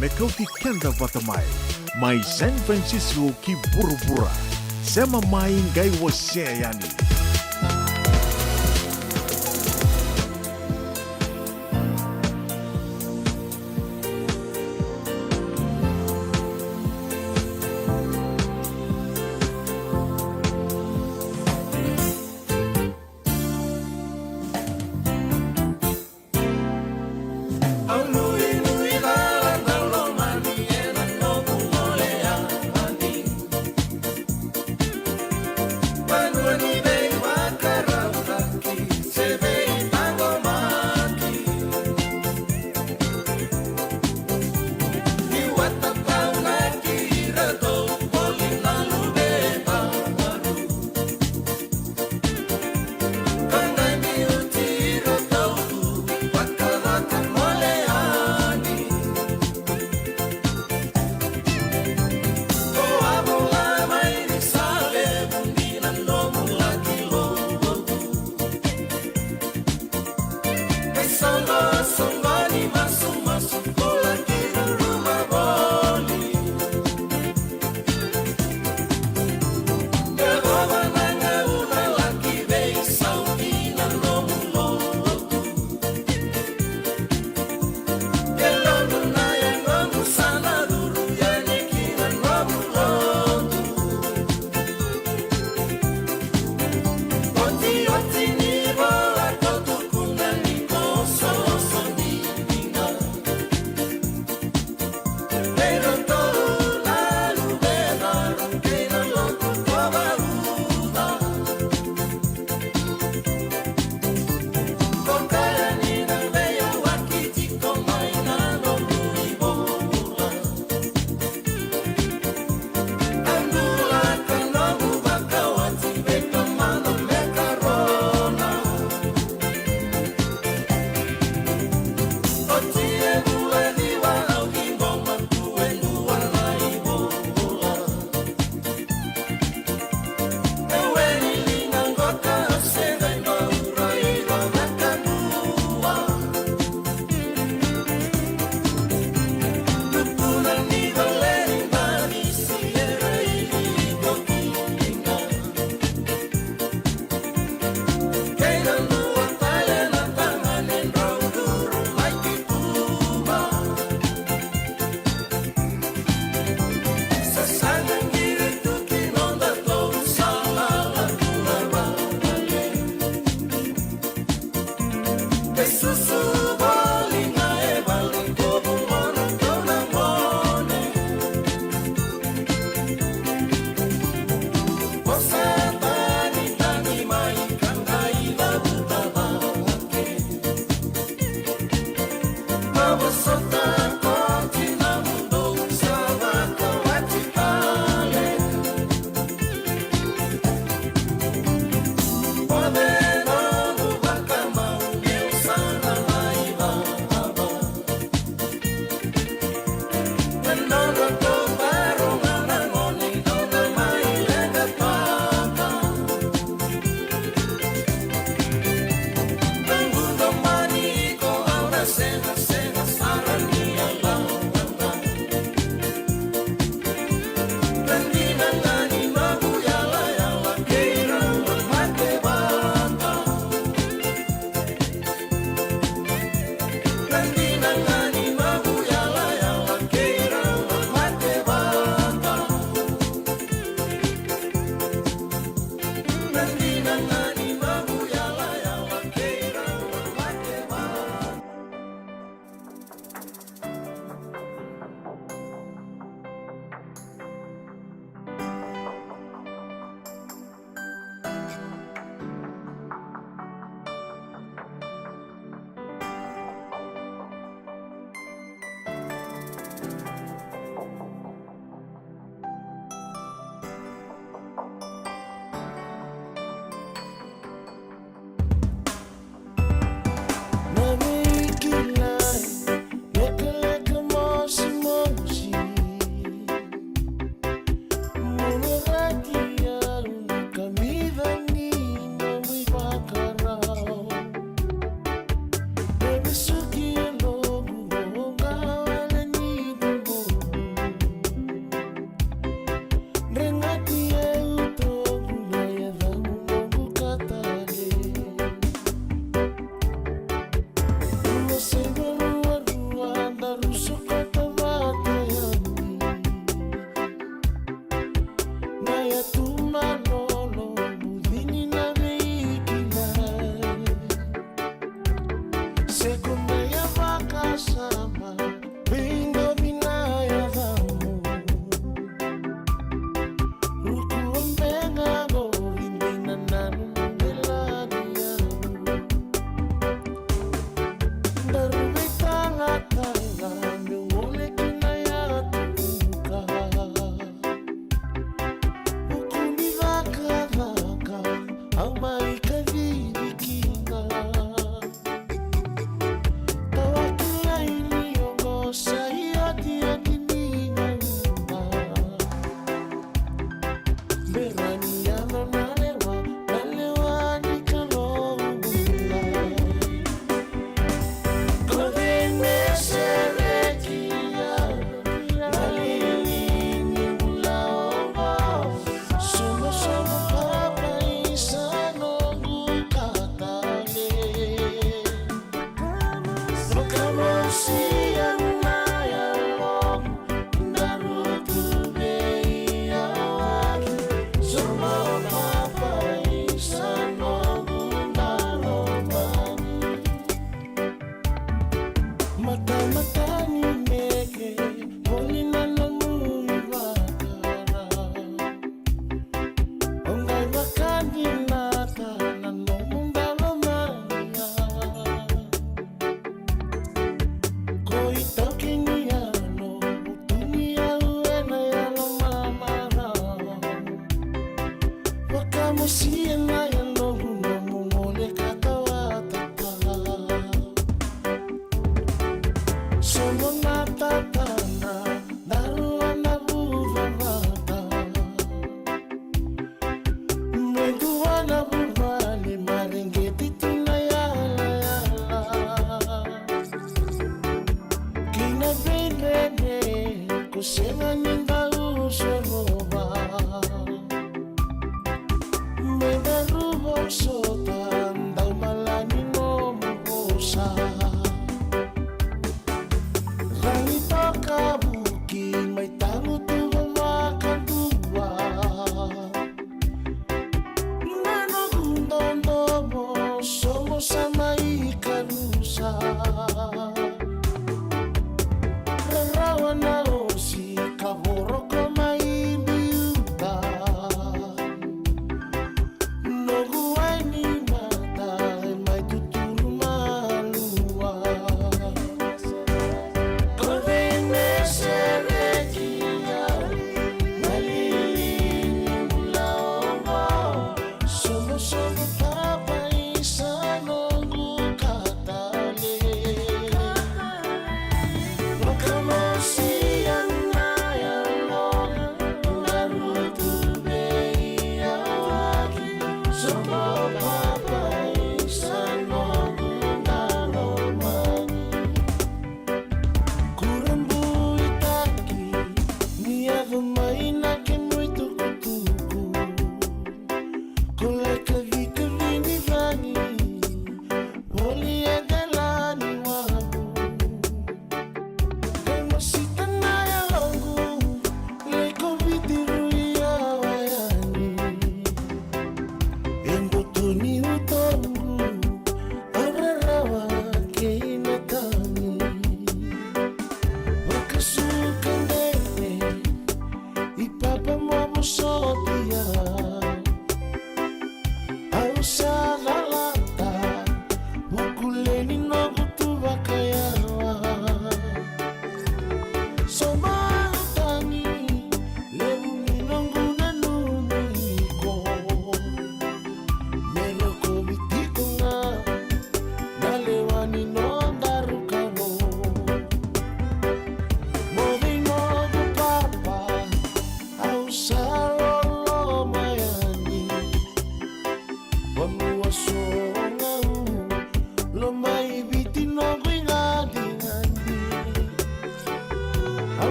mekauti kenda vatamai. Mai San Francisco ki bura-bura. Sema mai ngai wase yani. When we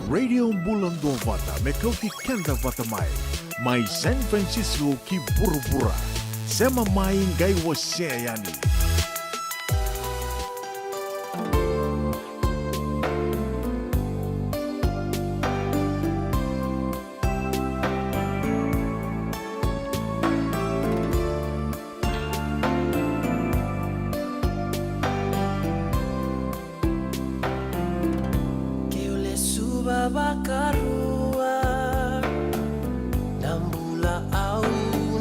Radio Bulan Dovata Mekauti Kenda Vatamai Mai San Francisco ki Burubura Sema mai ngai waseyani Bakarua Nambula au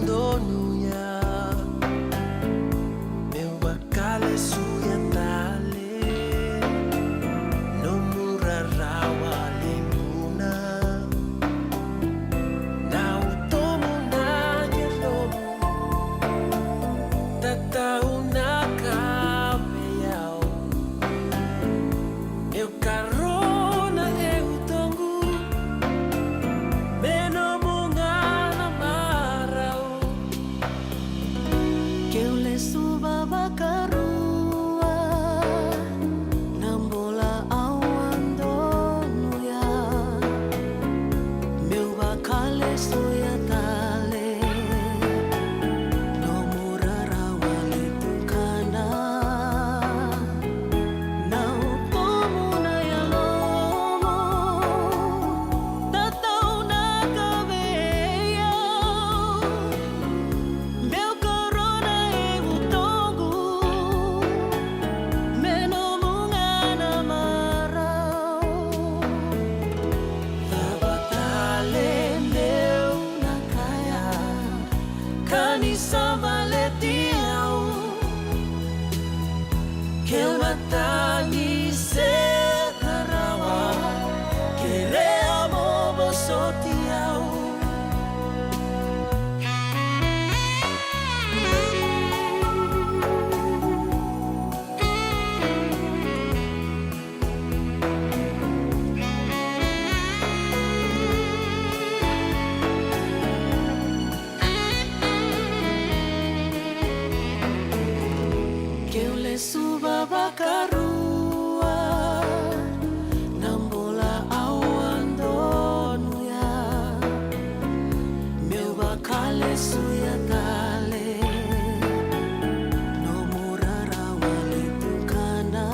ndonuya Meu bakale suya tale No murarawa lemuna Na utomo na yelomu Tatau na kabeyao Eu carona eu Matangi sekarawa Kerea mobo sotiau Keule suba bakarua Nambola awan donuya Meu bakale suya tale No murarawa litukana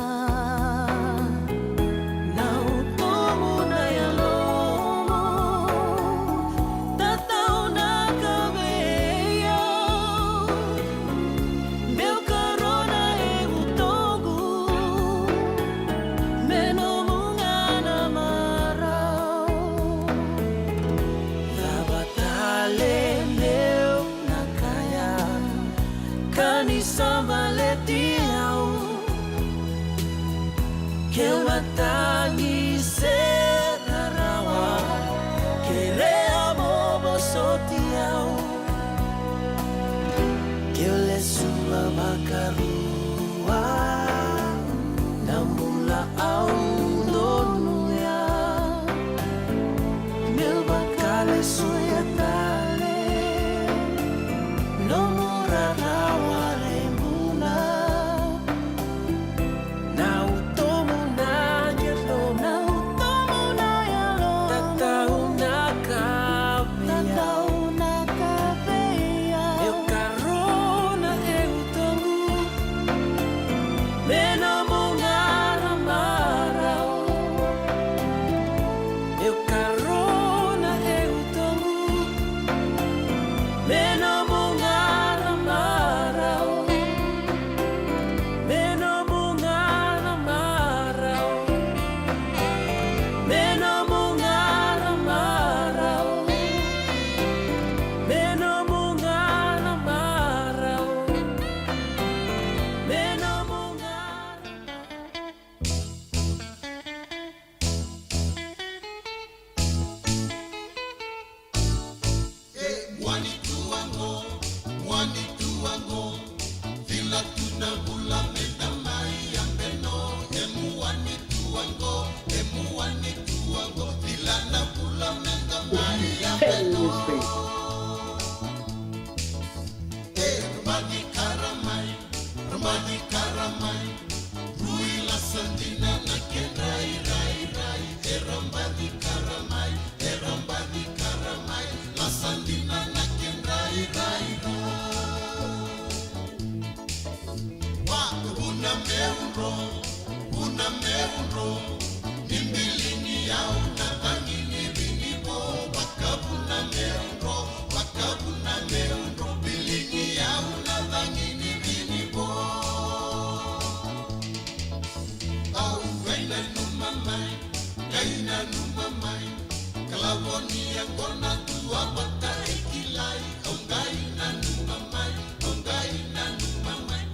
Na utomo na yalomo Tatau na kabeyo Meu sama letiau Keu matangi sekarawa Kerea mobo sotiau Keu lesua bakarua Namula au donuya Meu bakale suya tale No murarawa meunro, una meunro, nimbilini yao na bangini binibo, bakabuna meunro, bilini yao na bangini binibo. Au gaina numamai, kalaboni yang kona tua bata ikilai, au gaina numamai,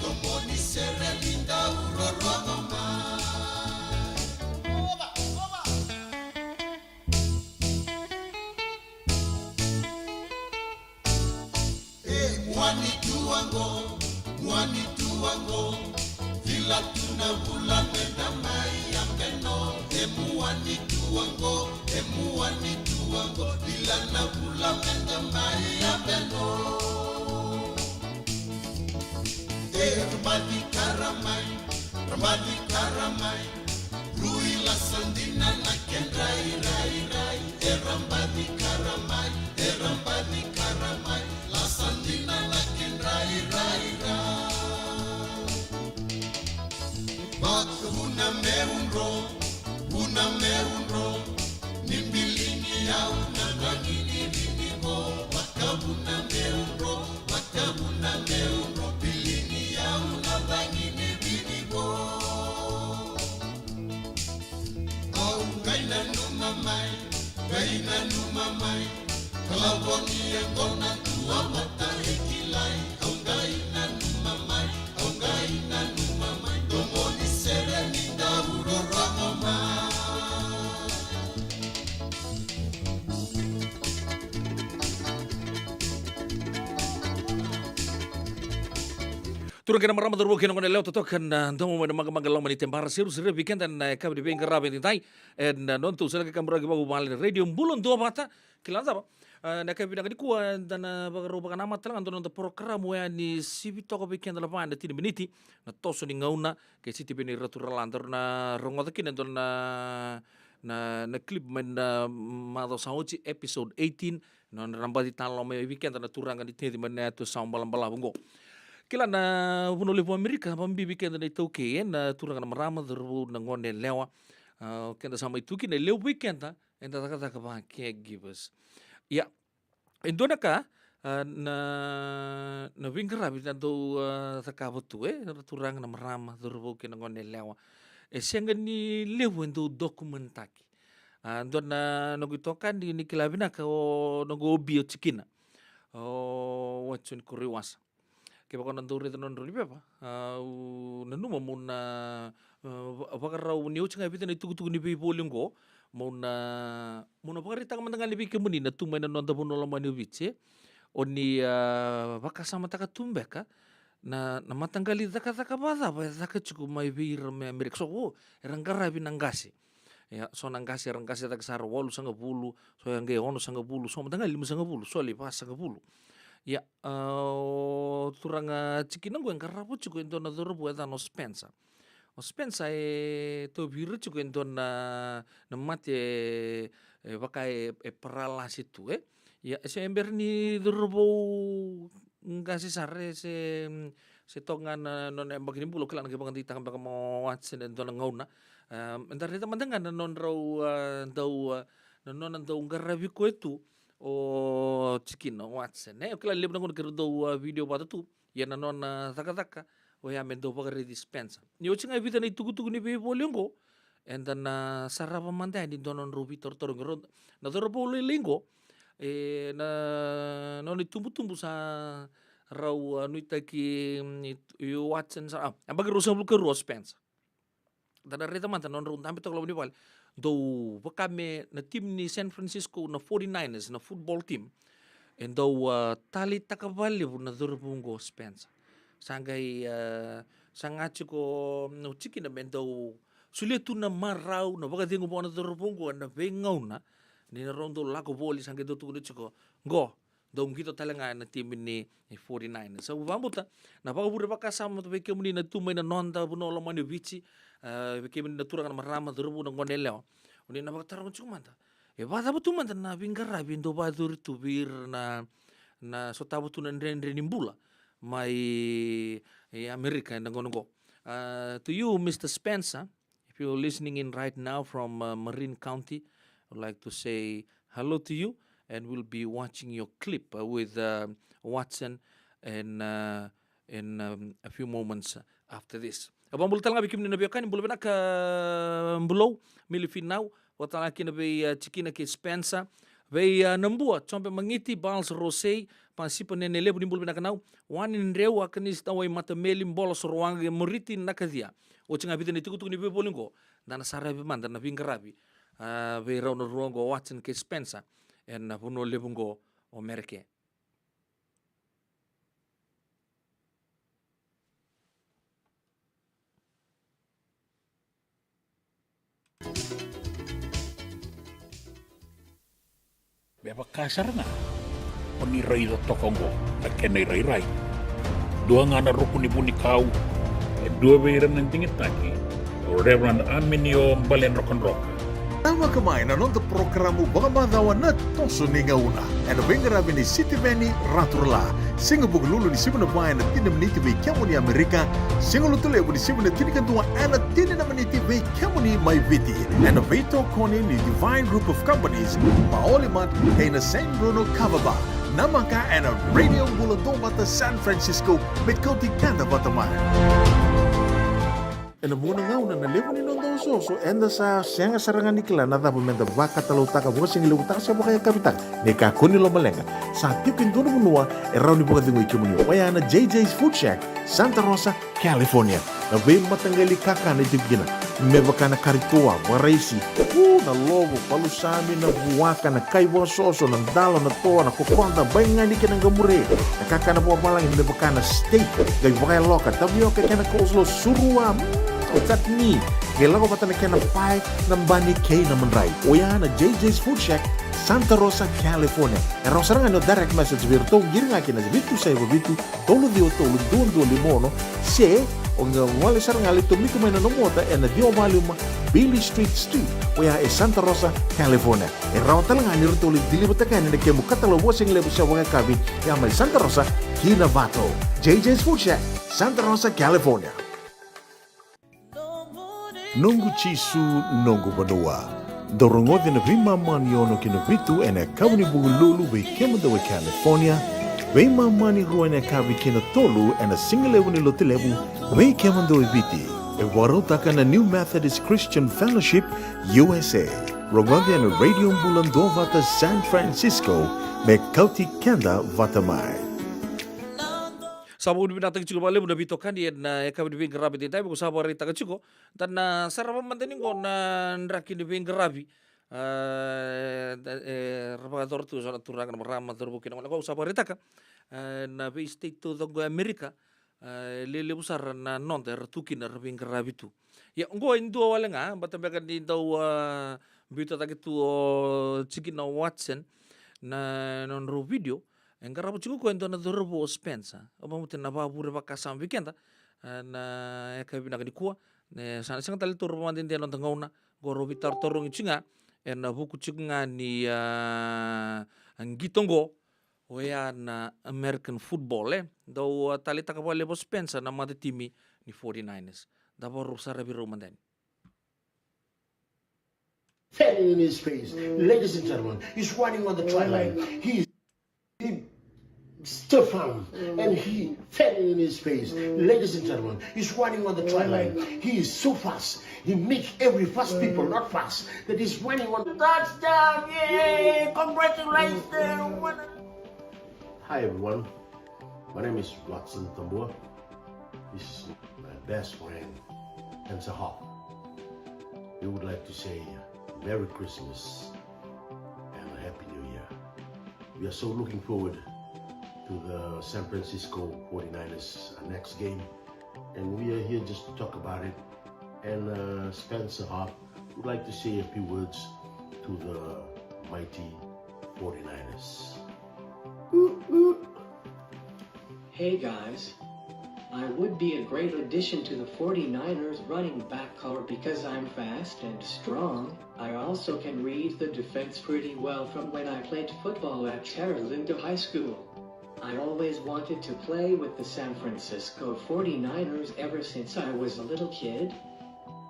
komoni serelinda uroro mamai. Oba. Mwani tuango, vila tuna bula mena mai ambeno. Mwani tuango, vila na bula mena mai ambeno. Ramadi karamai, Rui la sandina na ken rai. Rambadi karamai, la sandina na ken rai. Baka una meunro, nimbilini yao na bangini binibo. Baka una meunro, bilini yao na bangini binibo. Oh, gaina numamai, kalaboni yang kona tua mata ikilai. Oh, gaina numamai, domoni sereninda uroro mamai. Turun kena marama turun kena kena leo totokan ndomo mana maga mani tembara siru weekend dan kabe di bengkel rabe tintai nontu sila kamera bagu mal radio bulon dua mata kilan apa na kabe dengan kuah dan bagaru nama telang anton nonton program ni sibi toko weekend dalam pada 3 meniti na toso ni ngauna ke siti beni ratura lantar na rongotakin anton na clip men mado sauci episode 18 non rambati talo me weekend na turang kan di mana tu sambal bungo. Kila na punuli po Amerika pambibigyan na ito na turang na marama daro na ngone lewa kenda sama itu kina lew weekend enda taka ba caregivers ya endo na ka na wingkara bitan do taka botu turang na marama daro kina ngone lewa senga ni lew endo dokumentaki ando na nagitokan di ni kilabina ka o nagobi chikina o watchun kuriwasa kaya baka nanduri ito nanduri pa nanuma muna baka raw niyo tsanga bitan itugutugu ni pipuling ko muna baka ritang mandangan ni pikamuni na tumay na nanda puno lamang ni bitse o ni baka sama taka tumbe ka na matanggali taka bata pa taka chuku may bira may Amerika so erangkara binanggasi ya so nanggasi taka saro walu sanga bulu so yang gaya ono sanga bulu so matanggali 5 sanga bulu so lipas sanga bulu ya turang cikinang gue karapu cukup itu na dulu buat no Spencer to biru cukup itu na mati pakai peralas itu ya saya ember ni dulu ngasih sare se tongan non bagini bulu kelan ke bangan ditang baga mau watsen dan tona ngauna entar itu mandangan non raw non ngarabi ko itu o chikin watsen kila lib nangon kerdo video bata tu ya nanon taka o ya mendo pagare dispensa ni o chinga vita ni tugu ni be bolongo and then sarapa manda ni donon rubi tortor ngro na dorobo lingo na non tumbu sa raw nuita ki you watsen sa abag rosa bul ke spensa dan reta manta non run tampi to ni bal do kami na team ni San Francisco na 49ers na football team and do tali takabali na durpungo Spencer sangay sangachi ko no chiki na bendo suletu na marau na baka dingo na durpungo na bengaw na ni na rondo lako boli sangay do tuno chiko go dong kita talaga na team ni 49ers so bambuta na baka bure baka sama to beke muni na tumay na nonda buno lamani bichi kemi na turang na marama durbu na ngoneleo uni na baktarang chumanta bata butumanta na bingara bindo badur tubir na sotabu tunan rendre nimbula mai Amerika na ngongo To you, Mr. Spencer, if you're listening in right now from Marin County, I'd like to say hello to you, and we'll be watching your clip with Watson in a few moments after this. Abang bulu talanga bikim na biyakan bulu benak mbulo milifinau watala kina be chikina ke Spencer be nambua chompe mangiti bals rosei pansipa nene lebu ni bulu benak nau wanin reu akanis tawai mata melim bolos ruang muriti nakadia o chinga bidene tikutu ni be bolingo dana sarabi man dana bingarabi be rauno ruango Watson ke Spencer en puno lebungo o merke. Beba kasar nga. Oni rai da tokongo. Na kena rai. Dua nga na rukuni buni kau. Dua beiran ng tingit taki. Reverend Aminio Balen Rock. Tama kamain na nonton programu Bagamadhawa na toso ni ngauna. E na bengarabi ni City Veni Raturla. Singa buglulu ni sibuna bayan na tina meniti bei kiamu ni Amerika. Singa lutule ni sibuna tini kantua ana tina na meniti bei kiamu ni mai viti. E na veito koni ni Divine Group of Companies. Maolimat kay na San Bruno Cavaba. Namaka and a Radio Buladong Bata San Francisco met County Kanda Bataman. E na muna nga una na levo ni nondo so enda sa senga sarangan nikla na dapat menda baka talau taka buka singi lewu taka siapa kaya kapitang neka kuni lo malenga sa tiukin dono munua e rauni buka dingo ikimuni waya na JJ's Food Shack Santa Rosa, California na be matanggali kaka na tibgina mebaka na karitua waraisi na lobo palusami na buwaka na kaiwa soso na dalo na toa na kukonda baingan di kenang gamure na kaka na buwa malang mebaka na steak gay wakay loka tabi yoke kena coleslaw surua tatni gela ko pata na kena pai ng bani kay na manray oya na JJ's Food Shack Santa Rosa, California. E rosaranga no direct message virto giringa kina bitu sai bitu tolo dio tolo dondo limono se onga wale saranga lito miko mena no mota e na dio maluma Billy Street oya e Santa Rosa, California. E rawtalanga ni rito li dilibata kan ne kemu katalo bosing lebu sa wanga kabi ya mai Santa Rosa, Kinavato. JJ's Food Shack Santa Rosa, California. Nungu chisu nungu banua. Dorongode na vima mani ono kina vitu ena kawni bugululu be kema dawe California. Vima mani rua ena kawi kina tolu ena singalewu ni lotilewu be kema dawe viti. E warotaka na New Methodist Christian Fellowship USA. Rongode ena Radio Bulandovata San Francisco me kauti kenda vatamai. Sabu di binatang cukup balik udah bitokan dia na eka di pinggir di tapi sabu hari tak cukup dan na sarapa mantening ko na ndrakin di pinggir rabi rapagator tu soal turakan merama terbukin ko sabu hari tak na be state to the America lele besar na non ter tukin na pinggir rabi tu ya ngo indo wala nga batambakan di daw bito tak itu chicken na Watson na non ro video Engkara puchiku kwento na dorobo Spencer. Oba mutin na babure bakasam weekend na eka bina kani kuwa. Ne sana sing tali toro mandin dia lontang ngauna goro bitar torong ichinga na buku chinga ni angitongo oya na American football do tali takabale bo Spencer na mate timi ni 49ers. Dabo rusara biro mandan. Falling in his face. Ladies and gentlemen, he's running on the try line. He still found and he fell in his face. Ladies and gentlemen, he's running on the try line. He is so fast. He makes every fast people not fast. That he's running on the touchdown. Yay! Congratulations! Hi everyone. My name is Watson Tambua. This is my best friend and Sahab. We would like to say Merry Christmas and a Happy New Year. We are so looking forward to the San Francisco 49ers next game, and we are here just to talk about it. And Spencer Hop would like to say a few words to the mighty 49ers. Hey guys, I would be a great addition to the 49ers running back core because I'm fast and strong. I also can read the defense pretty well from when I played football at Terralinda High School. I always wanted to play with the San Francisco 49ers ever since I was a little kid.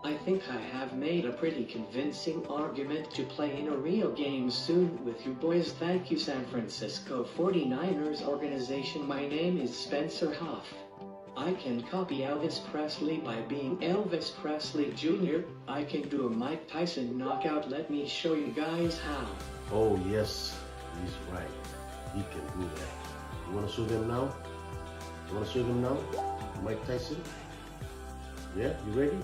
I think I have made a pretty convincing argument to play in a real game soon with you boys. Thank you, San Francisco 49ers organization. My name is Spencer Huff. I can copy Elvis Presley by being Elvis Presley Jr. I can do a Mike Tyson knockout. Let me show you guys how. Oh, yes, he's right. He can do that. You want to show them now? You want to show them now? Mike Tyson? Yeah, you ready?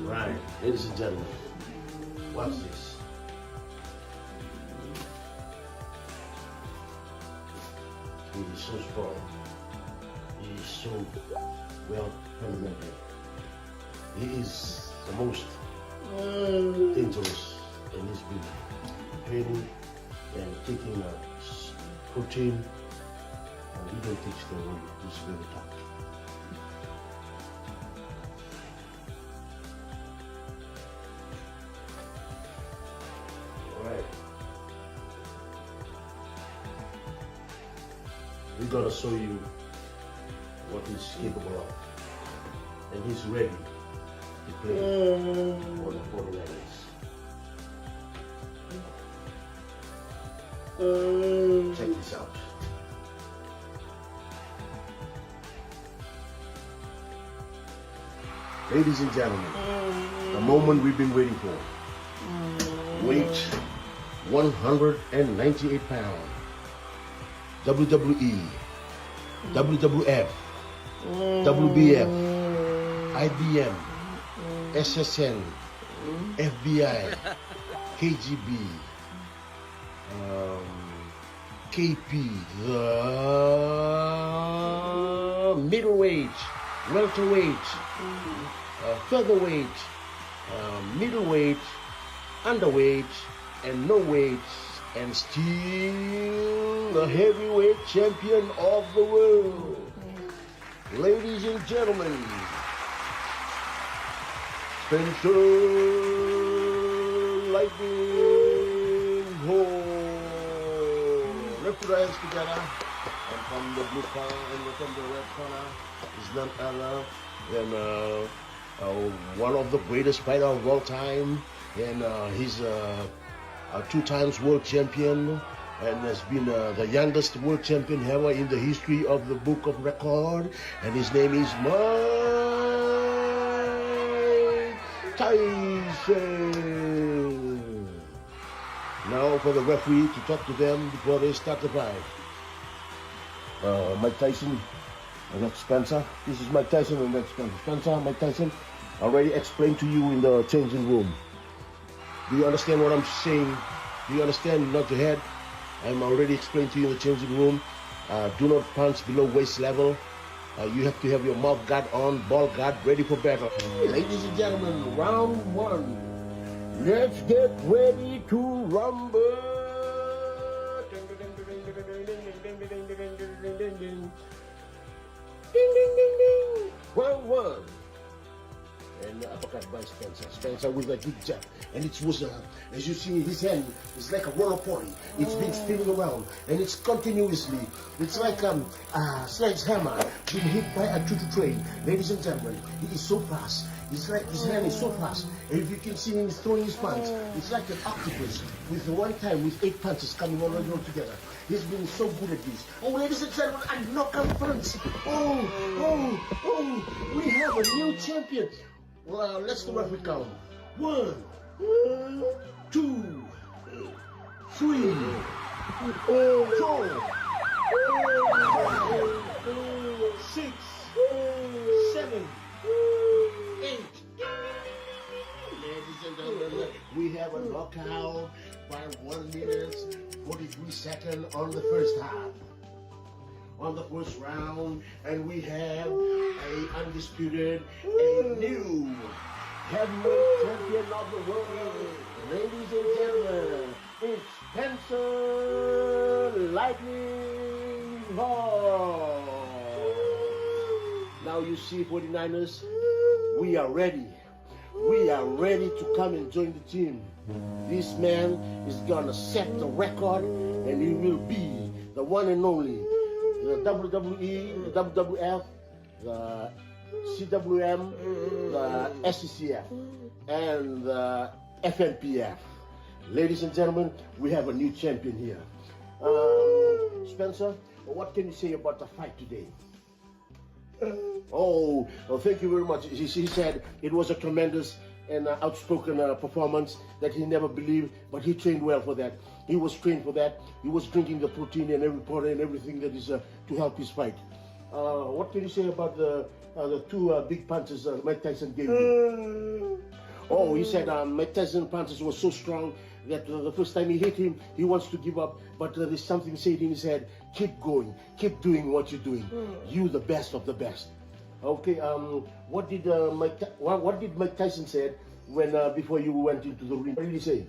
Right, ladies and gentlemen, watch this. He is so strong. He is so well implemented. He is the most dangerous, and he's been training and taking protein. He don't take steroid. He's very tough. Alright. We're gonna show you what he's capable of. And he's ready to play for the 49ers. Check this out. Ladies and gentlemen, the moment we've been waiting for. Weight 198 pounds. WWE, WWF, WBF, IBM, SSN, FBI, KGB, KP, middleweight, welterweight, featherweight, middleweight, underweight, and no weight, and still the heavyweight champion of the world. Ladies and gentlemen, Spencer Lightning Hall. Let's put our hands together. And from the blue corner and from the red corner is none other than one of the greatest fighters of all time. And he's a 2 times world champion and has been the youngest world champion ever in the history of the book of record. And his name is Mike Tyson. Now for the referee to talk to them before they start the fight. Mike Tyson, and that's Spencer. This is Mike Tyson and that's Spencer. Spencer, Mike Tyson, already explained to you in the changing room. Do you understand what I'm saying? Do you understand? Not your head. I'm already explained to you in the changing room. Do not punch below waist level. You have to have your mouth guard on, ball guard, ready for battle. Ladies and gentlemen, round 1. Let's get ready to rumble. Ding, ding, ding, ding. Round 1. And uppercut by Spencer. Spencer with a good jab. And it was, as you see, his hand is like a roller potty. It's been spinning around, and it's continuously. It's like a sledgehammer being hit by a choo-choo train. Ladies and gentlemen, he is so fast. It's like his hand is so fast. And if you can see him throwing his punch, it's like an octopus with one time with 8 punches coming all together. He's been so good at this. Oh, ladies and gentlemen, a knockout punch. Oh, we have a new champion. Well, let's do what we count. 1, 2, 3, 4, 6, 7, 8. Ladies and gentlemen, we have a knockout by 1 minute 43 seconds on the first half. On the first round, and we have a undisputed, a new heavyweight champion of the world. Ladies and gentlemen, it's Spencer Lightning Hall. Now you see, 49ers, we are ready we are ready to come and join the team. This man is gonna set the record, and he will be the one and only, the WWE, the WWF, the CWM, the SCCF, and the FNPF. Ladies and gentlemen, we have a new champion here. Spencer, what can you say about the fight today? Oh, thank you very much. He said it was a tremendous and outspoken performance that he never believed, but he trained well for that. He was trained for that. He was drinking the protein and everything that is to help his fight. What can you say about the two big punches Mike Tyson gave you? Oh, he said Mike Tyson punches were so strong that the first time he hit him, he wants to give up, but there's something said in his head, keep going, keep doing what you're doing. You the best of the best. Okay, what did Mike Tyson said when before you went into the ring? What did he say?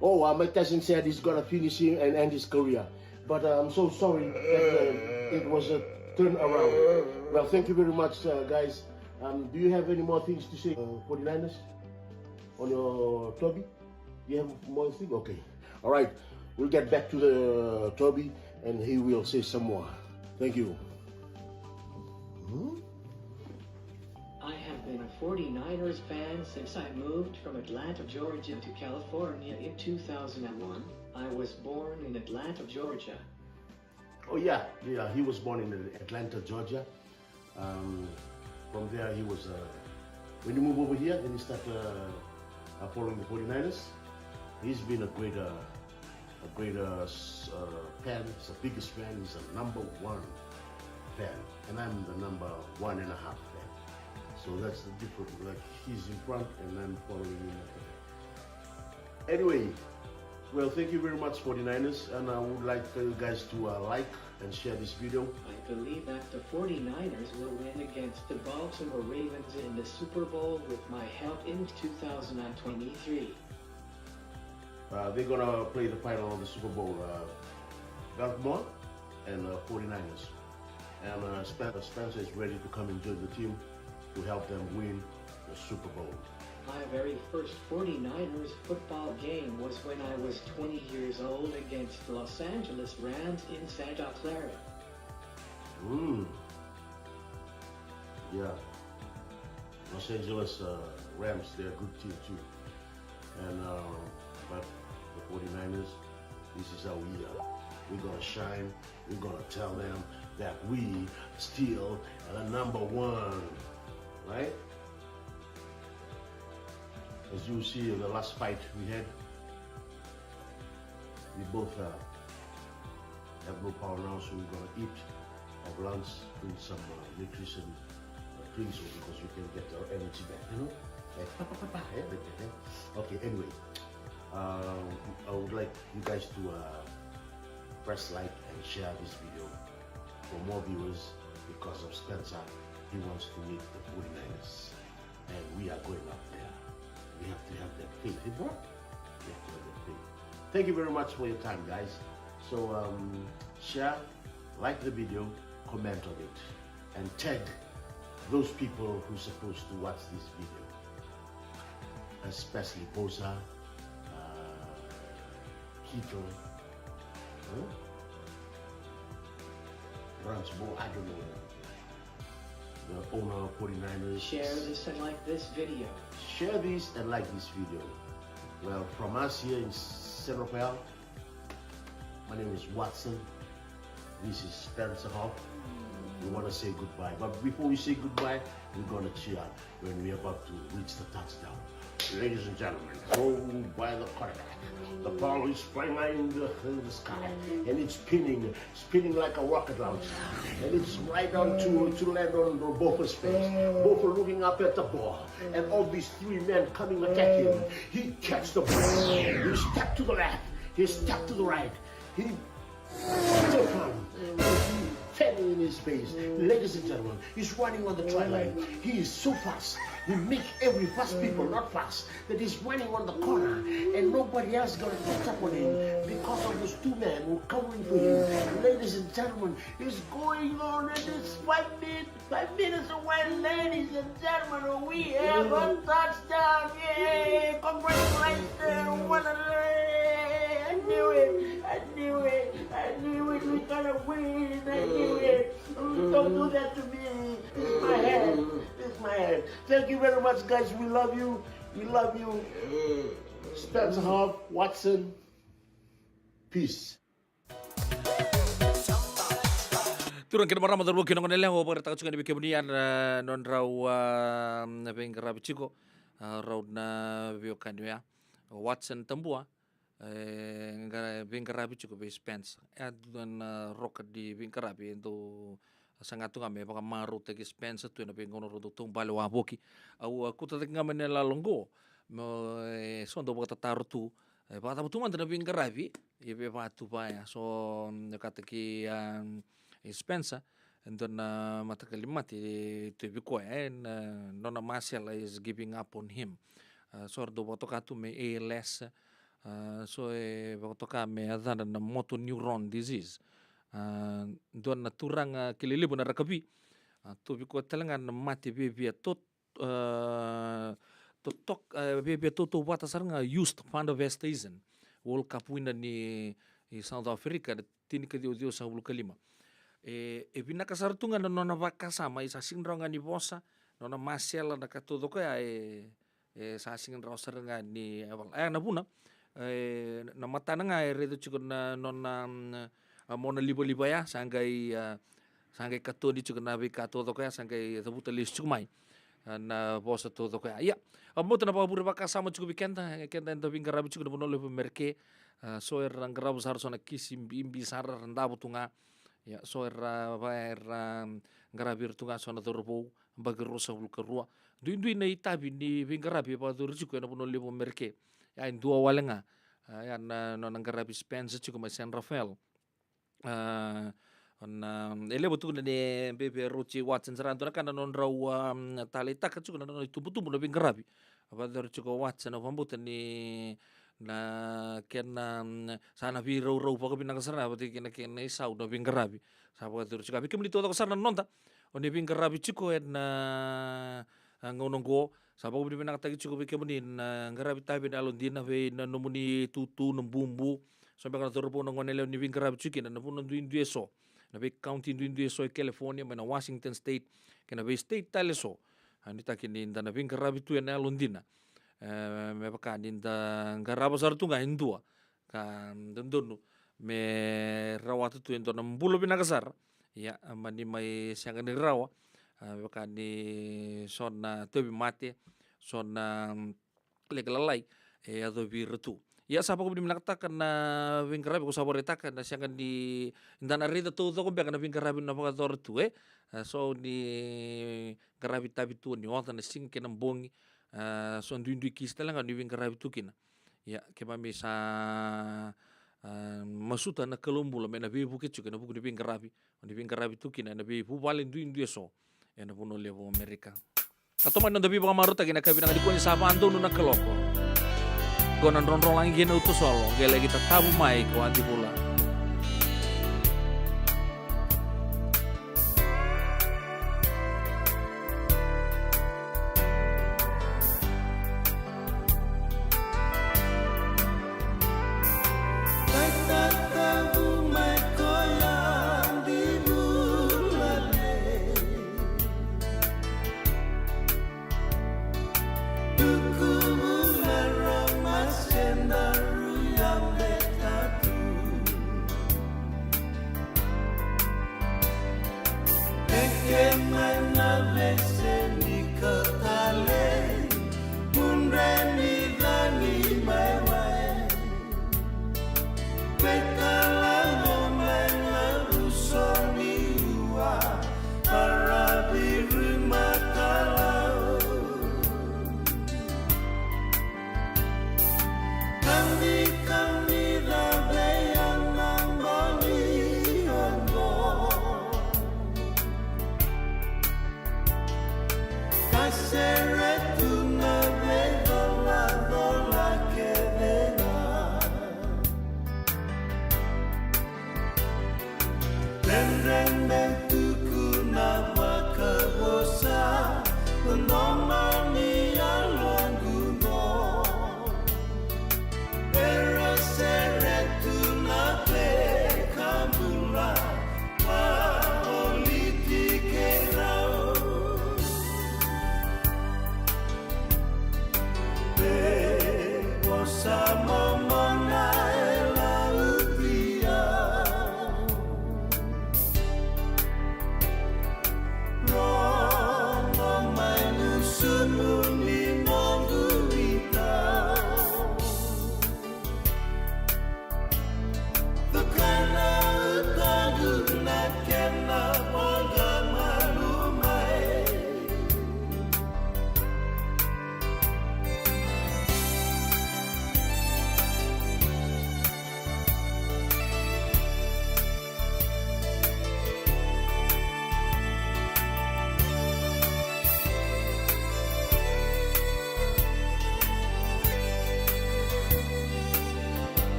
Mike Tyson said he's gonna finish him and end his career. But I'm so sorry that it was a turnaround. Well, thank you very much, guys. Do you have any more things to say, 49ers, on your Toby? Do you have more things? Okay. All right. We'll get back to the Toby, and he will say some more. Thank you. I have been a 49ers fan since I moved from Atlanta, Georgia to California in 2001. I was born in Atlanta, Georgia. Oh yeah, he was born in Atlanta, Georgia. From there he was, when you move over here, then he started following the 49ers. He's been a great fan. He's the biggest fan. He's a #1 fan, and I'm the #1.5 fan. So that's the difference. Like he's in front, and I'm following him. Anyway, well, thank you very much, 49ers, and I would like you guys to like and share this video. I believe that the 49ers will win against the Baltimore Ravens in the Super Bowl with my help in 2023. They're gonna play the final of the Super Bowl, Baltimore and 49ers. And Spencer is ready to come and join the team to help them win the Super Bowl. My very first 49ers football game was when I was 20 years old against the Los Angeles Rams in Santa Clara. Yeah. Los Angeles Rams, they're a good team too. And but the 49ers, this is how we are. We're gonna shine. We're gonna tell them that we still are the #1, right? As you see in the last fight we had, we both have no power now, so we're gonna eat our lunch, drink some nutrition drinks because we can get our energy back, you know? Like, okay, anyway, I would like you guys to press like and share this video for more viewers because of Spencer. He wants to meet the 49ers, and we are going up there. We have to have that faith, bro. We have to have that faith. Thank you very much for your time, guys. So share, like the video, comment on it, and tag those people who's supposed to watch this video, especially Bosa, Kito, Ransbo, I don't know, the owner of 49ers. Share this and like this video. Share this and like this video. Well, from us here in San Rafael, my name is Watson. This is Spencer Hoff. We want to say goodbye. But before we say goodbye, we're going to cheer when we're about to reach the touchdown. Ladies and gentlemen, thrown by the quarterback. The ball is flying in the sky, and it's spinning like a rocket launcher. And it's right on to land on Bofa's face. Bofa looking up at the ball, and all these three men coming attack him. He catches the ball. He stepped to the left. He stepped to the right. He took him. He fell in his face. Ladies and gentlemen, he's running on the twilight. He is so fast. He makes every fast people not fast. That he's running on the corner, and nobody else gonna catch up on him because of those two men who are covering for him. Ladies and gentlemen, he's going on, and it's 5 minutes away. Ladies and gentlemen, we have a touchdown! Yay! Congratulations! What a I knew it! We're gonna win! I knew it! Don't do that to me! It's my hand. Thank you very much, guys. We love you. Spencer Hoff, Watson. Peace. Turun kena marama darbo kena ngone leho pada tak cungan dibikin bunian non rau beng rabi ciko rau na biokan ya Watson Tambua beng rabi ciko be Spence dan rock di beng rabi itu sangat tu kami pakai maru tegi Spence tu na beng ngono rodo tung balo aboki au aku tak ngamen la longo sondo bota taru tu bata tu man na beng rabi ibe batu pa ya so kata ki Spencer and then matakalimati to be quiet Nona Marcel is giving up on him sordo botokatu me ALS so botoka me adana na motor neuron disease don naturang kililibo na rakabi to be ko talangan mati bebia tot tok bebia to wata saranga used fund of season World Cup winner ni South Africa tinika dio sa bulkalima pinakasartungan na nona vakasama isasing raw nga ni Bosa nona Marcel na katudo ko sasing raw sa nga ni na puna na mata na nga redo chiko na nona mona libo-libo ya sanggay katudi chiko na katudo ko sanggay tabuta lis chumay na Bosa todo ko ya mo na pabura vakasama chiko bikenta endo bingarabi chiko na bonolo merke so erang grabu sarso na kisim imbi sarar ndabo tunga ya so era garabir tunga so na torbo bagro sa bulkarua duindui na itabi ni bingarabi pa turjiko na puno libo merke ya indua walenga ya na nang garabi Spence chiko ma San Rafael ele betul na ni bebe Rochi Watson saranto na kana non raw talita ka chiko na no tubu-tubu na bingarabi apa chiko Watson na pambutan ni na kena sana biro ro poko pinakasarna pati kena isau no bingarabi sabo tur chika bikim dito ko sarna nonta oni bingarabi chiko na ngonongo sabo bi pinakatagi chiko bikim ni ngarabi tabi alon dina ve na nomuni tutu no bumbu so be kana torpo no ngonele ni bingarabi chiki na puno duin so na be county duin so California na Washington state kena be state taleso anita kini na bingarabi tu na alon dina me pakanin da garabo sartunga indua kan dondonu me rawatu tu ento nambulo binakasar ya mani mai siangani rawa pakani sona tobi mate sona legalalai ado birtu ya sapa ko binakta kana bingarabi ko saboreta kana siangan di indana rida to ko bekana bingarabi na pakator tu so ni garabi tabi tu ni wata na singke nambongi so ndui kista lang ni bingarabi tukina ya kema misa masuta na Colombo la mena be buke chuka na buku ni bingarabi tukina na be pu balen ndui so na puno levo Amerika atau man ndabi ba maruta gina kabina ngadi ko ni sama ando na kaloko gonan ronron lang gina uto solo gele kita tabu mai ko anti pula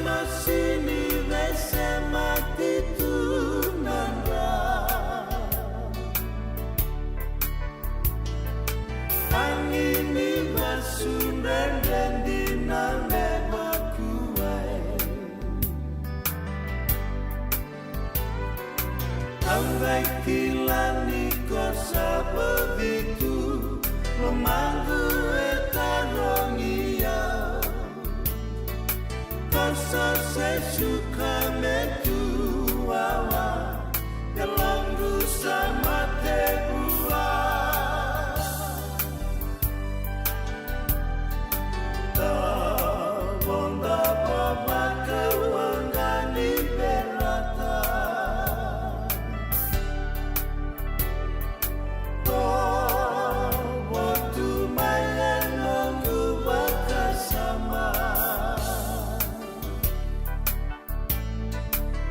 Masini vesema titunanda Angini vasundan dan diname bakuai Ambai kilani kosa begitu Memanggu etarongia Kosa sesuka metuawa Kelanggu sama tebua Bonda baba kewangani berata Waktu mayan nunggu bakasama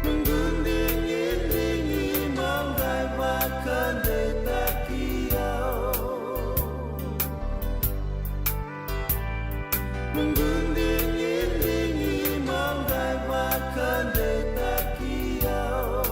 Menggunding-indingi manggai makan detak kiau Menggunding-indingi manggai makan detak kiau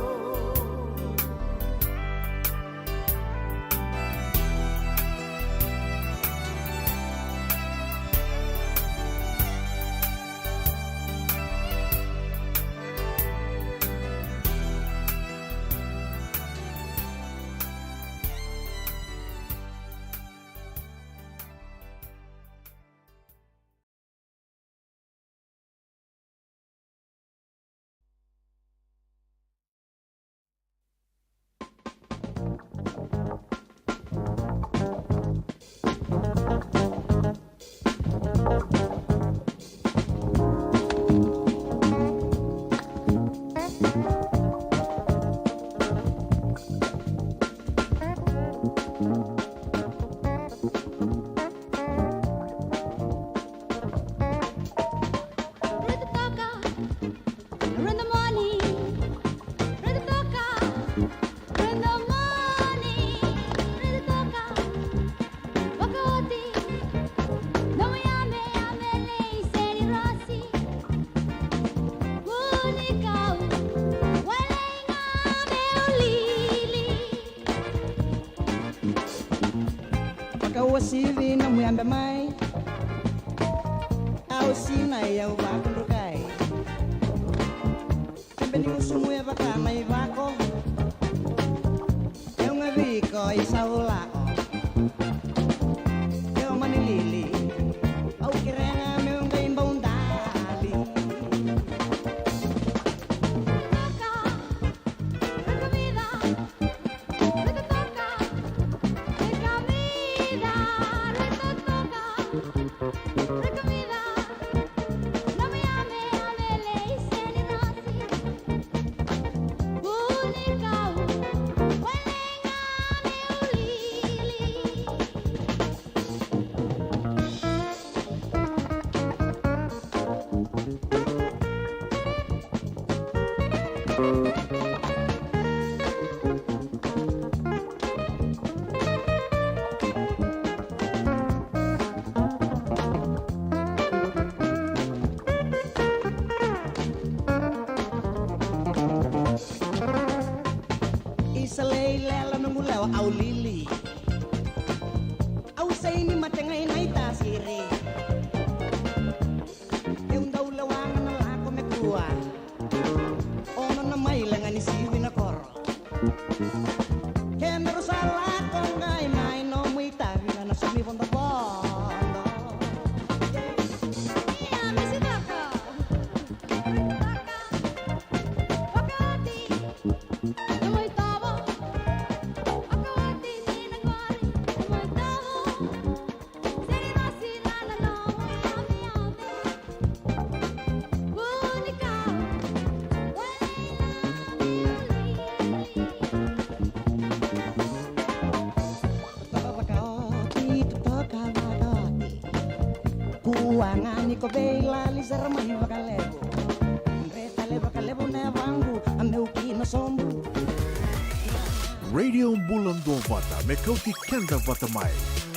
Kawasivi na muyambe mai Ausina ya uvakundukai Kambeni usumu ya vakana ivako Eunga viko isaulako Eo manilili Au kirenga meunga imba undali Isa leilela nungulaw au lili au say ni matengay na itasiri yung daw lawangan na ako may kuwa ono na may langan ni siwi na koro kaya narusala kong ngay na inomoy tabi na nasumi bondo bondo Kuangani ko bela lizar mai bakalebo Reta le bakalebo na vangu ameu kino sombru Radio Bulando Vata me kauti kenda vata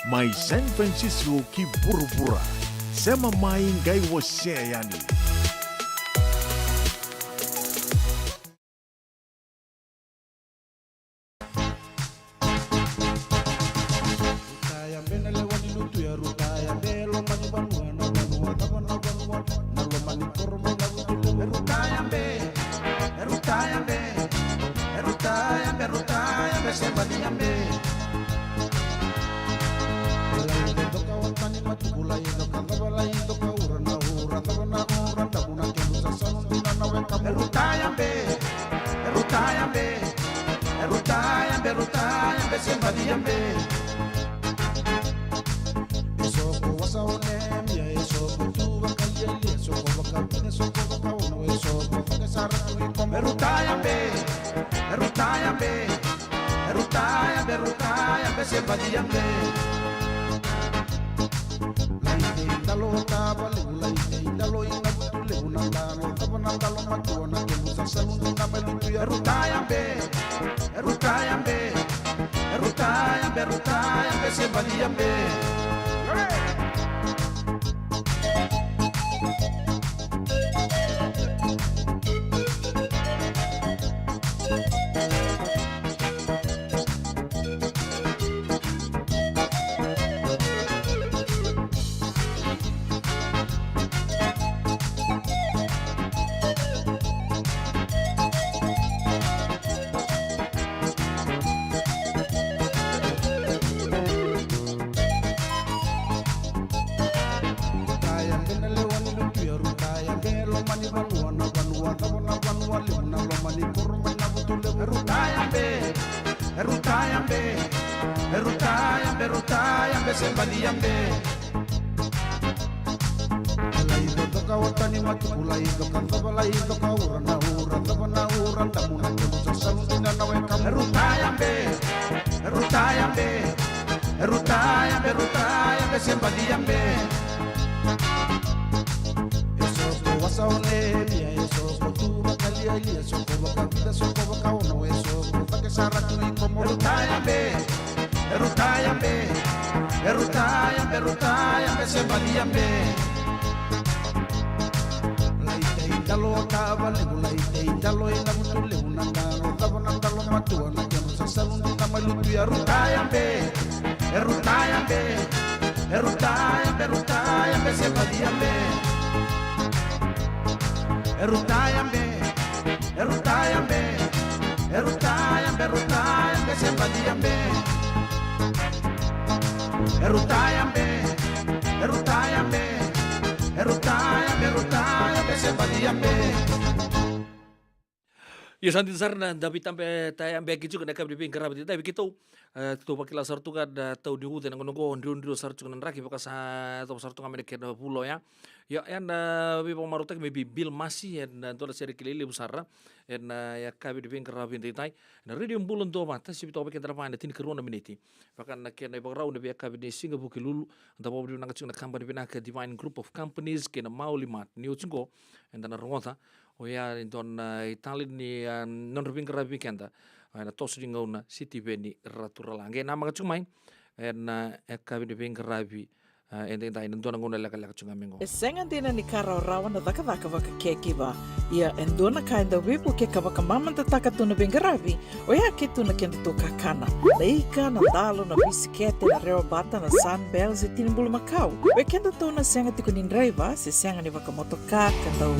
mai San Francisco ki burubura sema mai ngai wase yani. Ya santi sarna dapat tampe tayambe kicu kena kabri ping kerabat itu tapi kita tu pakila sartu kan tau diu dan ngono ndio sartu kan raki pakas tau sartu kan mereka pulau ya en bi pamarutek me bil masih en tola seri kelili besar en ya kabri ping kerabat itu tai na radio bulan tu mata si tu pakila terapa anda tin keruna meniti bahkan kena ibagrau na bi kabri di Singapore kilulu anda bawa di nangkacung na company pina ke divine group of companies kena mau limat niu cingko en dana rongota o ia don Italin ni non ring rabi kenda na tos di ngona city beni raturala nge na mga chumai na kabi ni ring rabi ende dai ndona ngona laka chunga mengo E senga dina ni kara rawa na daka waka kekiwa. Ia endona kainda wipu ke kawaka mamanta taka tuna bengaravi. O ia ke tuna kenda to kakana. Leika na dalo na bisikete na reo bata na sunbells e tinimbulu makau. We kenda tona senga tiko ni nreiva se senga ni waka motoka kandau.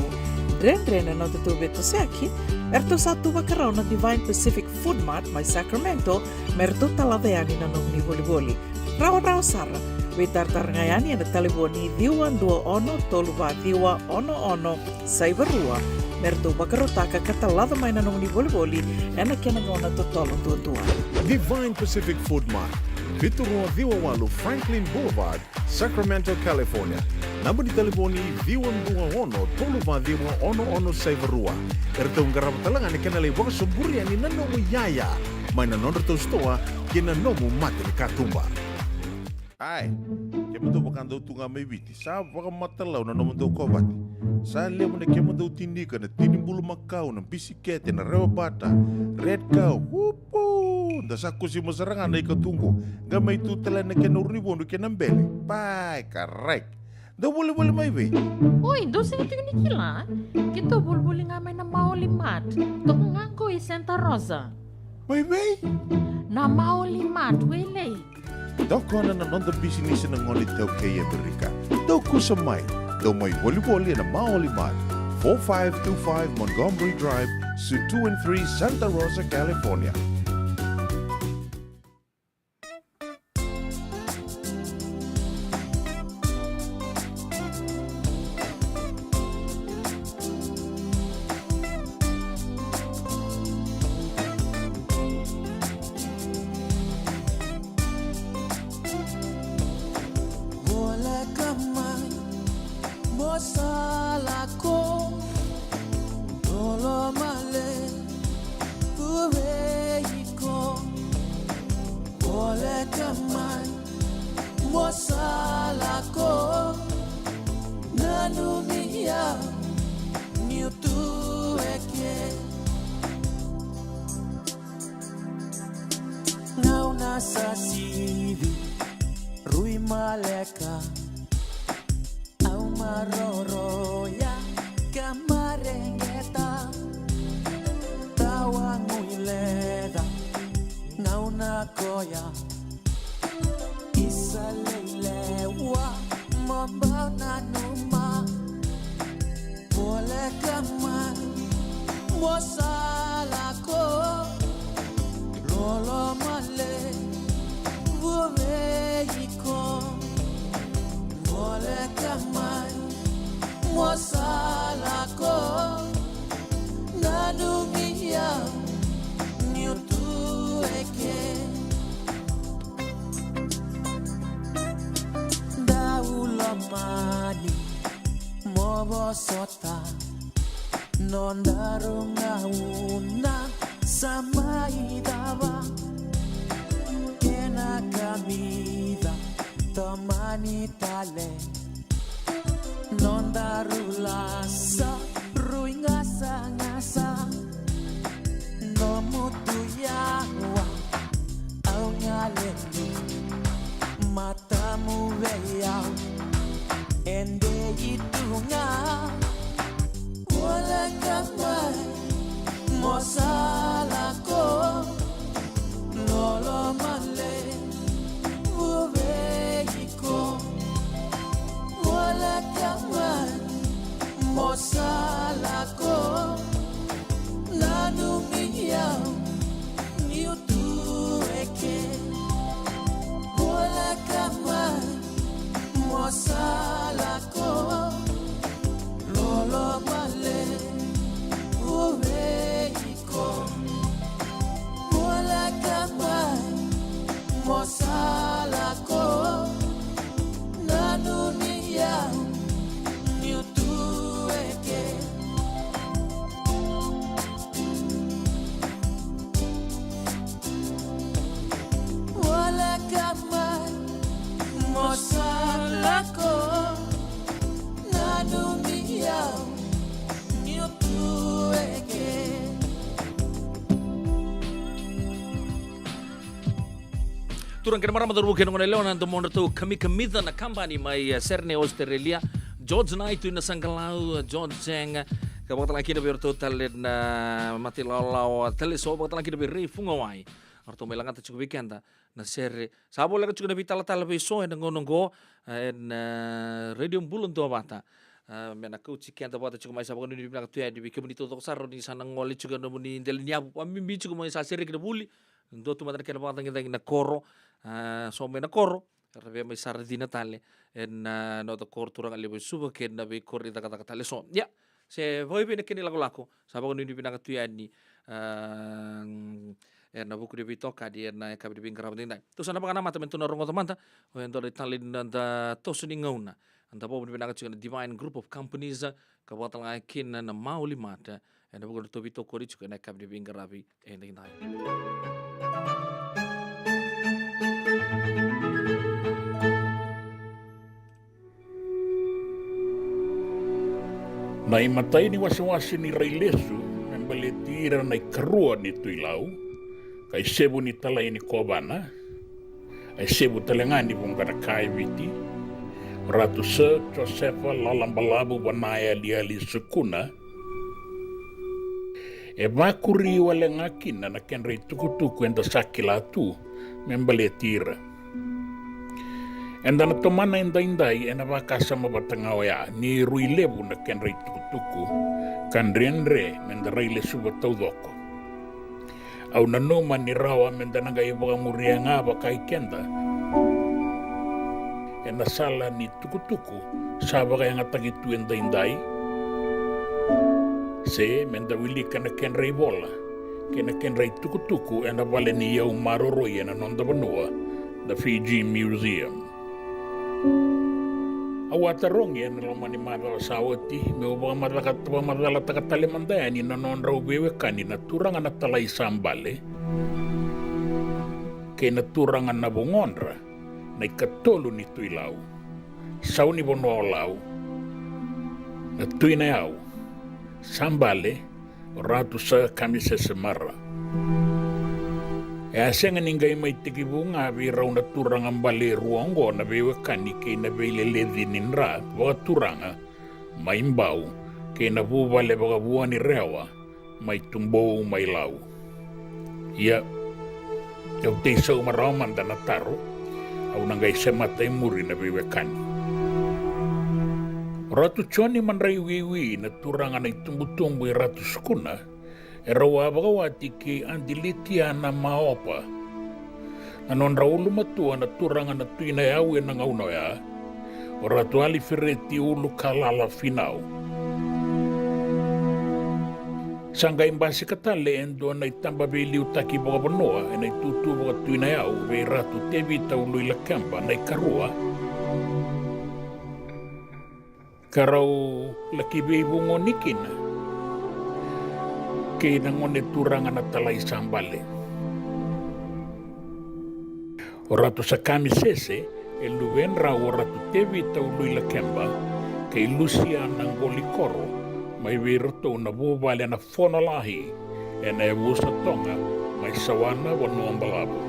Dren no te tube to seki. Erto satu wakarau na Divine Pacific Food Mart mai Sacramento. Merto talaveani na nong ni voli. Rawa sara. We tartarngayani na taliboni diwa dua ono toluva diwa ono saivarua. Merto bakarotaka katalada mai na nong ni voli ena kena ngona totolo tua. Divine Pacific Food Mart, Vitorua Viwawalu Franklin Boulevard, Sacramento, California. Namba di telefoni Viwan Toluva Diwa ono Saivarua. Erto ngarap talangan ni kena lewang suburi ani nanomu yaya. Mai na nonreto stoa kena nomu mati ni katumba. Ai, kemo do bakando tunga mai viti. Sa baka matalau na nomu do kovati. Sa lemo na kemo do tindika na tinimbulu makau na bisikete na rewa bata. Red cow, wupu. Da saku si masarangan na ikatungo. Gamay tutala na kena uribon do kena mbele. Pai, karek. Da boleh mai ve. Oi, dosa itu ni kila. Kita boleh ngamai na Maulimat. Tok nganggo i Santa Rosa. Mai ve? Na Maulimat, wele. Doko na nonda business na ngoli tau kaya berika. Doko sa mai. Do mai volleyball na Maulimat. 4525 Montgomery Drive, Suite 2 and 3, Santa Rosa, California. Turang kena marama taruh kena ngone leona ndo mona tu kami na company mai Serne Australia George Knight tu na sangkalau George Jeng kabak lagi na ber total na mati lalau tele so kabak lagi na ber refungawai arto melanga ta cukup weekend na serre sabo lagi cukup na vitala tala be so na ngonongo na radio bulun tu abata mena ku cikian ta bota cukup mai sabo ni bilang tu ya di bikin itu tok saro ni sana ngoli cukup no ni delnya pamimbi cukup mai sa serre kena buli ndo tu matan kena bota na koro so me na koro rebe mai sardi natale no to kor turang ali bo suba ken na be kor ita kata kata so ya se voi bene ken lago sabo ni pinaka tuyani na buku de bitoka di na ka de bingara dinda to sana baka mata mentu na rongo tamanta o endo de talin na to suni ngauna anda bo pinaka chuna divine group of companies ka bota la kin na mauli mata na buku de bitoko ri chuna ka de bingara bi dinda Nai matai ni wasi-wasi ni railesu, membeli tira nai kerua ni tuilau, kai sebu ni talai ni kobana, ai sebu talengani bungkana kai viti, Ratu Sir Josefa Lalambalabu Banaya Liali Sukuna, e makuri wale ngakina na kenrei tukutuku enda sakila tu, membeli tira. Enda na tomana indai ena wakasa mabatangao ya ni rui lebu na kenrei tukutuku kan renre menda reile suba taudoko. Au nanoma ni rawa menda naga ibaga muria ngaba kai kenda. Ena sala ni tukutuku sabaga yang atagitu indai se menda wili kana kenrei bola kena kenrei tukutuku ena vale ni yau maroro ena nonda banua the Fiji Museum. Awatarong yan naman ni Mara Sawati, may ubang madala takatalimanda ni nanon raw bewekan ni naturangan na talay sambale. Kaya naturangan na bungonra, na ikatulo nito ilaw. Saw ni bonolaw, natuy na yaw, sambale, rato sa kami sa semara. E asa nga ningay may tikibunga raw na turang ang bali ruanggo na bewekan ni kay na beileledinin ra baga turanga may imbaw kay na bubale baga buwan ni rewa may tumbo may law. Ya, yaw tay sa umaraman da nataro aw nangay sa matay muri na bewekan. Ratu choni man ray wiwi na turanga na itumbutumbo ratu skuna erawa bagawati ki andilitia na maopa. Nanon raulu matua na turanga na tuina yawe na ngauno ya. Oratu ali fireti ulu kalala finau. Sangga imbasi katale endo na itamba beli utaki baga banoa na itutu baga tuina yawe be ratu tebi taulu ila kamba na ikarua. Karau laki beibungo nikina. Kay nangone turangan na talay sambale. Orato sa kami sese, eluwen raw orato tevi tauluy la kemba, kay Lucia ng Golikoro, may wirto na bubale na fonolahi, na ebu sa tonga, may sawana wano ang balabo.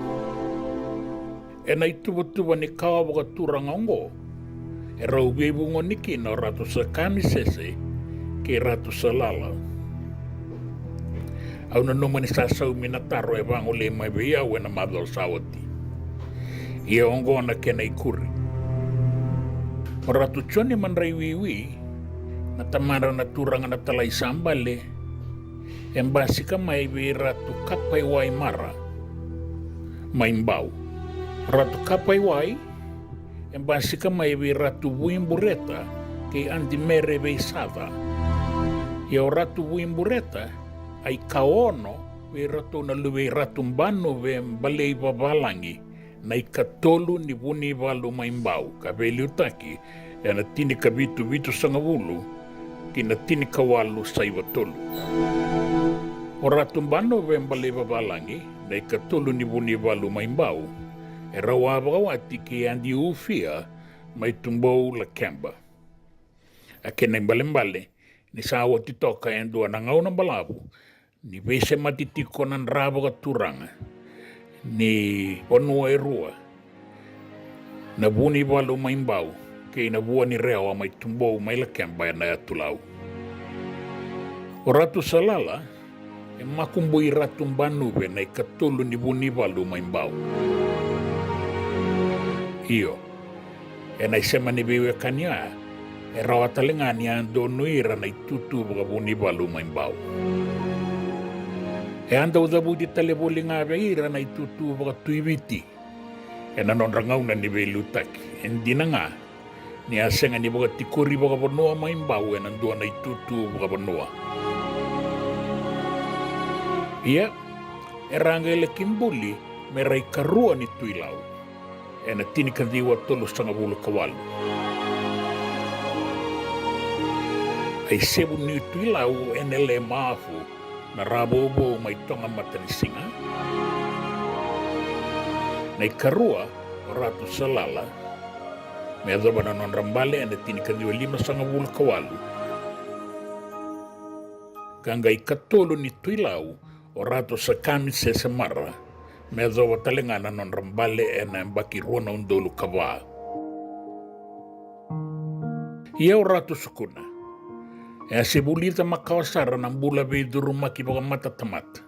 Na itubutuba ni kawaga turangango, raw bebungo nikin orato sa kami sese, kay rato sa lalaw. Au na naman isasaw minataro e bang uli may biyaw na madal sawati. Ia ongo na kenay kuri. Maratu chon ni man raywiwi na tamara na turang na talay sambale embasi ka may ratu kapay way mara maimbaw. Ratu kapay way embasi ka may ratu buimbureta kay andi mere beisada. Ia ratu buimbureta ay kaono we rato na luwe ratumbano we balay babalangi na ikatolo ni buni balu maimbaw kabeli utaki na tini kabitu bitu sa ngawulu kina tini kawalu sa iwatolo. O ratumbano we balay babalangi na ikatolo ni buni balu maimbaw rawabawati ki andi ufia may tumbaw la kemba. Akin ay balimbali ni sawa titoka endo nangaw ng balabu ni bese matitiko ng rabo ka turanga ni onua erua Na buni walu maimbau, kei na bua ni reo mai tumbou mai la kemba na atulau. O ratu salala, e makumbu i ratu mbanuwe na ikatulu ni buni walu maimbau. Iyo, e na isema ni bewe kanya, e rawatalinga ando nuira na itutu mga buni walu maimbau. E anda udabu di taleboli nga veira na itutu mga tuibiti. E nanonrangau na ni velutaki. Hindi na nga, ni asenga ni mga tikuri mga banua maimbau e nandua na itutu mga banua. Ia, e ranga ele kimbuli merai karua ni tuilau. E na tinikadiwa tolo sanga bulu kawalu. Ai sebu ni tuilau enele maafu na rabobo mai tonga matanisinga. Nei karua o ratu salala me adoba na non rambale ane tinikadiwa 5 sanga bulu kawalu. Kanga ikatolo ni tuilau o ratu sakami se semara me adoba talenga na non rambale ane mbaki ruona undolu kawa. Ia o ratu sukuna. E se bulita makawasara ng bula be duruma ki baga matatamata.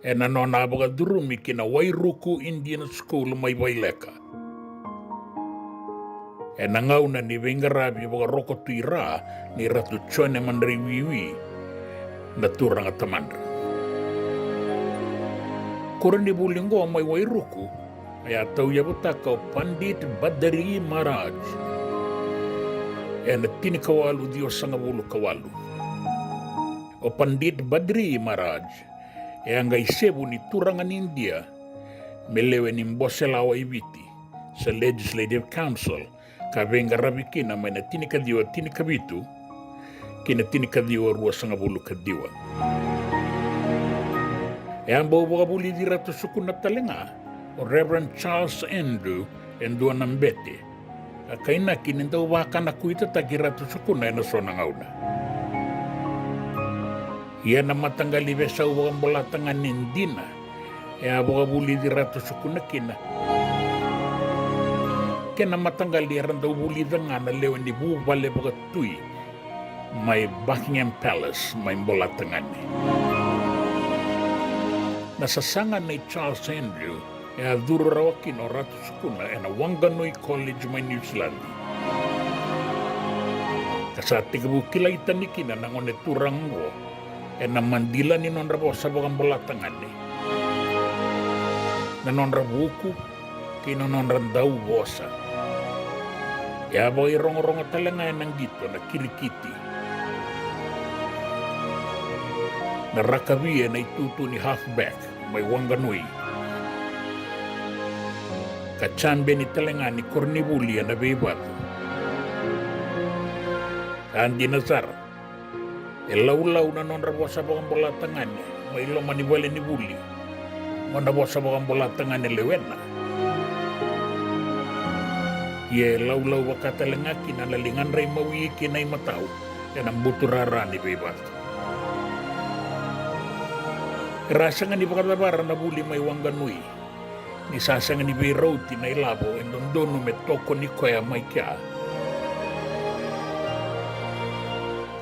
E na nona baga durumi ki na Wairuku Indian School may Waileka. E na ngauna ni Vengarabi baga roko tuira ni ratu chone mandri wiwi na turang atamandra. Kuran ni bulingo may Wairuku ay ataw yabutaka o Pandit Badari Maharaj. E na tinikawalu Diyos sa ngabulu kawalu. O Pandit Badri Maharaj, e ang isebu ni turangan India, melewe ni Mboselawa Ibiti, sa Legislative Council, kavenga rabikina may na tinikadiwa tinikabitu, kina tinikadiwa ruwa sa ngabulu kadiwa. E ang bawabuli di rato sukun na talinga, o Reverend Charles Andrew, endua nambete, kaina kininda waka na kuita takiratu sukuna na sona ngauna. Ia na matanggali besa uwakan bolatangan nindina. Ya boga buli di ratu sukuna kina. Kena matanggali randa buli dengan na lewan di bubale boga tui. May Buckingham Palace may bolatangan ni. Nasasangan ni Charles Andrew e a duro rawakin o ratu sukuna e na Wanganui College may New Zealand. Kasati kabukila itanikin na ngone turang mo e na mandila ni non rabo sa bagang balatangan ni. Na non rabuku kino non randau bosa. E abo irong-rong talangay ng dito na kirikiti. Na rakabi na itutu ni halfback may Wanganui. Kacambe ni talenga ni Kornibulia na bebato. Kandi Nazar, elaw-law na non rabo sa bagang bolatangan ni, may loma ni Wale ni Buli, manabo sa bagang bolatangan ni Lewena. Ye elaw-law wakatalenga kinalalingan ray mawi kinay mataw, yan ang buturara ni bebato. Rasa nga ni bakalabaran na Buli may Wanganui, ni sasang ni Beirauti na ilabo e dondono me toko ni Koya may kya.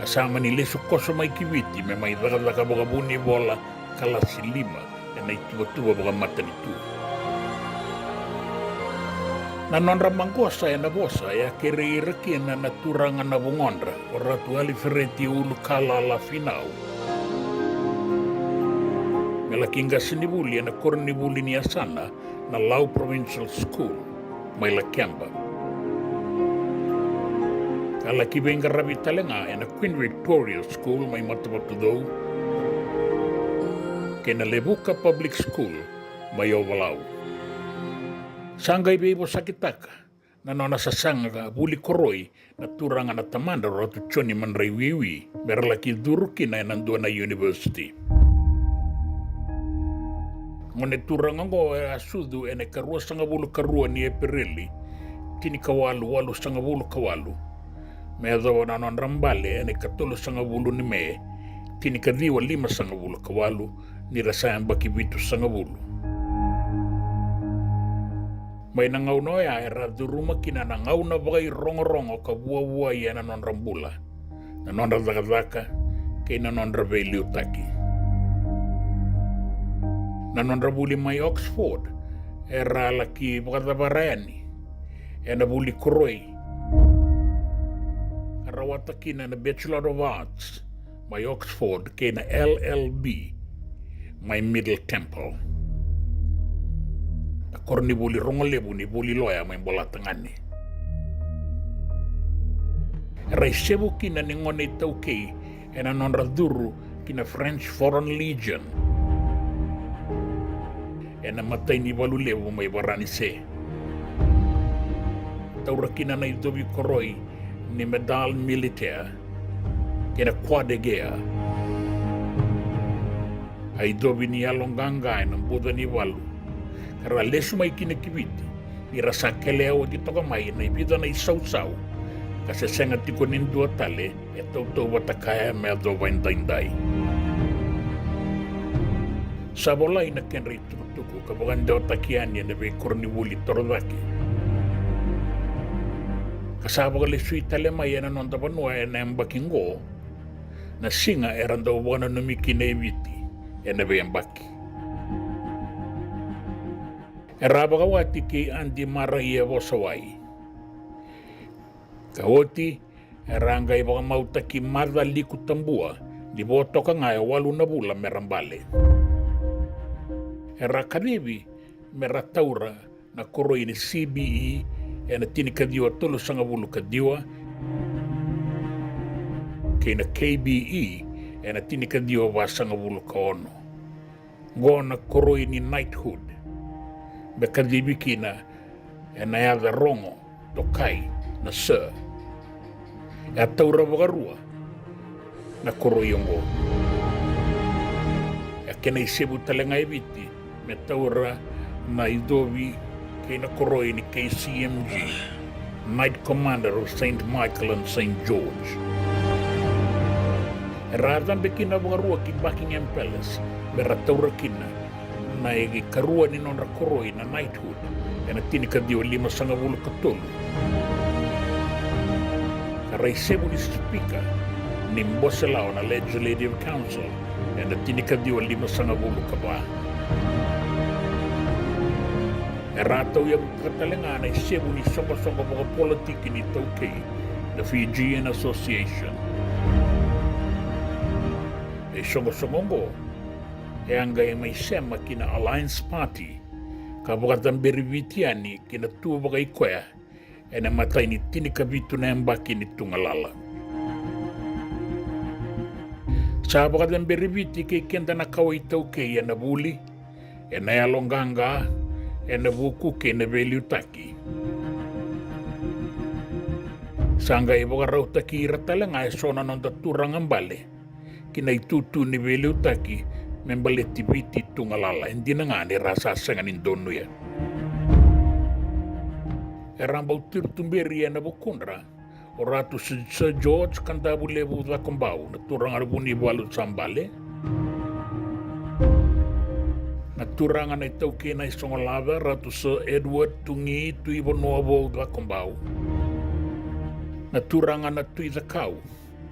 Kasama ni Leso Koso may kiwiti me may dakalaka baga buni bola kalasi 5 e na ituwa-tuwa baga mata nitu. Nanon ramangkosa e na bosa e akere-ireki na naturangan na bungondra o ratu alifereti ulu kala la finau. Melaking gasinibuli na kornibuli niya sana na Lau Provincial School, may Lakemba. Kalaki benga rabi talenga na Queen Victoria School, may Matapatudo. Kena Lebuka Public School, may Ovalau. Sanggay bebo sakitaka, na nona sa sanga buli koroy na turangan na tamanda rotu choni manray wiwi, merlaki duruki na nandua na university. Ngunit turang ngo asudu ene karua sanga bulu karua ni Epirili, tini kawalu walu sanga bulu kawalu. Me adawa na non rambale ene katolo sanga bulu ni me, tini kadiwa 5 sanga bulu kawalu, ni rasayan baki bitu sanga bulu. May nangau no ya era duruma kina nangau na bagai rongo-rongo ka bua-bua ia na non rambula. Na non zaka-zaka kay na non raveliu taki. Na non rabuli mai Oxford era laki bakatabarani. E na buli koroi. Arawata kina na Bachelor of Arts mai Oxford kay na LLB mai Middle Temple. Akor ni buli rongolebu ni buli loya mai bola tangani. Rai sebu kina ni ngone tauke ena non raduru kina French Foreign Legion. Ena matai ni walu lebu mai barani se. Taura kina na idobi koroi ni medal militaire kina Croix de Guerre. Ai dobi ni alonganga ena buda ni walu. Kara lesu mai kina kibiti, ni rasa keleo di toka mai na ibida na isau-sau, kasi senga tiko nindua tale, e tau-tau watakaya mea do waindaindai. Sabolai na kenri tukutuku, kabagan deo takiani na vei korni wuli torodaki. Kasaba ka lesu itale mai na non tapanua na embakingo, na singa eranda wana numiki na ibiti, na vei embaki. Eraba kawati ki andi marahia wasawai. Kawati eranga iba mauta ki marda liku tambua di boto ka ngaya walu na bula merambale. Era karibi merataura na koro ini CBE na tini kadiwa tulu sanga bulu kadiwa kina KBE na tini kadiwa wasanga bulu kaono. Gona koro ini knighthood. Bekadibi kina na yada rongo tokai na sir. E taura wagarua na koro yongo. E kena isebu talenga ibiti me taura na idobi kena koro ini KCMG, Knight Commander of St. Michael and St. George. E radan bekina wagarua ki Buckingham Palace me rataura kina na egi karua ni non rakoroi na knighthood e na tini ka dio 5 katolu. Karai sebu ni speaker ni mboselao na legislative council e na tini ka dio 5 kaba. E ratau ya katalenga na sebu ni songa-songa mga politiki ni taukei the Fijian Association. E songa-songongo e anga e mai sema kina Alliance Party ka wakatan berivitiani kina tua baka ikoea e na matai ni tini ka vitu na embaki ni tungalala. Sa wakatan beriviti ke kenda na kawai tauke e na buli e na yalonganga e na buku ke na veliutaki. Sanga e waka rautaki iratalanga e sona nonda turang ambale kina itutu ni veliutaki membaleti viti tungalala hindi na nga ni rasa sengan indonu ya. Erambau tirtumberi na bukunra o ratu Sir George kandabu lebu da kombau na turang arbuni walu sambale. Na turang na itauke na isongolava ratu Sir Edward tungi tuibo noabo da kombau. Na turang na tui da kau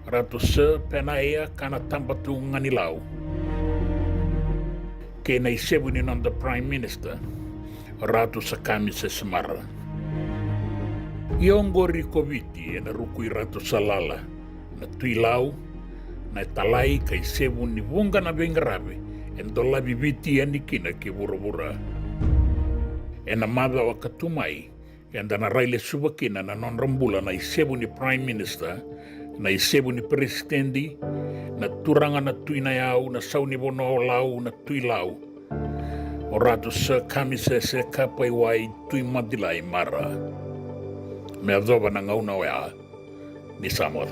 ratu Sir Penaea kana tambatu nganilau. Kena isebu ni non the Prime Minister, Ratu Sakami se Semara. Iongo rikoviti na rukui Ratu Salala, na tuilau, na talai ka isebu ni wunga na bengrabe, en dola bibiti ni kina ke burabura. Na mada wakatumai, en dana raile subakina na non rambula na isebu ni Prime Minister, na isebu ni Presidenti, na turanga na tui na yau, na sauni bono lau, na tui lau. O ratu sa kami se kapai wai tui madilai mara. Me adoba na ngauna wea ni Samoa.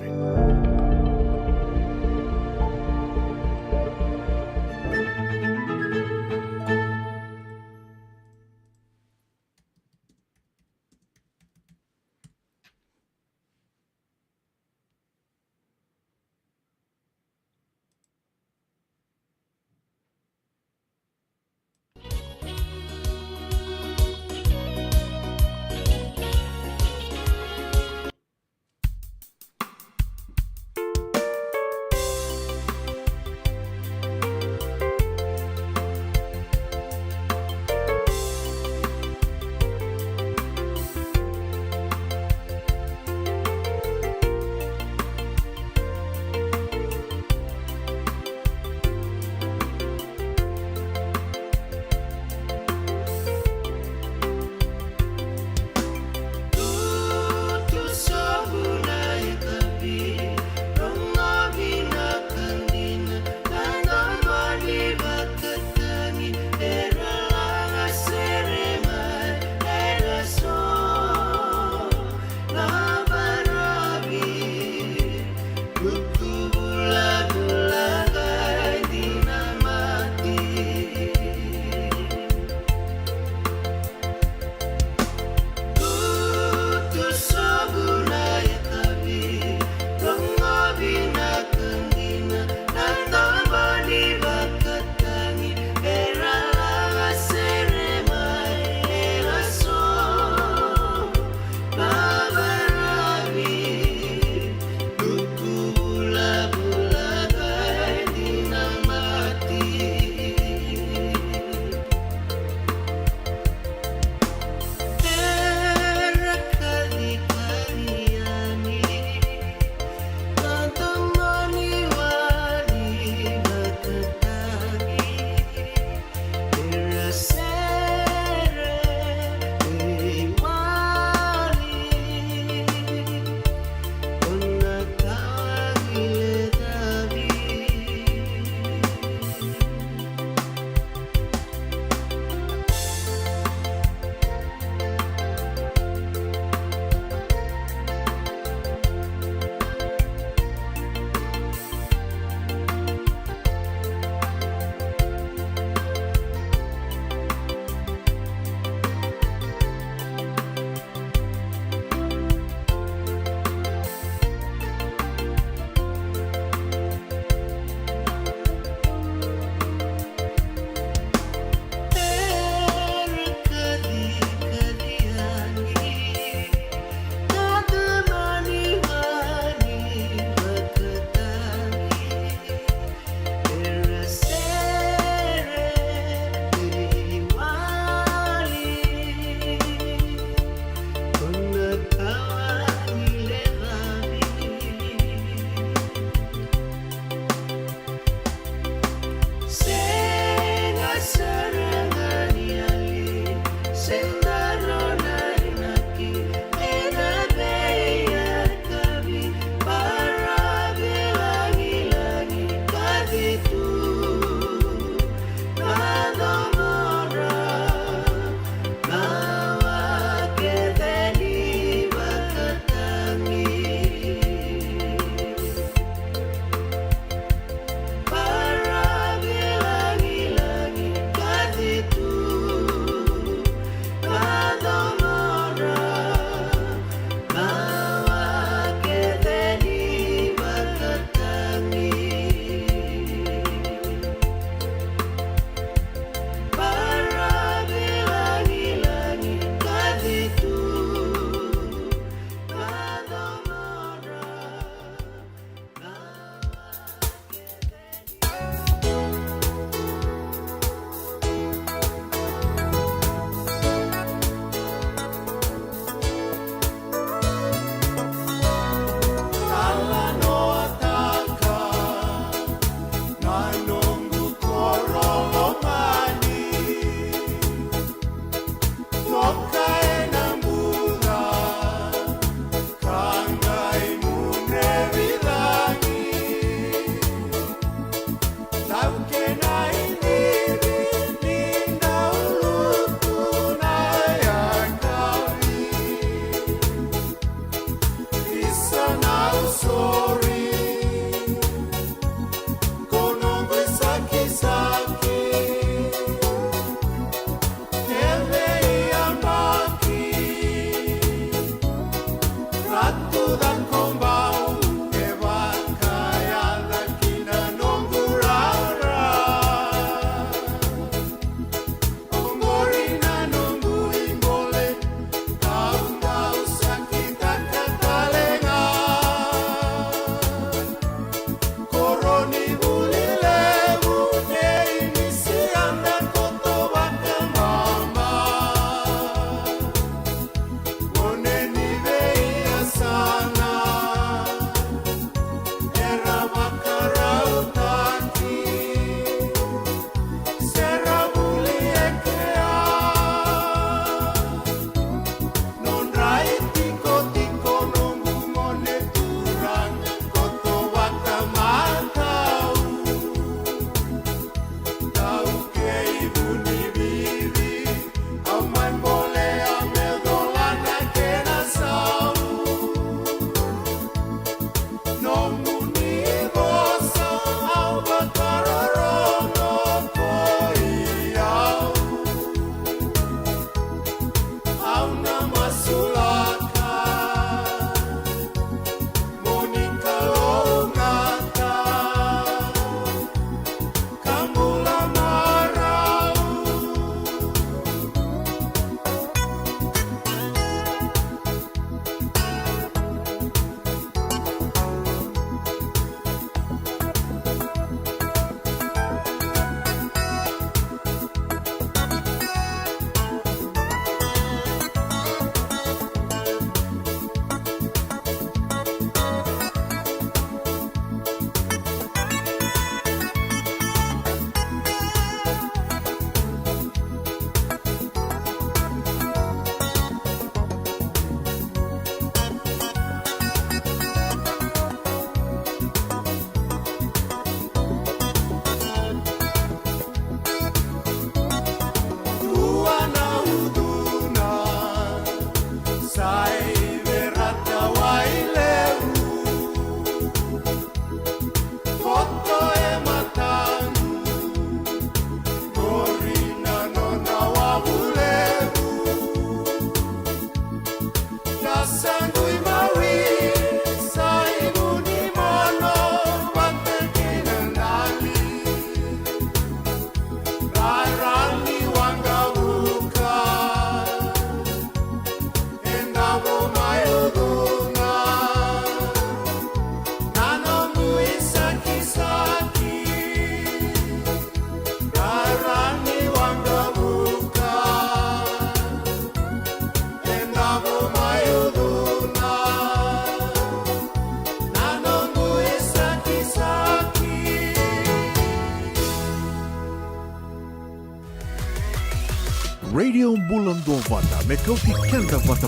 Radio Bulan Dua Vata, me kau ti kenda vata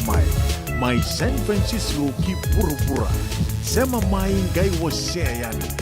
mai San Francisco ki pura-pura. Sema mai gai wase yani.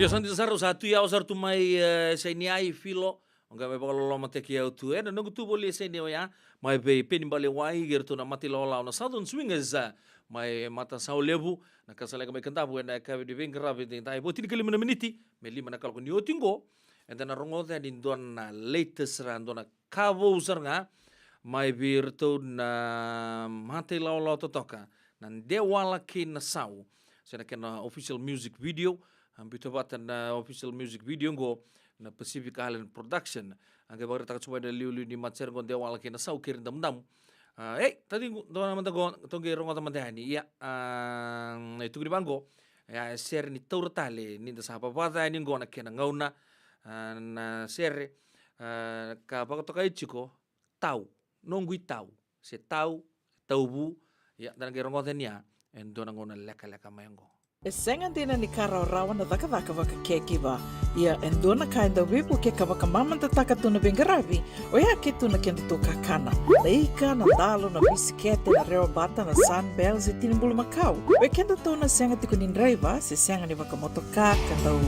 Ia santi saru satu ia osar tu mai seni ai filo onga me bolo loma te ki au tu e no tu boli seni o ya mai be peni bale wai ger tu na mati lola na Southern Swingers mai mata sau lebu na kasale ka mai kanta bu na ka di veng rabi ting tai bo tin ke 5 miniti me lima na kal ko ni otingo and then rongo te din don na latest ran don na kavo usar nga mai bir tu na mati lola to toka nan dewala ki na sau sena kena official music video ambito batan na official music video go na Pacific Island Production angke bagre tak coba da liu ni matser go dewala ki na sau kirin dam tadi do na manta go tongge rongo ta manta ni ya itu di bango ya share ni tale ni da sapa pata ni go na kena ngauna na share ka bago to kai chiko tau nonggu tau se tau taubu ya dan ke rongoten ya en dona ngona leka mayango E sengan dina ni kara rawa na daka waka kekiwa. Ia en dona kainda wipu ke ka waka mamanta taka tuna bengarabi. O ia ke tuna kenda tō kakana. Na ika, na dalo, na bisikete, na reo bata, na sunbells e tinimbulu makau. O kenda tō na senga tiku ni nreiva, se senga ni waka motoka, kandau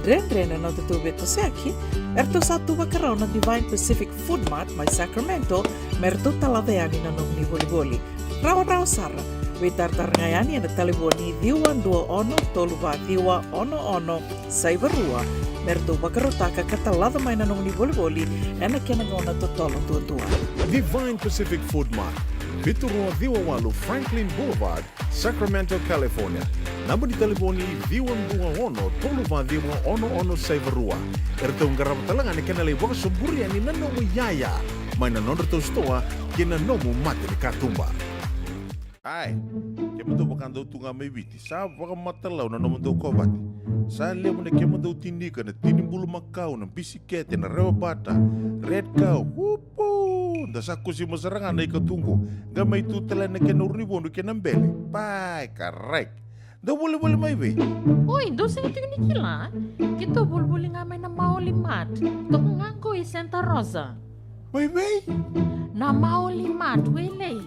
Dren na te tū beto seaki. Erto sa tū wakarau na Divine Pacific Food Mart mai Sacramento, merto taladeani na nong ni boli. Rawa sara. We tartarngayani na taliboni diwa dua ono toluva diwa ono saivarua merto bakarotaka katalada mai na nong ni boli ena kena ngona totolo tua. Divine Pacific Food Mart, Vitorua Diwawalu Franklin Boulevard, Sacramento, California. Namba di telefoni Diwan Dua Ono Toluva Diwa Ono Saivarua. Erto ngarap talangan ni kena lewak semburi ni nanomu yaya. Mai na nonreto stoa kena nomu mati ni katumba. Ai, ke mendo bakando tunga mai viti. Sa baka matalau na nomendo kobati. Sa lemo ne ke mendo tindika na tinimbulu makau na bisikete na rewa bata. Red cow. Wupu. Da sa kusi masarangan na ikatungo. Gamay tutala na ke nauribondo ke nambele. Pai, karek. Da boleh mai ve. Oi, dosa itu ni kila. Kita boleh ngamai na maulimat. Tok nganggo i Santa Rosa. Mai ve? Na maulimat wele.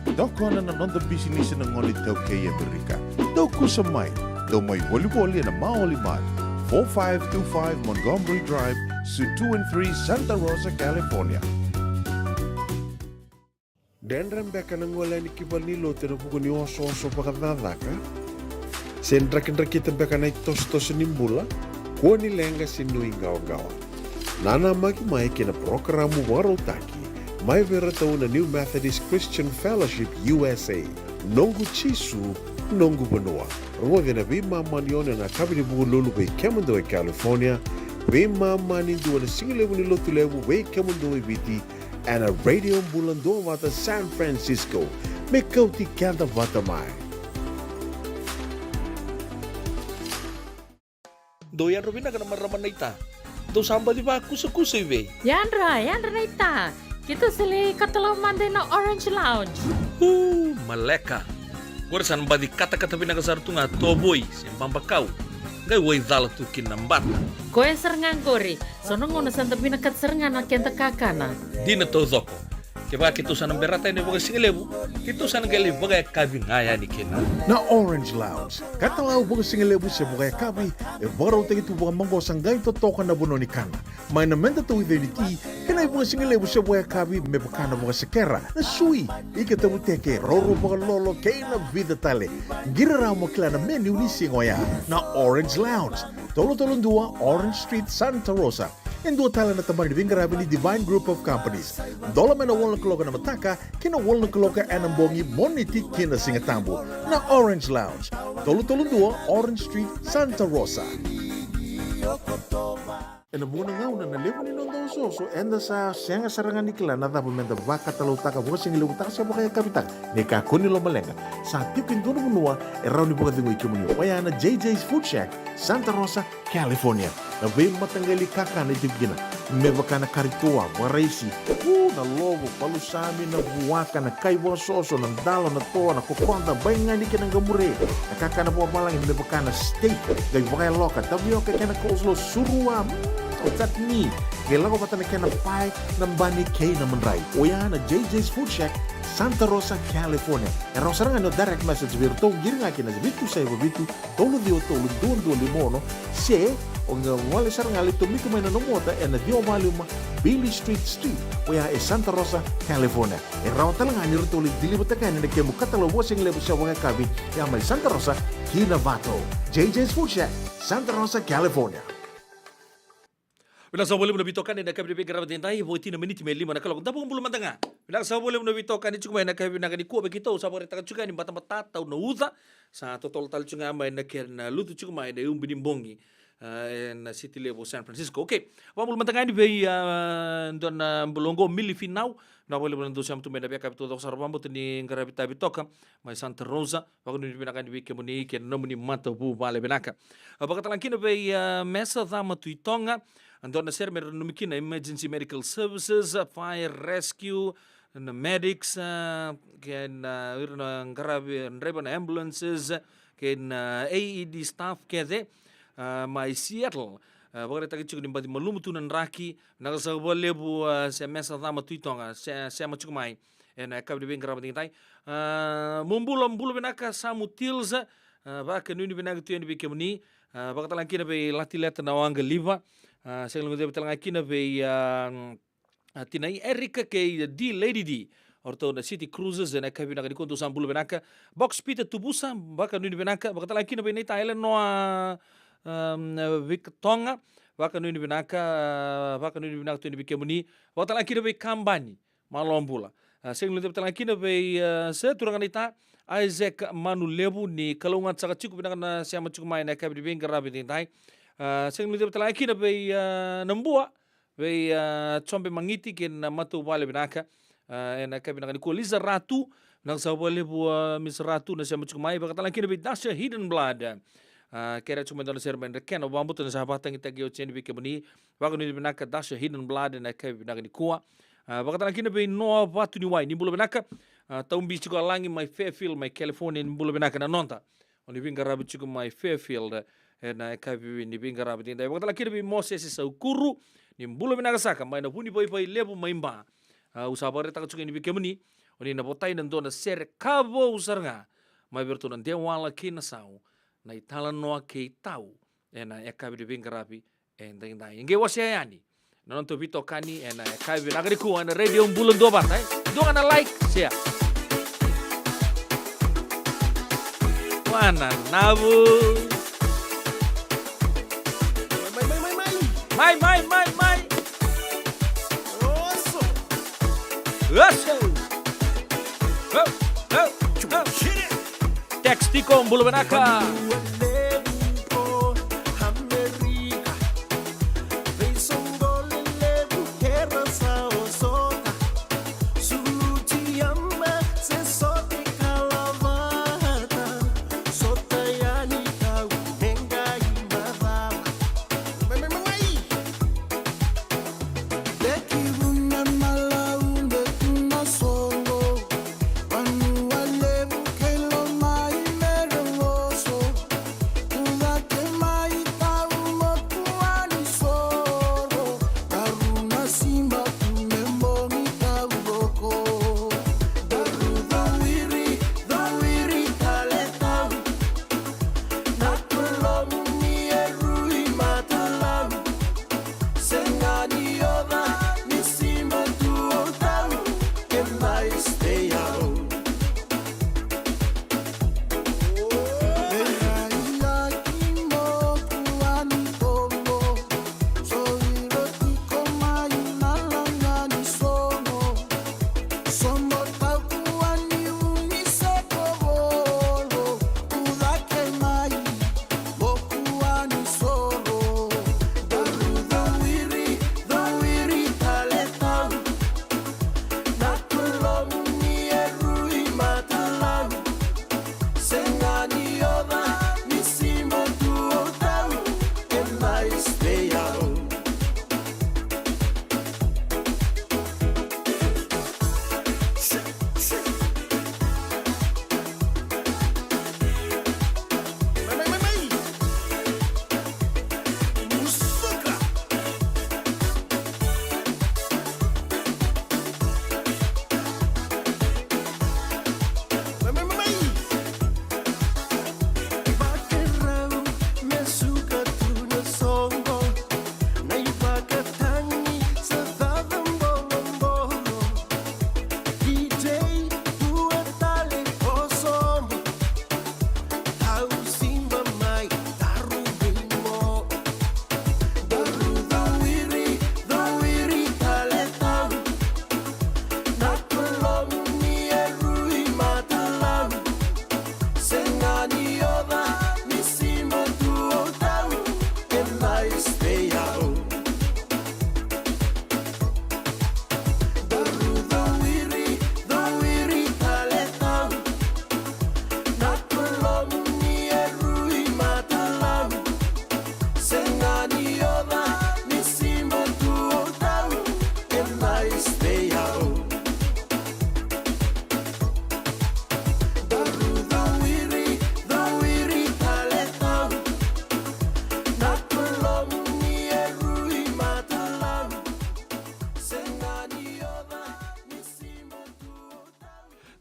Doko na nonda business na ngoli tau kaya berika. Doko sa mai. Do mai volleyball na Maulimat. 4525 Montgomery Drive, Suite 2 and 3, Santa Rosa, California. Dan rembeka na ngola ni kibalilo tena buku ni oso pakadadaka. Sendra-kendra kita beka na tos nimbula. Kuo ni lenga sinu ingaw-gawa. Nana magi mai kena programu warotaki. Mai vera tau na New Methodist Christian Fellowship USA. Nongu chisu, nongu banoa. Rongo na vima manione na kabini buku lulu bei Kemando e California. Vima mani dua na singilewu ni lotu lewu bei Kemando e viti. And a radio bulando wata San Francisco. Me kauti kanta wata mai. doyan robina kana maraman naita do samba di ba kusa iwe Yandra naita. Kita seli katalau mande na Orange Lounge. Maleka. Gorsan badi kata-kata pinakasar tunga toboy sembang bakau. Gai wai dala tu kinambat. Koe serengan gori. Sono ngono santa pinakat serengan na kenta kakana. Dina to zoko. Keba kitu sanang berata ini bagai singelebu. Kitu sanang geli bagai kabin ngaya ni kena. Na Orange Lounge. Katalau bagai singelebu se bagai kabi. E barau te itu bagai manggo sanggai to tokan na bunoni kana. Mai na menta to ive ti. Kena bagai singelebu se bagai kabi me bakana bagai sekera. Na sui. Ika te muteke roro bagai lolo keina vida tale. Gira ramo klana menu ni singoya. Na Orange Lounge. Tolo-tolong dua Orange Street, Santa Rosa. En dua tala na tamani di Vingarabi ni Divine Group of Companies. Dola mena wala kaloka na mataka, kina wala kaloka anambongi moniti kina singatambo. Na Orange Lounge. Tolo-tolong dua Orange Street, Santa Rosa. Ena muna ngau na nalewa ni nondo so enda sa senga sarangan nikla na dapat menda baka talau taka buka singi lewu taka siapa kaya kapitang neka kuni lo malenga sa tiukin dono menua erau ni buka tingu ikimuni wayana JJ's Food Shack Santa Rosa California na be matanggali kaka na tibgina me baka na karitua waraisi na lobo palusami na buwaka na kaiwa soso na dalo na toa na kokonda bainga ni kinang gamure na kaka na buwa malang me baka na steak gai baka loka tabi oke kena kauslo surua Otat ni, kailan ko pata na kaya na pie ng bani kay na manray. O yan na JJ's Food Shack, Santa Rosa, California. E raw sarang ano direct message virto, giri nga kina bitu sa iba bitu, tolo duon limono, se, o nga wali sarang alito, miko may nanomota, e na diyo maluma, Billy Street, o yan e Santa Rosa, California. E raw talang ani rito ulit dilibot na kaya na kaya mukatalaw sing lebo sa mga kabi, yan may Santa Rosa, Kinabato. JJ's Food Shack, Santa Rosa, California. Bilang sa boleh menabitokan ni nak kabin pegara tentai bo tina menit melima nak kalau tapong bulu matanga. Bilang sa boleh menabitokan ni cuma nak kabin nak ni kuo begitu sa boleh takan juga ni bata tau na uza sa total tal cunga mai nak na lutu cuma mai na bidimbongi na city level San Francisco. Okay. Wa bulu matanga ni be don bulongo mili final na boleh menentu sam tu mai na be kapito to sarvambo ni ngarabita bitoka mai Santa Rosa wa kun ni binakan di kemuni ken no ni mato bu vale benaka. Bakatalan kina be mesa dama tuitonga Andona ser mer numikina emergency medical services, fire rescue, na medics, ken irna ngarabi nreba na ambulances, ken AED staff kede, mai Seattle. Bagara taki chuku nimbadi malumu tunan raki, nagasabwa lebu se mesa thama tuitonga, se machukumai. En kabdi bing ngarabi tingitai. Mumbulu benaka samu tilza, baka nuni benaka tuyani bikemuni, baka talangkina be latileta na wanga liva, segelungu debe talangkina be tinai Erika ke D Lady D orto na City Cruises na kabi na konto sambulu benaka box Peter tubusa baka nuni benaka baka talangkina be nei Thailand noa Victonga baka nuni benaka tuyani bikemuni baka talangkina be kambani malombula segelungu debe talangkina be se turanganita Isaac Manu Lebu ni kalungan saka chiku benaka na siama chiku mai na kabi bing ngarabi tingitai segelungu debe talangkina be nambua Vei chombe mangiti ken matu wale benaka ena kabi nakani ko Liza Ratu nang sa wale bu Miss Ratu na siya machumai baka talangkina be Dasha Hidden Blood kera chuma dona serba en rekena wambuto na sahabatan kita geo chendi bike buni baka ni benaka Dasha Hidden Blood na kabi nakani kuwa baka talangkina be Noa Watu ni wai ni bulu benaka taumbi chiko alangi my Fairfield my California ni bulu benaka na nonta oni binga rabi chiko my Fairfield na kabi ni binga rabi tinda baka talangkina be Moses Saukuru ni mbulu minagasaka mai na huni pai lebu maimba usabare taka chuka ni bikemuni oni na botai nan dona ser kabo usarnga mai berto nan dewala kina sau na itala noa ke tau ena ekabi de bingarabi enda inda inge wasiani non to bito kani ena ekabi nagari ku ana radio mbulu ndo batai do na like share wana nabu mai Textico mbulu benaka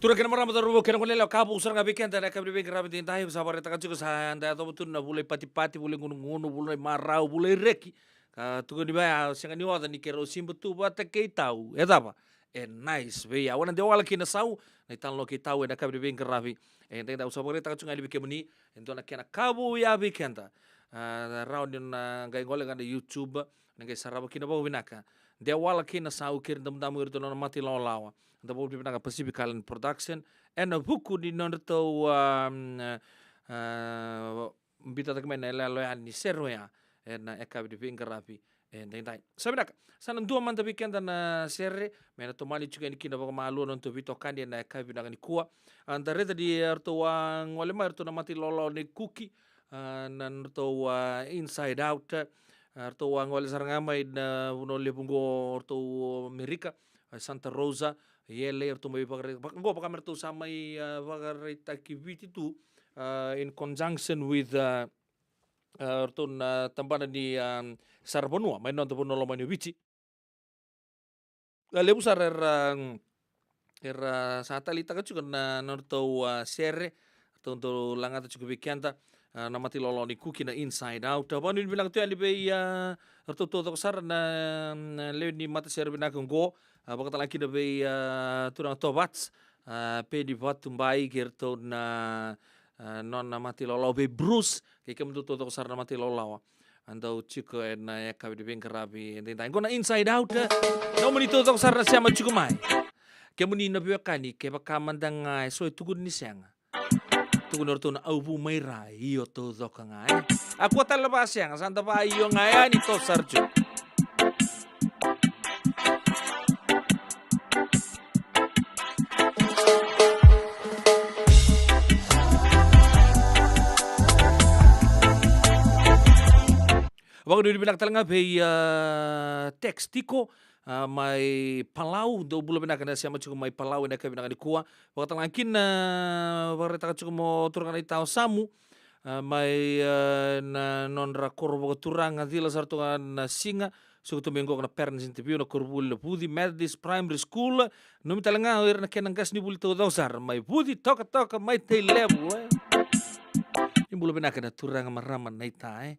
Tura kena marama tarubo kena kone leo kapu usara nga weekend na kabri beng rabi tintai sabar taka juga sa anda to betul na bulai pati-pati bulai ngunu-ngunu bulai marau bulai reki. Tuga di baya senga ni wada ni kero simbu tu bata kei tau. Eta apa? Nice be ya wana de wala kina sau na tan lo kei tau na kabri beng rabi. Tenda sabar taka juga libi kemuni ento na kena kabu ya weekend. Round na gai gole ngada YouTube na gai saraba kina bawa binaka. De wala kina sau kir dam-dam irto na mati lawa. Da bo pinaka Pacific Island Production and buku di nonto bita tak mena la loya ni seroya en eka di pingarapi en dai sabinak sanan dua manta weekend na serre mena to mali juga ni kina baka malu nonto bito kandi na eka binaka ni kuwa anda reda di arto wa ngole ma arto na mati lolo ni kuki nan to inside out arto wa ngole sarangama na uno lebungo arto Amerika Santa Rosa yele erto mai pagare go pakamerto sama i pagare activity tu in conjunction with erto na tambana di Sarbonua mai non to lo mani bici lebu sar satalita ka juga na norto serre to langata juga bikianta na mati lolo ni kuki na inside out apa ni bilang tu ali be erto to sar na le ni mata serre bina go bakata laki na be turang tobats pe di vat tumbai gerto na non na mati lolo be Bruce ke kem to sar na mati lolo andau chico na ya kabi di bengkarabi ndai ngona inside out no mani to sar na siama chico mai ke muni na biakani ke bakamandang so tugun ni sianga tugun orto na aubu mai rai io to ngai aku tal ba sianga santa ba io ngai ani to sarju Waktu di bilang talanga be tekstiko mai palau do bulu bina kana siama cukup mai palau na kabina di kuwa waktu talanga kin wareta cukup mo turkan itau samu mai na non rakor bo turang adila sartu na singa suku minggu na parents interview na korbul budi Methodist Primary School no talanga na kenang gas ni buli to dosar mai budi toka mai te level ni bulu bina kana turang maraman na ita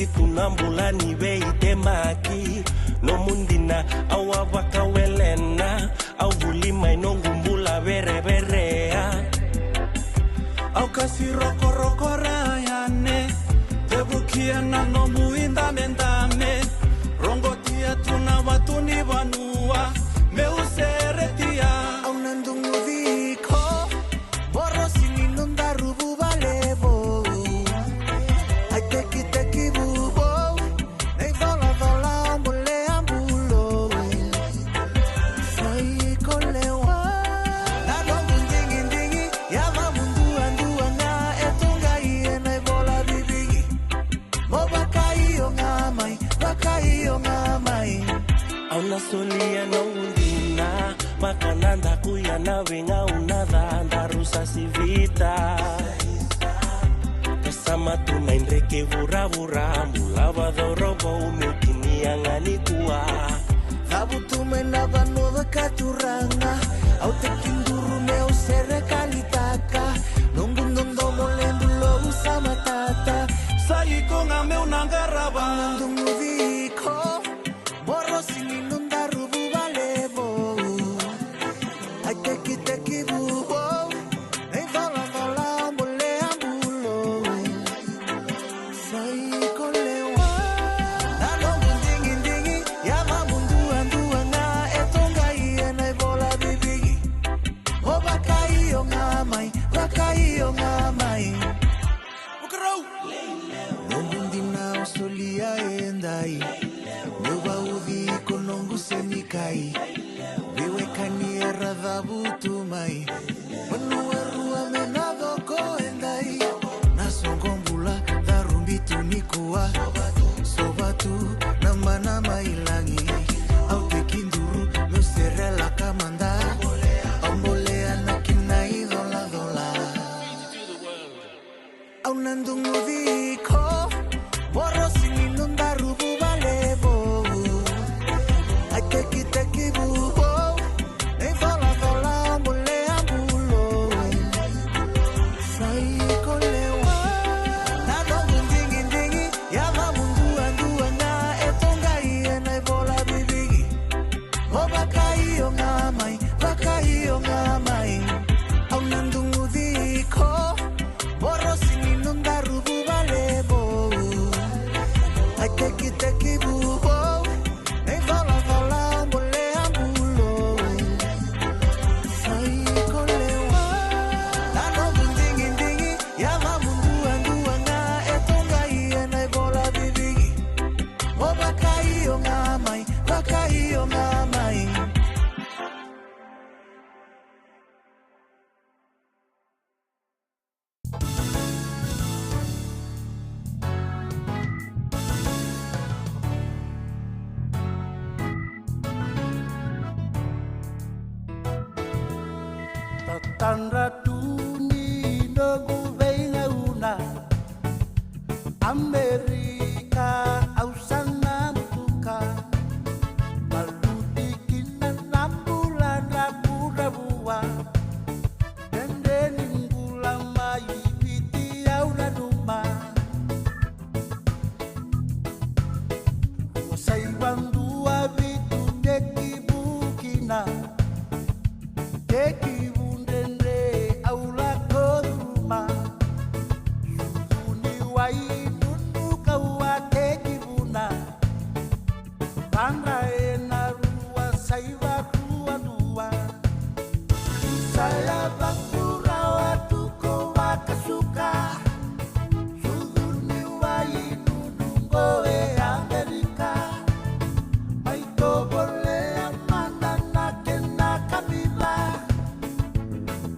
Tunambulani bei temaki no mundina awa waka welena au bulima inongumbula berea au kasi roko rayane tebukia na no muinda mendame rongotia tuna watuni vanua meuseretia au nandungu diko borosini nondarubu valevo ai teki solia no undina makananda kuya na wenga unada darusa sivita kasama tuna indreke vura mulava dorobo umekini angani kuwa habutu mena vanoda katuranga au tekinduru meu serikali taka nungu nondo molendu lo usama tata sai konga meu nangaraba nungu viko borosini Butumai menua rua menado ko endai nasongombula darumbitu ngamai. Tatandra tuni nogu venga una Amerika ausana mutuka Maluti kina nambula na buda bua Dende ningula mai piti au na duma Wasai bandua bitu deki bukina Deki bundende aula koduma Suduni wai nunu kawa deki buna Banda ena rua saiva rua dua Saya bakura watu ko wakasuka Suduni wai nunu ngoe Amerika Maito bole amanda na kena kabila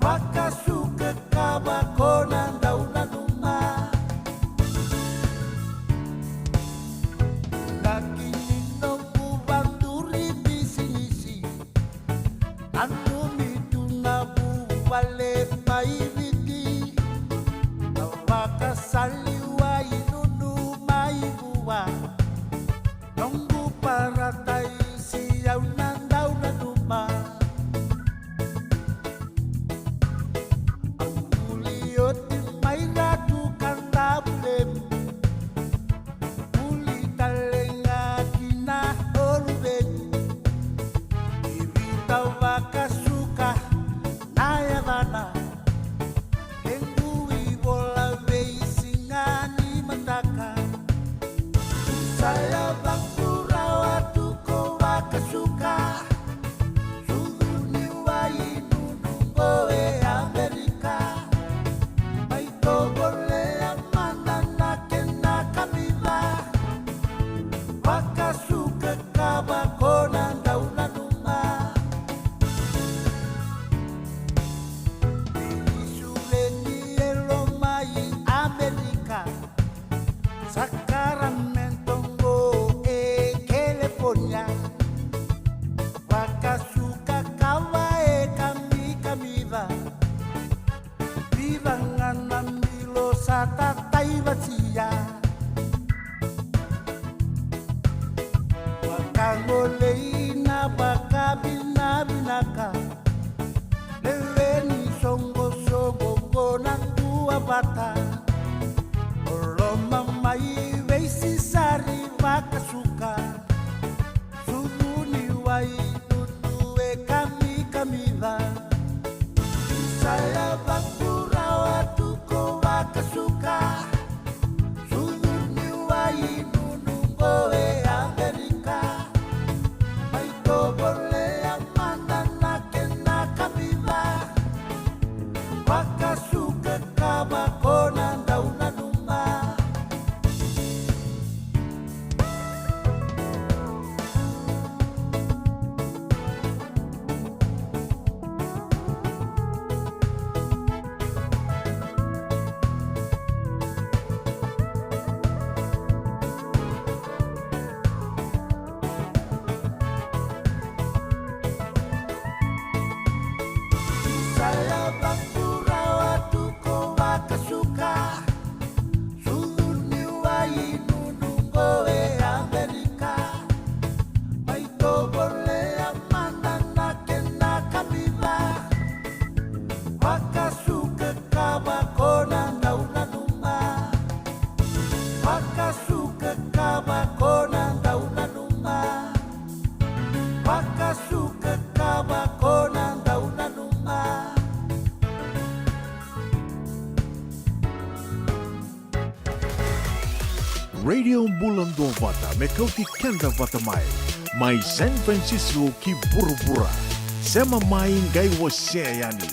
Wakasuka kawa kona ndauna numa Lakini no kubanduri bisinisi Anu mituna buwale maibiti Na wakasaliwa inunu maibuwa Nongu paratai siyaw nandaw na duma Ang uliot di may ratu kantabulem Uli talenga kina olubet Irita wakasuka nayabana Kendui bola beisingani mataka Saya bakura watu ko wakasuka Suduni wai nunungo Amerika Maito bole amanda na kena kabila Wakasuka kawa kona ndauna numa Isuleni elomai Amerika Sacramento California Wakasuka kawa kami kamiva Vivangana milo sata taivatia Wakangoleina bakabina binaka Leveni songo songo kona tua bata Oloma mai veisi sari wakasuka Suduni wai nunue kami kamiva Saya bakura watu ko wakasuka Suduni wai nunungo Amerika Maito bole amanda na kena kamiva Wakasuka kawa kona ndauna numa Saya bakura watu ko wakasuka Suduni wai nunungo Amerika Maito bole amanda na kena kabila Wakasuka kawa kona ndauna numa Wakasuka kawa kona ndauna numa Wakasuka kawa kona ndauna numa Radio Bulando Vata, Mekauti Kenda Vata Mai San Francisco ki Burubura, Sema Mai Ngai Waseayani.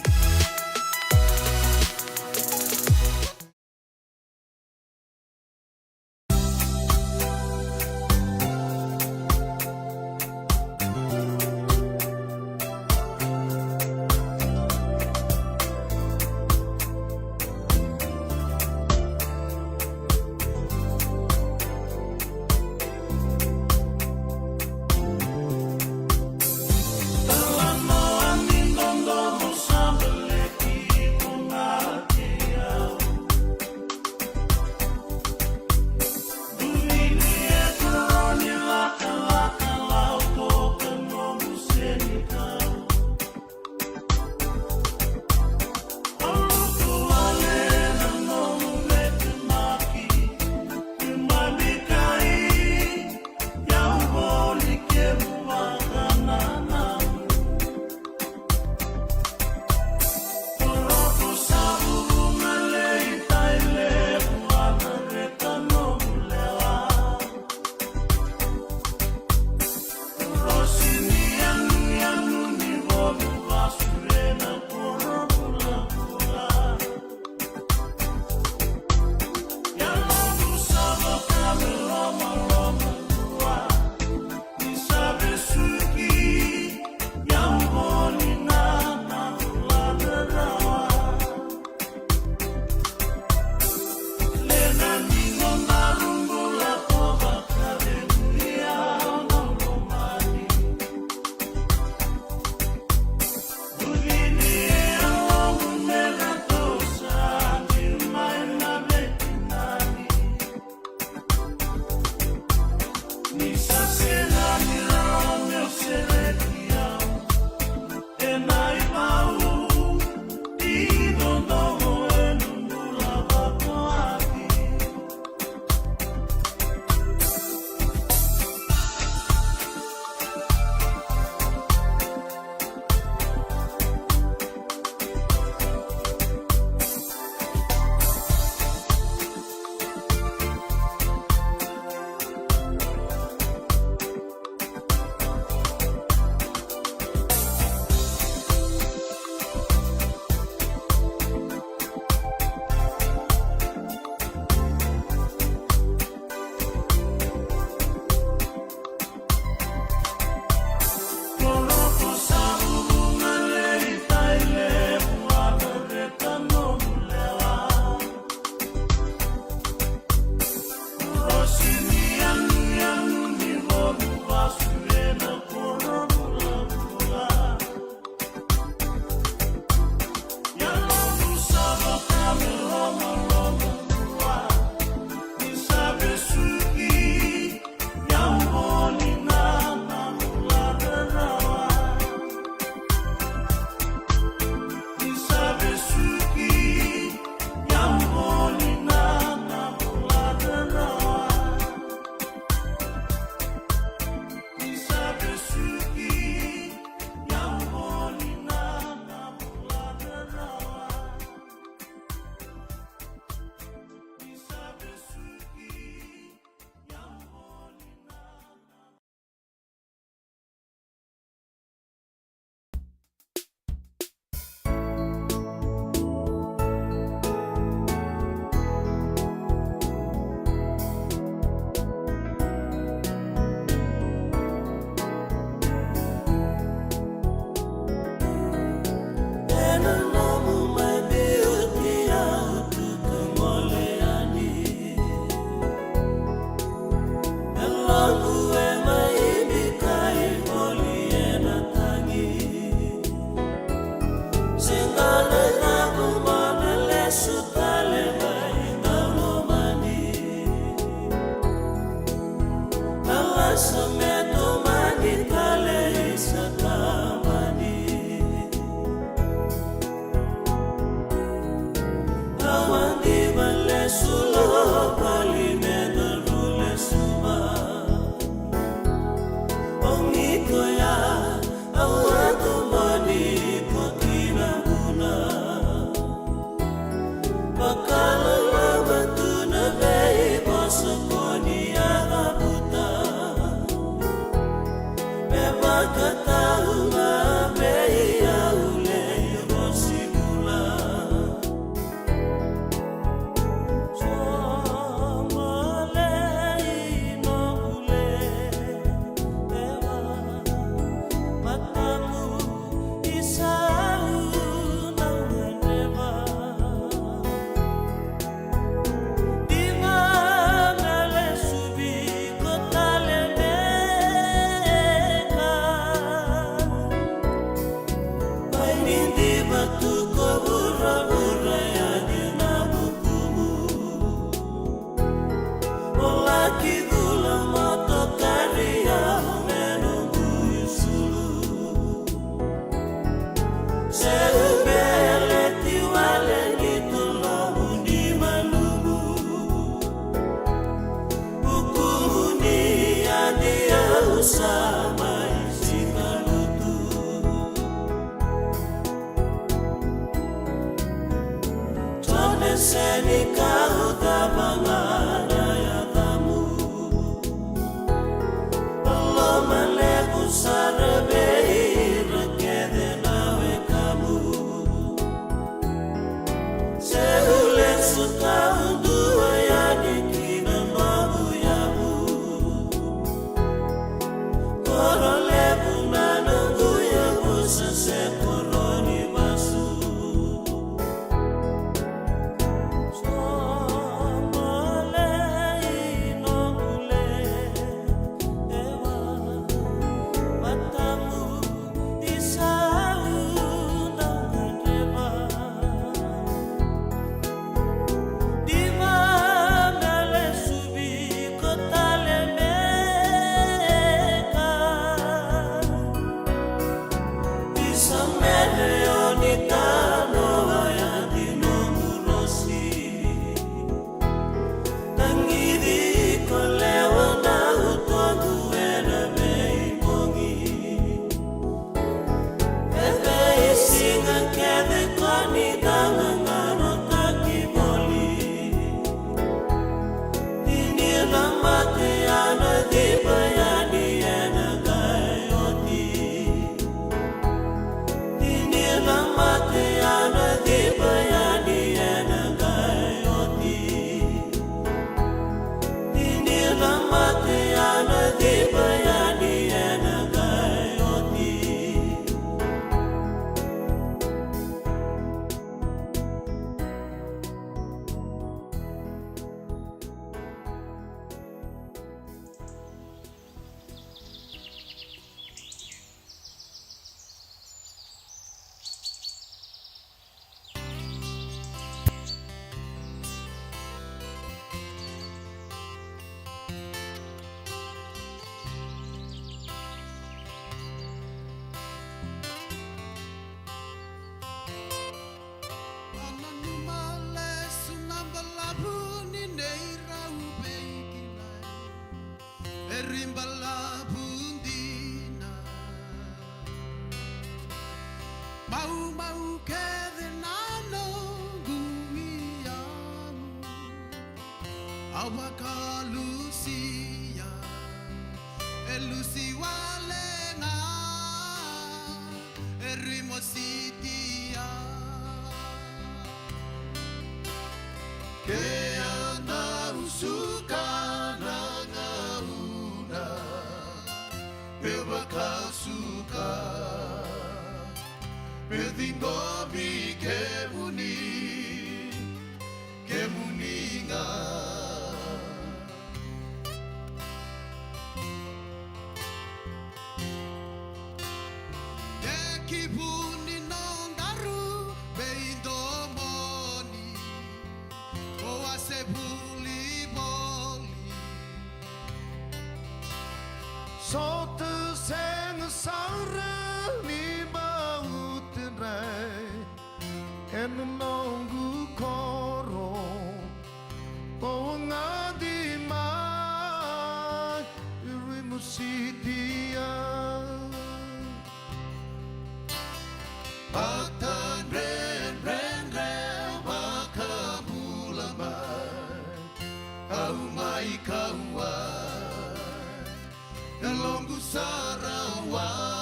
Sarawak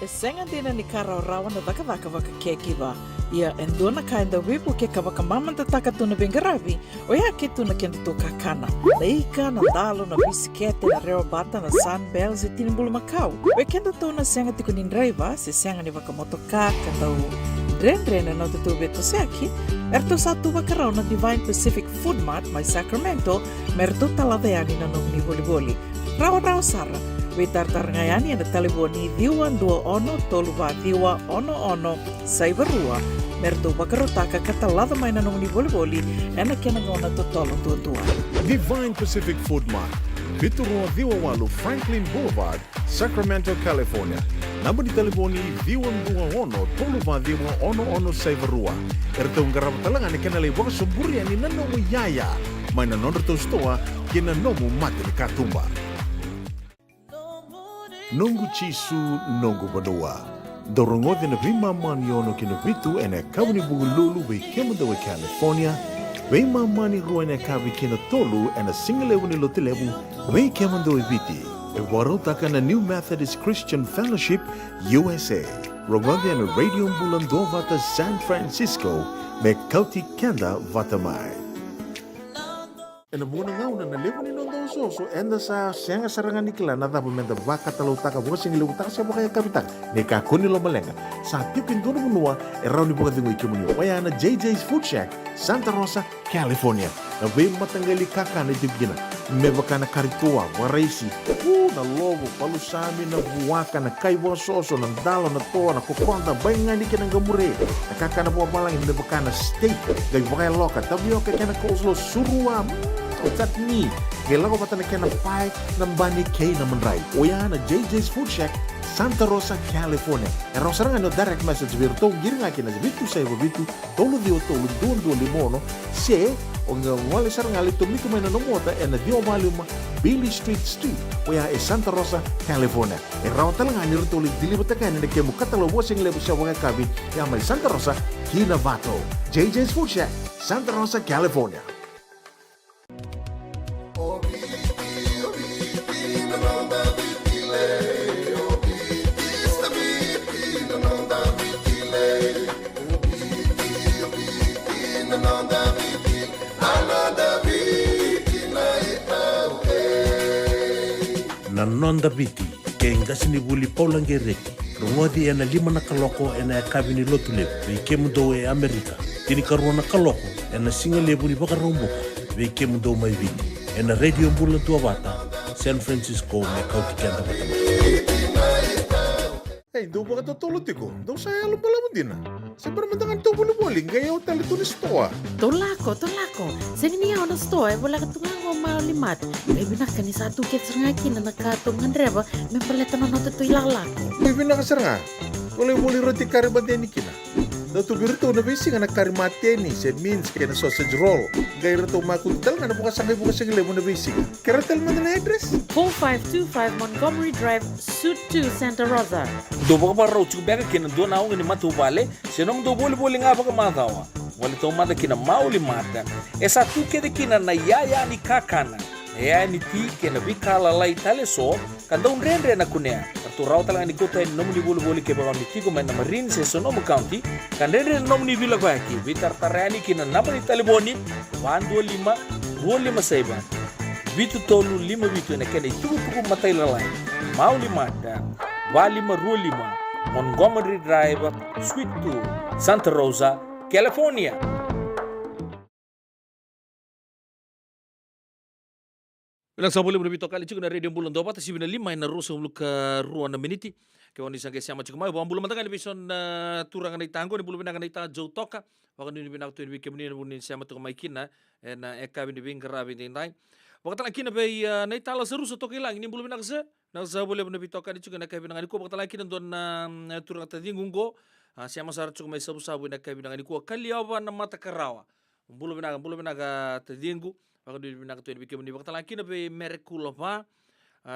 E senga dina ni kara rawa na daka kekiwa. Ia endona kainda wipu ke kawaka mamanta taka tuna bengarabi, o ia ke tuna kenda to kakana. Leika na dalo na bisikete na reo bata na sunbells e tinimbulu makau. O e kenda tona senga tiko nindraiva, se senga ni waka motoka kandau dren na tutu beto seki, erto satu wakarau na Divine Pacific Food Mart mai Sacramento, merto taladeani na nomni boli. Rawa sara. We tartarngayani na taliboni diwa dua ono toluva diwa ono saivarua merto bakarotaka katalada mai na nomni boli ena kena ngona totolo tua. Divine Pacific Food Mart, Viturua Diwa Walu Franklin Boulevard, Sacramento, California. Namba di taliboni diwa dua ono toluva diwa ono saivarua. Erto ngarap talanga ni kena lewa suburi ani nanomu yaya. Mai na nonderto stoa kena nomu mati ni katumba. Nungu chisu nungu badua. Dorongote na vima mani ono kina vitu ene kawani bugululu we kemada we California. We mani rua ene kawi kina tolu ene singalewu ni lotilewu we kemada we viti. E warotaka na New Methodist Christian Fellowship USA. Rongote ene radio mbulando vata San Francisco me kauti kenda vata mai. E na muna ngauna na lewa ni nondo soso enda sa sianga sarangan nikla na dapat menda baka talau taka buka singi lewu taka siapa kaya kapitang ne kakuni lo malenga sa tiukin dono menua e rauni buka tingu ikimuni waya na JJ's Food Shack Santa Rosa, California na we matangali kaka na tibgina me baka na karitua waraisi na logo palusami na buwaka na kaiwa soso na dalo na toa na kukonda bainga ni kena gamure na kaka na buwa malang me baka na steak gai baka loka tabioka kena coleslaw surua tatni gela ko patana kena pai na bani kay na manray oya na JJ's Food Shack Santa Rosa, California. E rosaranga no direct message virto giringa kina bitu sai bitu tolo dio tolo don limono se onga wale saranga le to miku mena no mota e na dio maluma Billy Street oya e Santa Rosa, California. E rawtalanga ni rito le dili bataka ni ke mukatalo washing le busha wanga kabi ya mai Santa Rosa Kinavato. JJ's Food Shack Santa Rosa, California. Nonda biti ke ngasini buli paulange reki rongodi ena lima na kaloko ena kabini lotule ve kemundo e Amerika tini karona kaloko ena singale buli baka romboka ve kemundo mai vini ena radio mbula tua bata San Francisco me kauti kenda bata Hey, do baka totolo tiko. Do saya lupa dina. Saya permentangan to boli gaya hotel itu ni stoa. Tolako. Sini niya ono stoa, wala ka tungang o limat. May binaka ni satu kit sangaki na nakatungan reba, may paleta na noto to ilalako. May binakasaranga. Wala boli roti karibadeni kina. Dato birito na bisi nga nakarimateni sa means kaya na sausage roll. Gaya rito makuntal nga bukas lebo na bisi. Karatal mo na address? 4525 Montgomery Drive, Suite 2, Santa Rosa. Do baka parau chubeka kina do na ni matu vale, senong do boli nga baka matawa. Wali to mata kina mauli mata. Esa tu kede kina na yaya ni kakana. Yaya ni ti kina bikala lai tale so, kanda unrendre na kunea. Tu raw talaga ni kota en nomni boli ke baron ni tigo men na Marine se Sonoma County kan rendre nomni vila ko aki vitar tarani kina napani taliboni 125 saiba vitu tolu 5 vitu na kene tuku matay lalay mauli mada valima rulima Montgomery Drive Suite 2 Santa Rosa, California. Bilang sa boleh berbito kali cukup na radio bulan doa si bina lima na rusa uluk ruang na miniti kau ni sangke siapa cukup mai buang bulan mata kali bison turang na itanggo ni bulan bina na ita jauh toka wakan ni bina tu ni bikin ni bulan siapa tu mai kina na eka bina bina kerabi ni indai wakan lagi na bay na ita la seru so toki lang ni bulan bina kese na sa boleh berbito kali cukup na kebina ngani ko wakan lagi na don turang tadi ngunggo siapa sar cukup mai sabu sabu na kebina ngani ko kali awan na mata kerawa bulan bina ka tadi ngunggo Baka di binak tu bikin ni bakal lagi na be merekula pa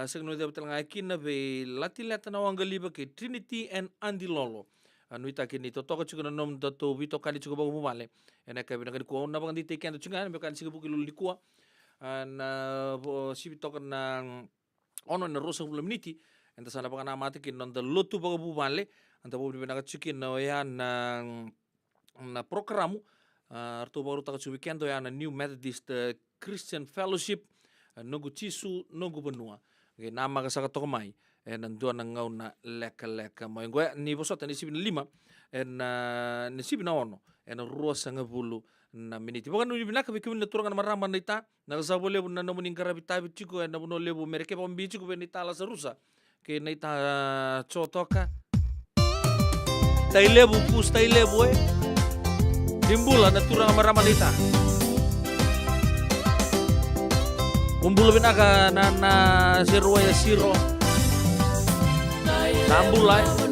segno dia bakal lagi na be lati-lati na wanggali ba ke Trinity and Andilolo anu ita kini to ka chukuna nom to bito kali chuko ba mumale ena ka binak ko na bang di teken to chunga be kan sigu bukilul likua na sibitokan na ono na rosa bulan miniti enta sana paka namati kin non the lotu paka bubale anta po di pinakachikin na yan na programu arto baru taka su weekend ya na New Methodist Christian Fellowship nogu chisu nogu benua nama ka saka tokamai nandua na ngau na leka mo ngoe ni bosota ni sibin 5 ni sibin na ono rua sanga bulu na miniti bukan ni binaka bikin na turangan marama na ita na kasabo lebu na namuning karabita bichiko na buno lebu mereke pambichi ko benita la sarusa ke na ita chotoka tai lebu dimbula na turangan marama na ita Kumbulu binaka na sirwa ya siro Nambulay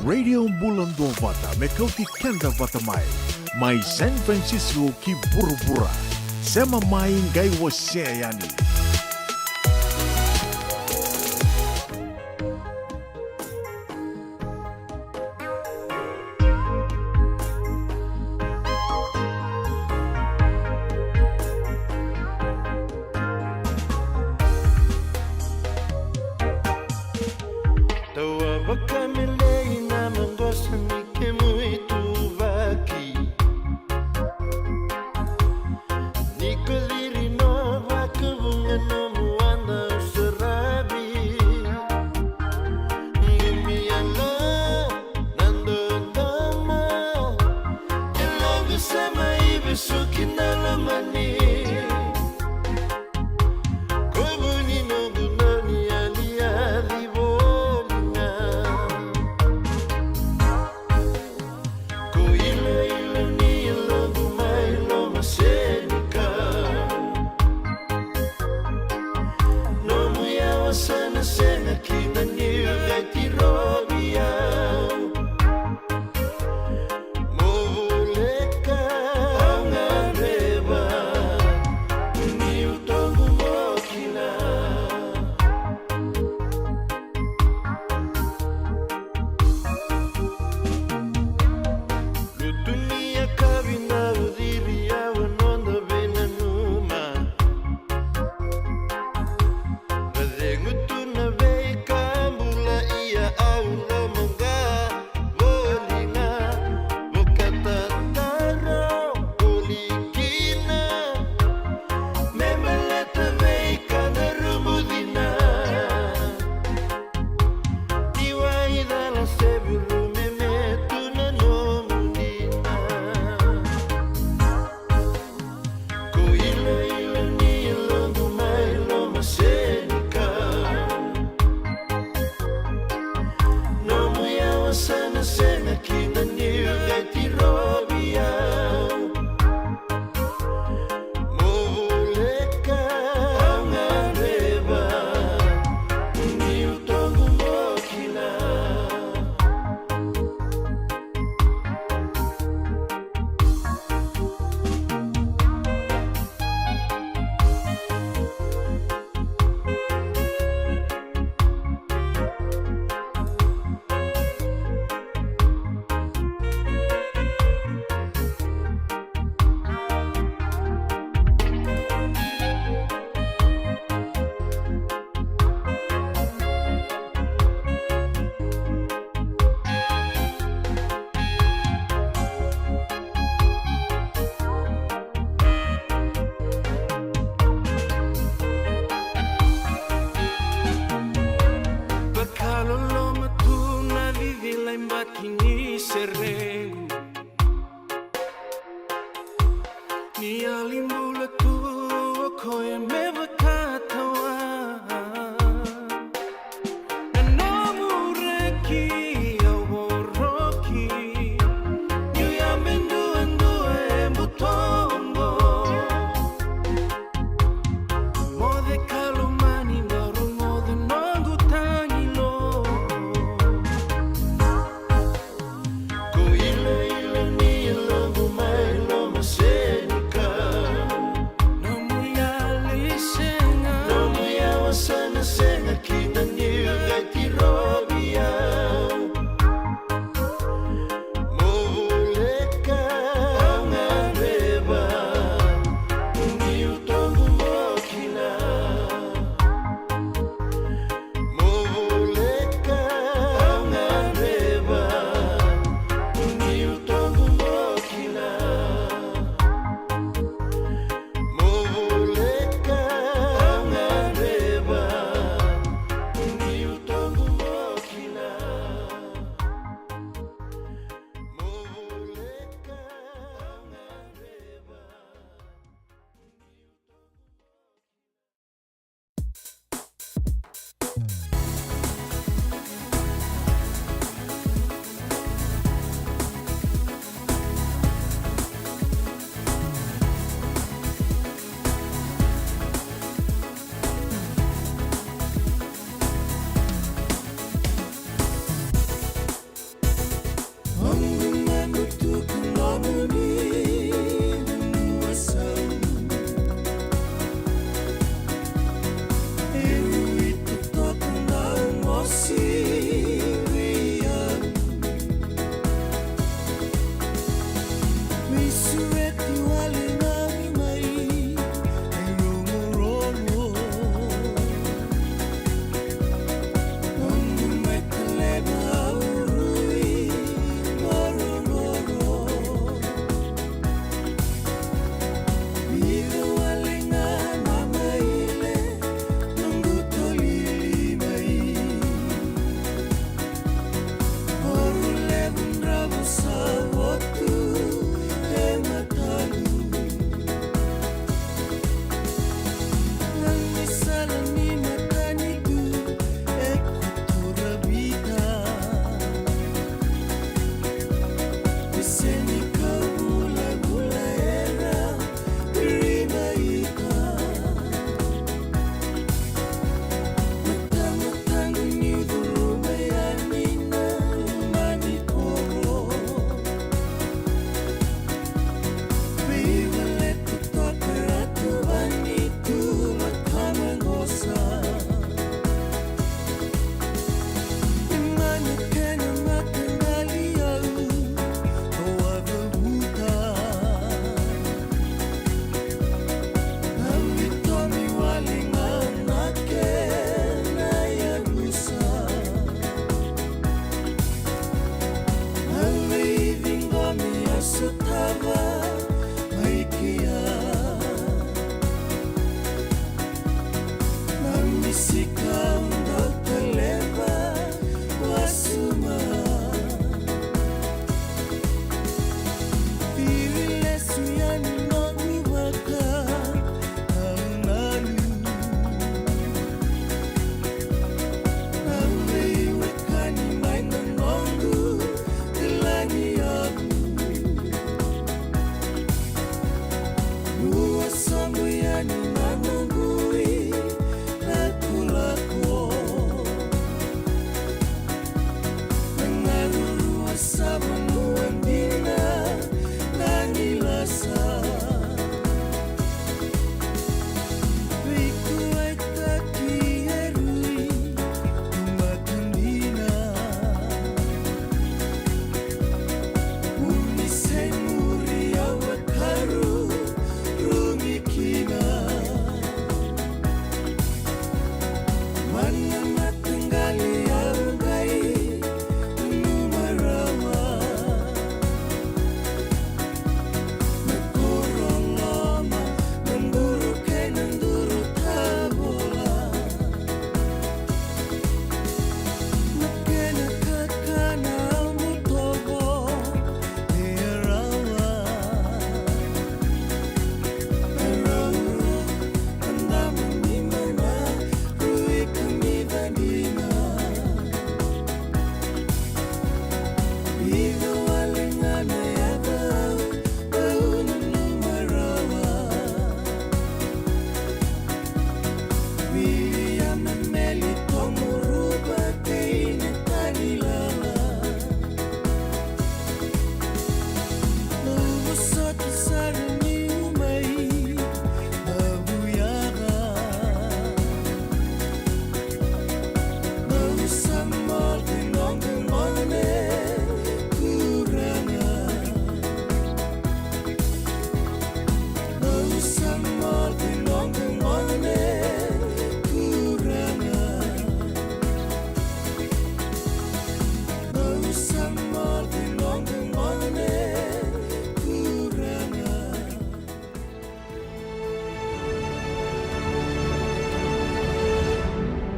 Radio Bulan Dua Vata me kauti kenda vata mai San Francisco ki burubura sema mai ngai wase yani. Ngutu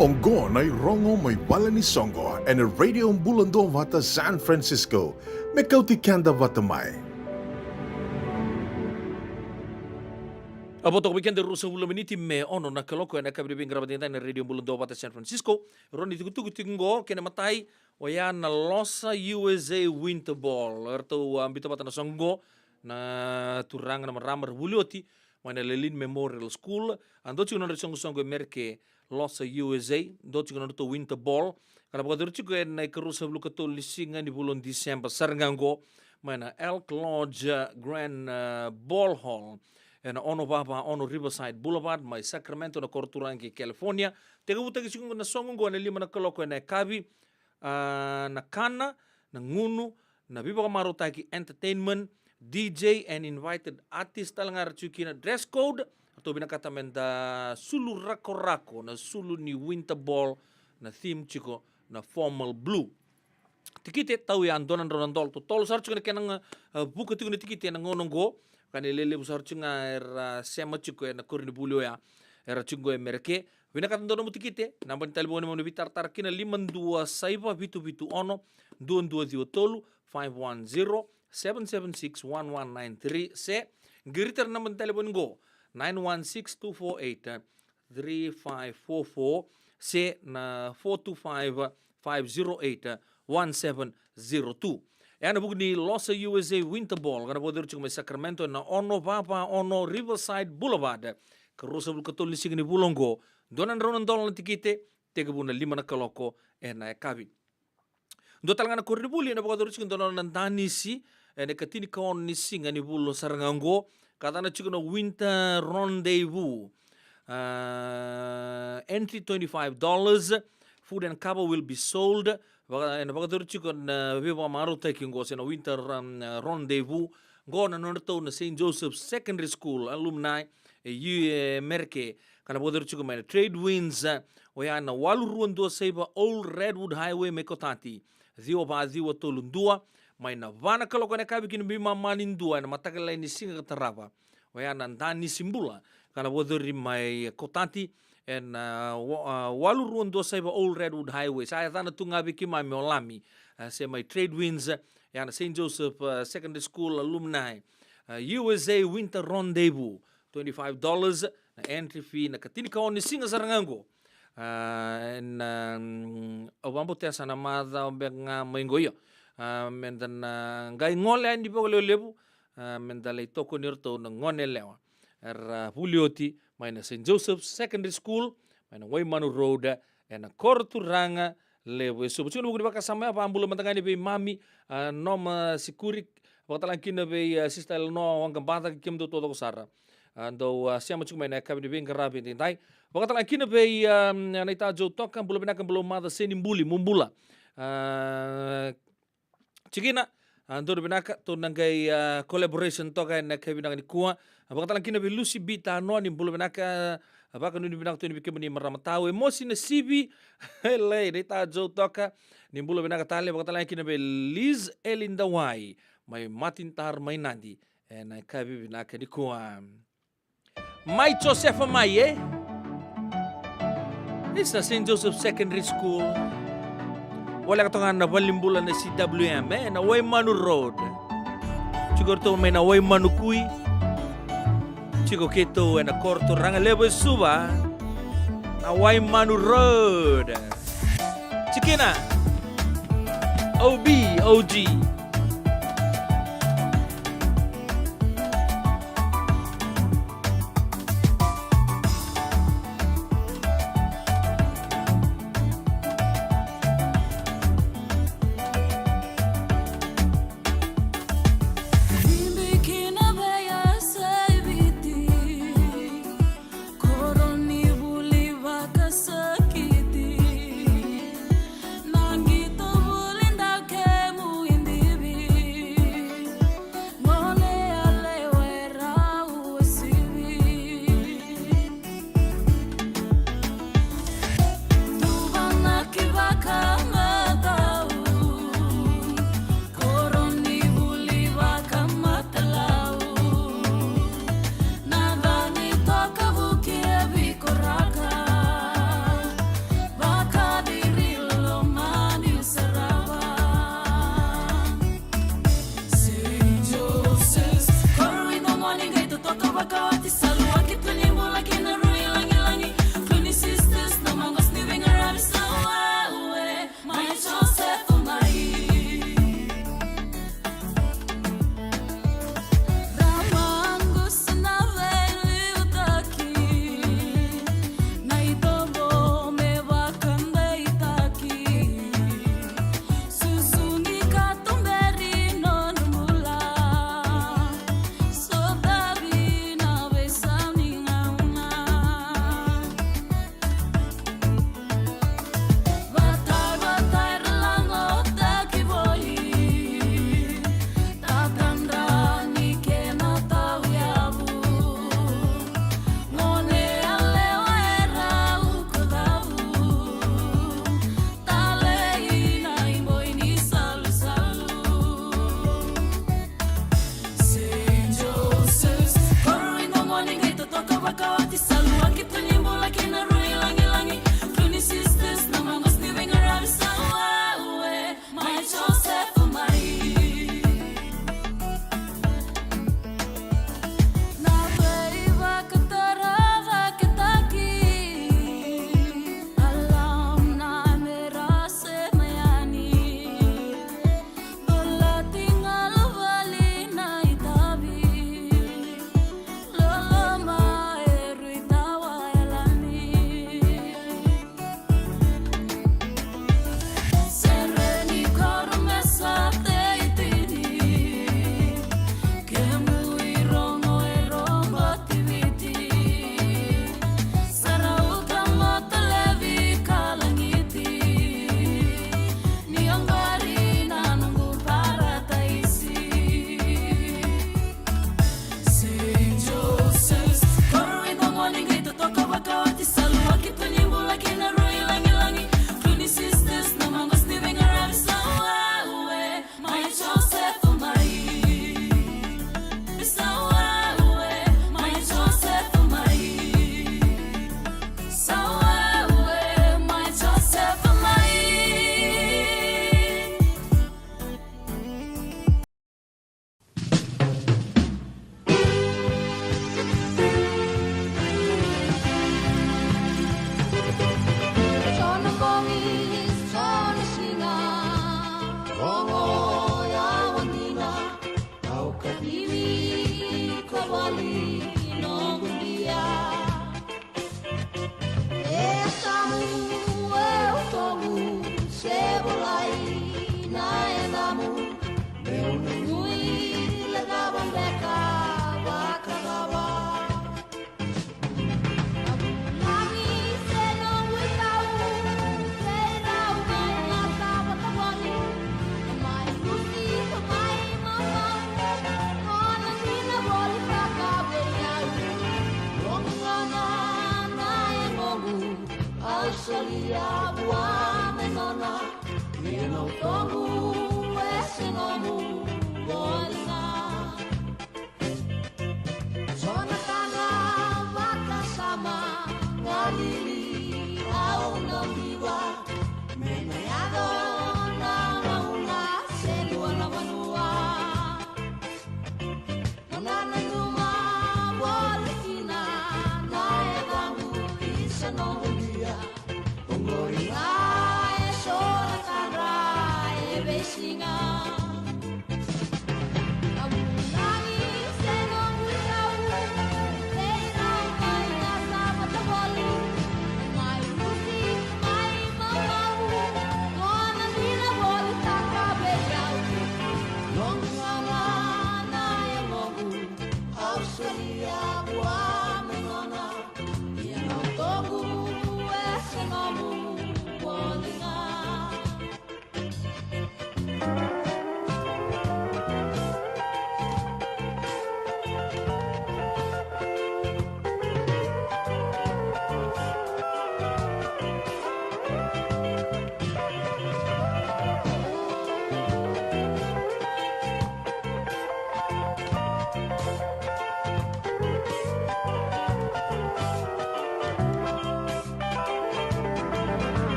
Ongo na rongo may wala ni Songo and a radio bulando vata San Francisco. Mekauti kanda vata mai. Aboto weekend rusa hula miniti me ono na kaloko na kabri bing grabatin na radio bulando vata San Francisco. Roni tukutuku tingo kena matai oya na losa USA Winter Ball. Erto ambito vata na Songo na turanga na maramar bulioti. Mana Lelin Memorial School. Ando chiko na Songo merke losa USA, do chiko na Winter Ball. Kana pagkadaro chiko na ikarusa bulu kato lisingan di bulan Disember sarangango. Mana Elk Lodge Grand Ball Hall. Na ono baba ono Riverside Boulevard, mai Sacramento na Korturangi, California. Tega buta chiko na songo na lima na kaloko na kabi na kana, na ngunu, na biba kamarotaki entertainment, DJ and invited artist talangar chuki na dress code atau binakata menda sulu rako-rako na sulu ni Winter Ball na theme chiko na formal blue. Tikite tau ya andonan ronandol to tol sar chuki na kenang buka tiku na tikite na ngonongo kanilele busar chunga era sema chiko na kurni bulio ya era chungo merke binakata ndono mutikite namban talibone mo bitar tar kina 52 saiba bitu ono 22 tolu 510 776-1193 se giritar naman telepon go 916-248-3544 se na 425-508-1702. Yan na bugni Losa USA Winter Ball kana boder chuk may Sacramento na ono Papa ono Riverside Boulevard karusa bul katol lising ni bulongo donan ronan dolan tikite tega buna 5 na kaloko na kabi. Do talanga na kornibuli na boder chuk donan nandanisi ene katini kaon ni singa ni bulo sarangango katana chiko na winter rendezvous entry $25 food and cover will be sold ene bagadur chiko na viva maro taking go na winter rendezvous go na norto na St. Joseph Secondary School alumni merke kana bagadur chiko na trade winds oya na waluruan do seba Old Redwood Highway mekotati ziwa ba ziwa tolundua mai na vana kaloko na kabi kini bima manindua na matakala ini singa katarava waya nandani simbula kana bodori mai kotati en waluruan do saiba Old Redwood Highway saya tana tunga biki mai meolami se mai trade winds ya na St. Joseph Secondary School alumni USA Winter Rendezvous $25 na entry fee na katini kaoni singa sarangango en obambo tesa na madha obenga maingoyo mendan ngai ngole andi pokole lebu mendalay toko nirto na ngone lewa pulioti may na St. Joseph Secondary School may na Waymanu Road na Korturanga lebu so buchino mo diba kasama pa ambulo matangani be mami noma sikurik wakatalang kina be sister no ang gambata kim do todo sara ando siya mo may na kabi be ngarabi tinday wakatalang kina be naita jo toka ambulo binakang bulo mada senimbuli mumbula Chikina, ando binaka to nangay collaboration to kay nakabinaka ni kuha. Bakatalang kinabi Lucy Bita no ni bulo binaka Abaka nuni binak tu ni bikemani maramatau emosi na sibi. Hele, rita jo toka. Nimbula binaka tali bakatala kina be Liz Elindawai. Mai matintar mai nandi. Na kabi binaka ni kuam. Mai Josefa mai It's the St. Joseph Secondary School. Wala katongan na balimbulan na CWM na Waimanu Road. Siguro to may na Waimanu Kui. Chico Kito na Korto Rangalebo Suba na Waimanu Road. Chikina. OG. Nangito bulinda kemu indi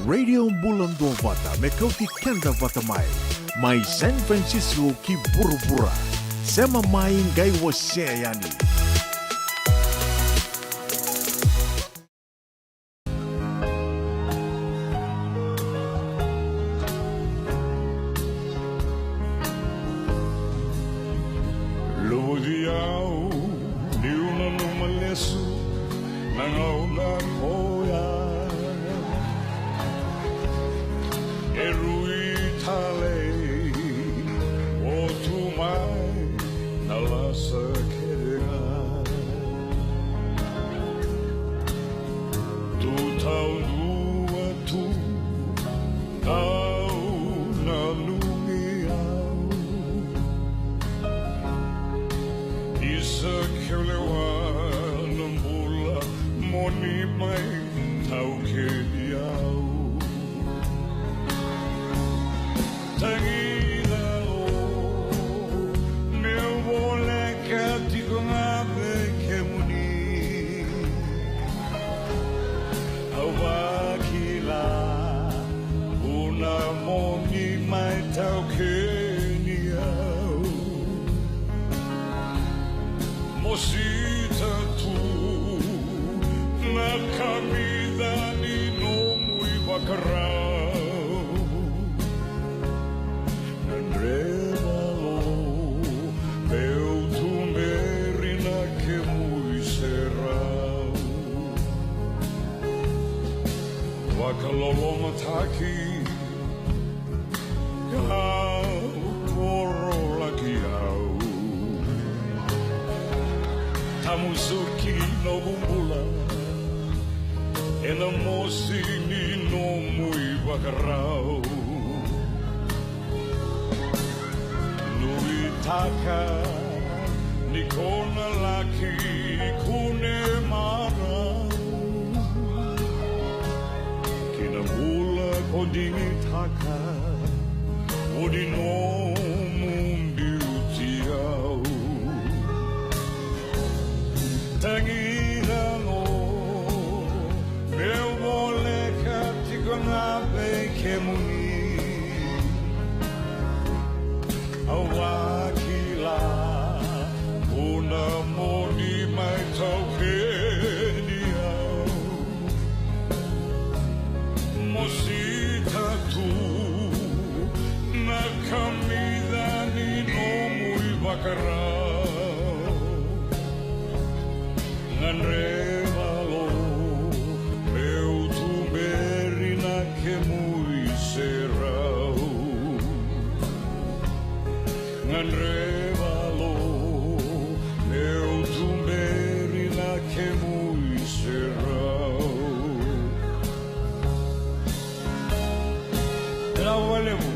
Radio Bulan Dua Vata me kau ti kenda vata mai San Francisco ki bura-bura sema mai ngai wase yani. Ludiau liuna no malesu nangauna koya Erui tale o tu mai na lasa kerega tu tau lua tu tau na lumiau isa kelewa nambula moni mai tau kediau Tangila o meu moleque digo ngabe que muni Awakila una moni mai tau Kenya Mosita tu na camida ni no Whakalolo mataki Kau koro laki au Tamusuki no bumbula E na mosi ni no mui wakarau Nui taka ni kona laki kune marau Kina mula kodini taka Odi no mumbiuti au Tangirango Meu vole katikona beke muni Awakila Una moni mai taukeni au Mosita tu Na kamida ni no mui bakarau Ngan revalo Meu tu berina ke mui serau Ngan revalo Meu tu berina ke mui serau Bravo, Alevo.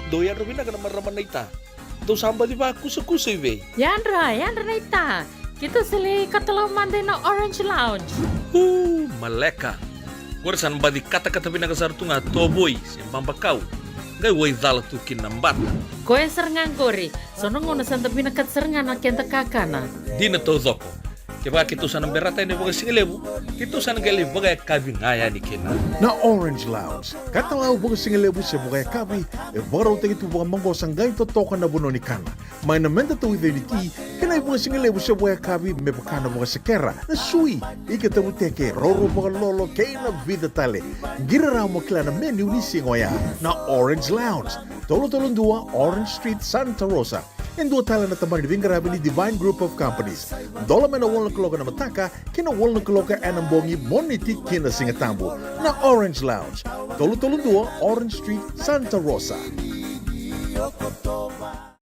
do yan rin na maraman na ita. Do samba di ba kusa-kusa iwe? Yandra na ita. Kita sili katalaw manday na Orange Lounge. Maleka. Gurasan ba di kata-kata pinakasarto nga toboy, siyang bakaw. Gay way dala tu kinambat. Koe serengan kori. Sono ngono santa pinakat serengan na kenta kakana. Di na to zoko. Kaya kita sana berata ini baga singelebu, kita sana gali baga kabi ngaya ni kena. Na Orange Lounge, katalaw baga singelebu siya baga kabi, baraw tayo ito baga manggosang gayon totokan na buno ni kana. May namenda to with unity, kanay baga singelebu siya baga kabi, may bakana baga sekera, na sui, ikatabuteke, roro baga lolo, kaya na vida tale. Giraraw mo kila na menu ni singoya, na Orange Lounge, tolo-tolong 2, Orange Street, Santa Rosa. And dua tala na tamang ni Vingarabi ni Divine Group of Companies. Dola may na walang kaloka na mataka, kina walang kaloka anambongi moniti kina singatambo na Orange Lounge. Tolo-tolong 2, Orange Street, Santa Rosa.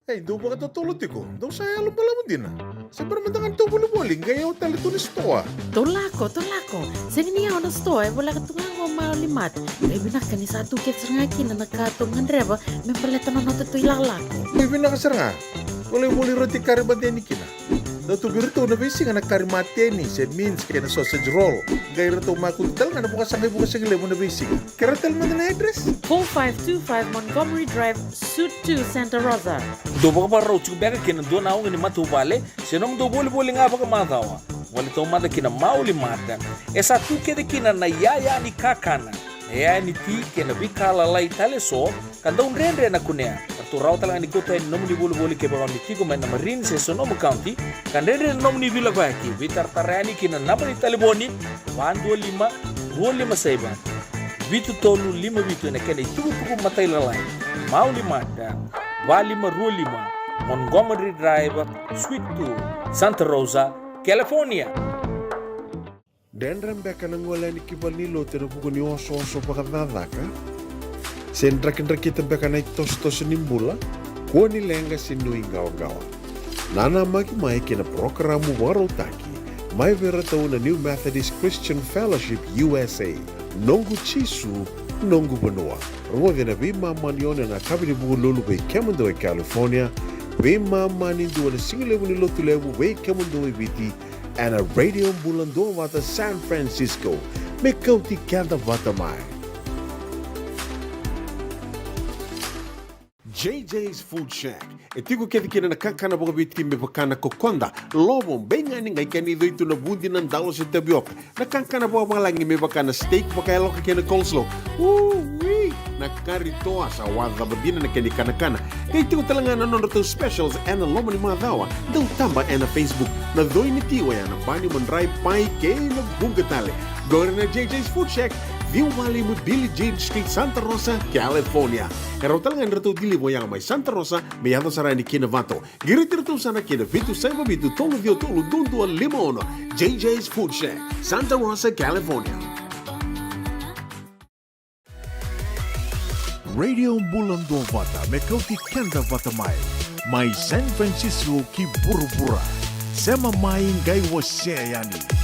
Hey, do ba ka tutulot ko? Do saya lumalaman din na. Sa paramandangan to buli-buling, gaya o talito ni Stoa. Tolako. Sini niya na stoa, wala ka tungang o malimat. May binaka ni sa atuket serngaki na nakatungan reba, may palitan na nato ito ilalako. May binakasar nga. Wala roti karibate ni kina. Dato birito na bisi nga nakarimate ni, said means kaya na sausage roll. Gaya rito makuntal nga na bukas sa gilemo na bisi. Karatal mo na address? 4525 Montgomery Drive, Suite 2, Santa Rosa. Do baga pa raw chubega kina do na ni matubale, sinong do boli-boli nga baga matawa. Wala ito mada kina mauli mada. Esa tu kede kina na yaya ni kakana. Yaya ni ti kina bikala lai tale so, kanda unrenre na kunea. Raw talaga ni kota nom ni bulu-bulu ke baga ni tigo men na Marine se Sonoma County kan rere nom ni vila baki vitar tarani kina napa ni taliboni 125 saiba vitu tolu 5 vitu na kene tuku matai lalai mau 5 dan 25 Montgomery Drive Suite 2 Santa Rosa California. Dan rembeka nang wala ni kibal ni lote na buko ni oso pakadada ka? Sendra-kendra kita beka naik tos-tos nimbula, kuo ni lenga sinui gawa-gawa. Nana magi mai kina programa waro taki, mai vera tau na New Methodist Christian Fellowship USA, nongu chisu, nongu benua. Rungo vina vima manione na kabini buku lulu bei kemundo e California, vima mani dua na singilewu ni lotu lewu bei kemundo e viti, and a radio bulan doa wata San Francisco, me kauti kanda wata mai. JJ's Food Shack. Etigo kedi kina na kakana boga biti me bakana kokonda. Lobo benga ni ngai kani do itu na bundi nan dalo sa tapioca. Na kakana boga langi me bakana steak baka loka kina coleslaw. Wee! Na karitoa sa wada badina na kani kana. Kaya itigo talanga na nono to specials and na lomo ni mga dawa. Daw tamba na Facebook. Na doy ni tiwa ya na bani mandray pai kaya na bungatale. Go na JJ's Food Shack. View Valley mo Billie Jean Street, Santa Rosa, California. Pero talagang rito dili mo yang may Santa Rosa, may yato sarani kinavato. Giritirito sana kinavito sa mabitu tolo dio tolo dundo al limono. JJ's Food Shack, Santa Rosa, California. Radio Bulando Vata, may kauti kenda vata may San Francisco ki burubura. Sema maing gay waseyani.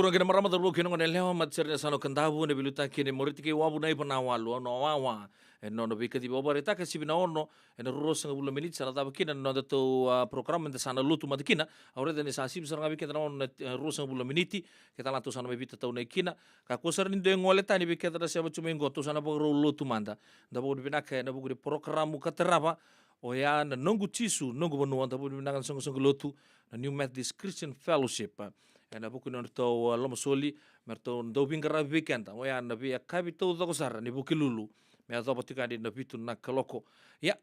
turun kena marama terbu kena ngone lewa mat cernya sano kendabu ne biluta kene moriti ke wabu nai pana walu no wawa no no bika tiba barita ke sibina ono eno ruros nga bula minit sana taba kina no to program ente sana lutu mat kina aure dene sa sib sana bika no ruros nga bula miniti kita latu sana mebita tau nei kina ka kusar ni de ngole tani bika tara seba cuma ngoto sana bo lutu manda da bo bina ke na bo programu kateraba o ya na nongu tisu nongu bonua da bo bina kan songo lutu na New Methodist Christian Fellowship na buku no to lomo soli merto do bingara weekend o ya na via kapito do sara ni buki lulu me azo patika di na bitu na kaloko ya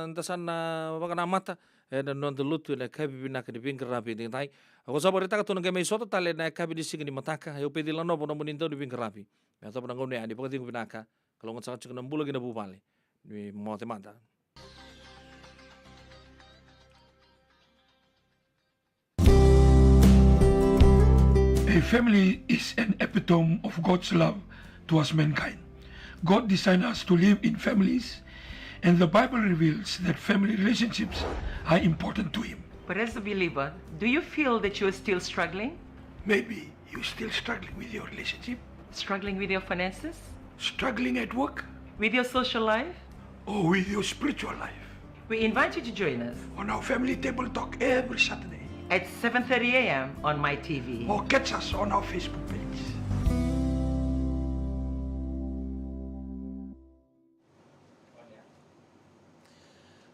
nda sana wakana mata na non de lutu na kabi bina ka di bingara bi ding tai ako sa borita ka to nga may soto tale na kabi di sigi ni mataka yo pedi lano bo no muninto di bingara bi me azo na ngone ani pagati binaka kalongan sa chuk na bulo gina bubale ni mote mata. A family is an epitome of God's love towards mankind. God designed us to live in families, and the Bible reveals that family relationships are important to Him. But as a believer, do you feel that you're still struggling? Maybe you're still struggling with your relationship, Struggling with your finances? struggling at work, With your social life? or with your spiritual life. We invite you to join us On our Family Table Talk every Saturday, at 7:30 a.m. on my TV. or catch us on our Facebook page.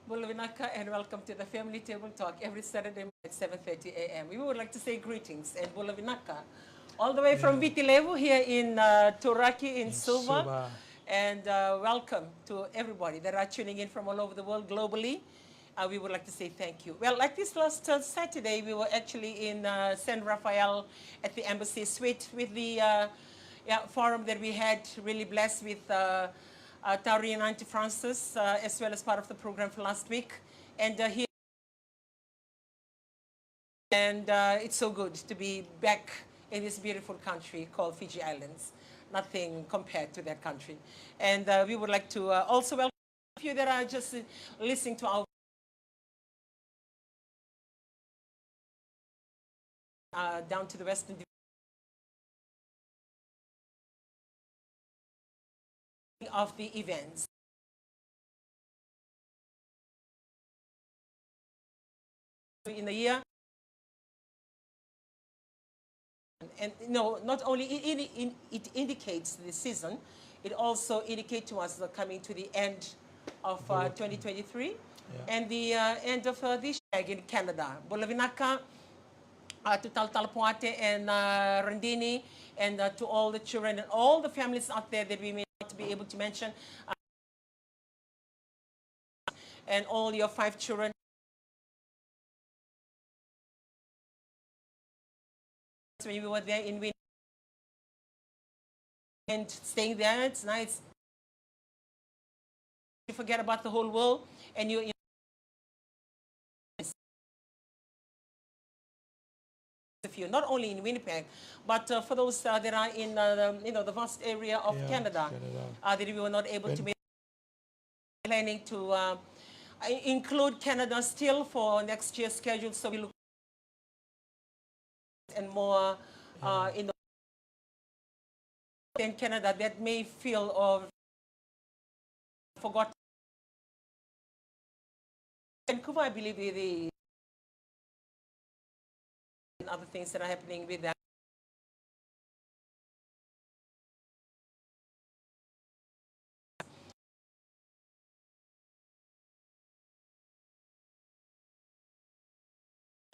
Bulavinaka, and welcome to the Family Table Talk every Saturday at 7:30 a.m. We would like to say greetings and Bulavinaka, all the way from Vitilevu here in Turaki in Suva. And welcome to everybody that are tuning in from all over the world globally. We would like to say thank you. Well, like this last Saturday, we were actually in San Rafael at the Embassy Suite with the forum that we had, really blessed with Tauri and Auntie Francis, as well as part of the program for last week. And here, and it's so good to be back in this beautiful country called Fiji Islands. Nothing compared to that country. And we would like to also welcome you that are just listening to our down to the Western of the events. In the year, and not only it indicates the season, it also indicates to us the coming to the end of 2023 and the end of this year in Canada. Bulavinaka, to Taltalpoate and Randini, and to all the children and all the families out there that we may not be able to mention, and all your 5 children. When we were there in Winnipeg and staying there, it's nice. You forget about the whole world, and you not only in Winnipeg, but for those that are in the vast area of Canada, that we were not able to make, planning to include Canada still for next year's schedule. So we look and more in Canada that may feel or forgotten. Vancouver, I believe, the other things that are happening with that.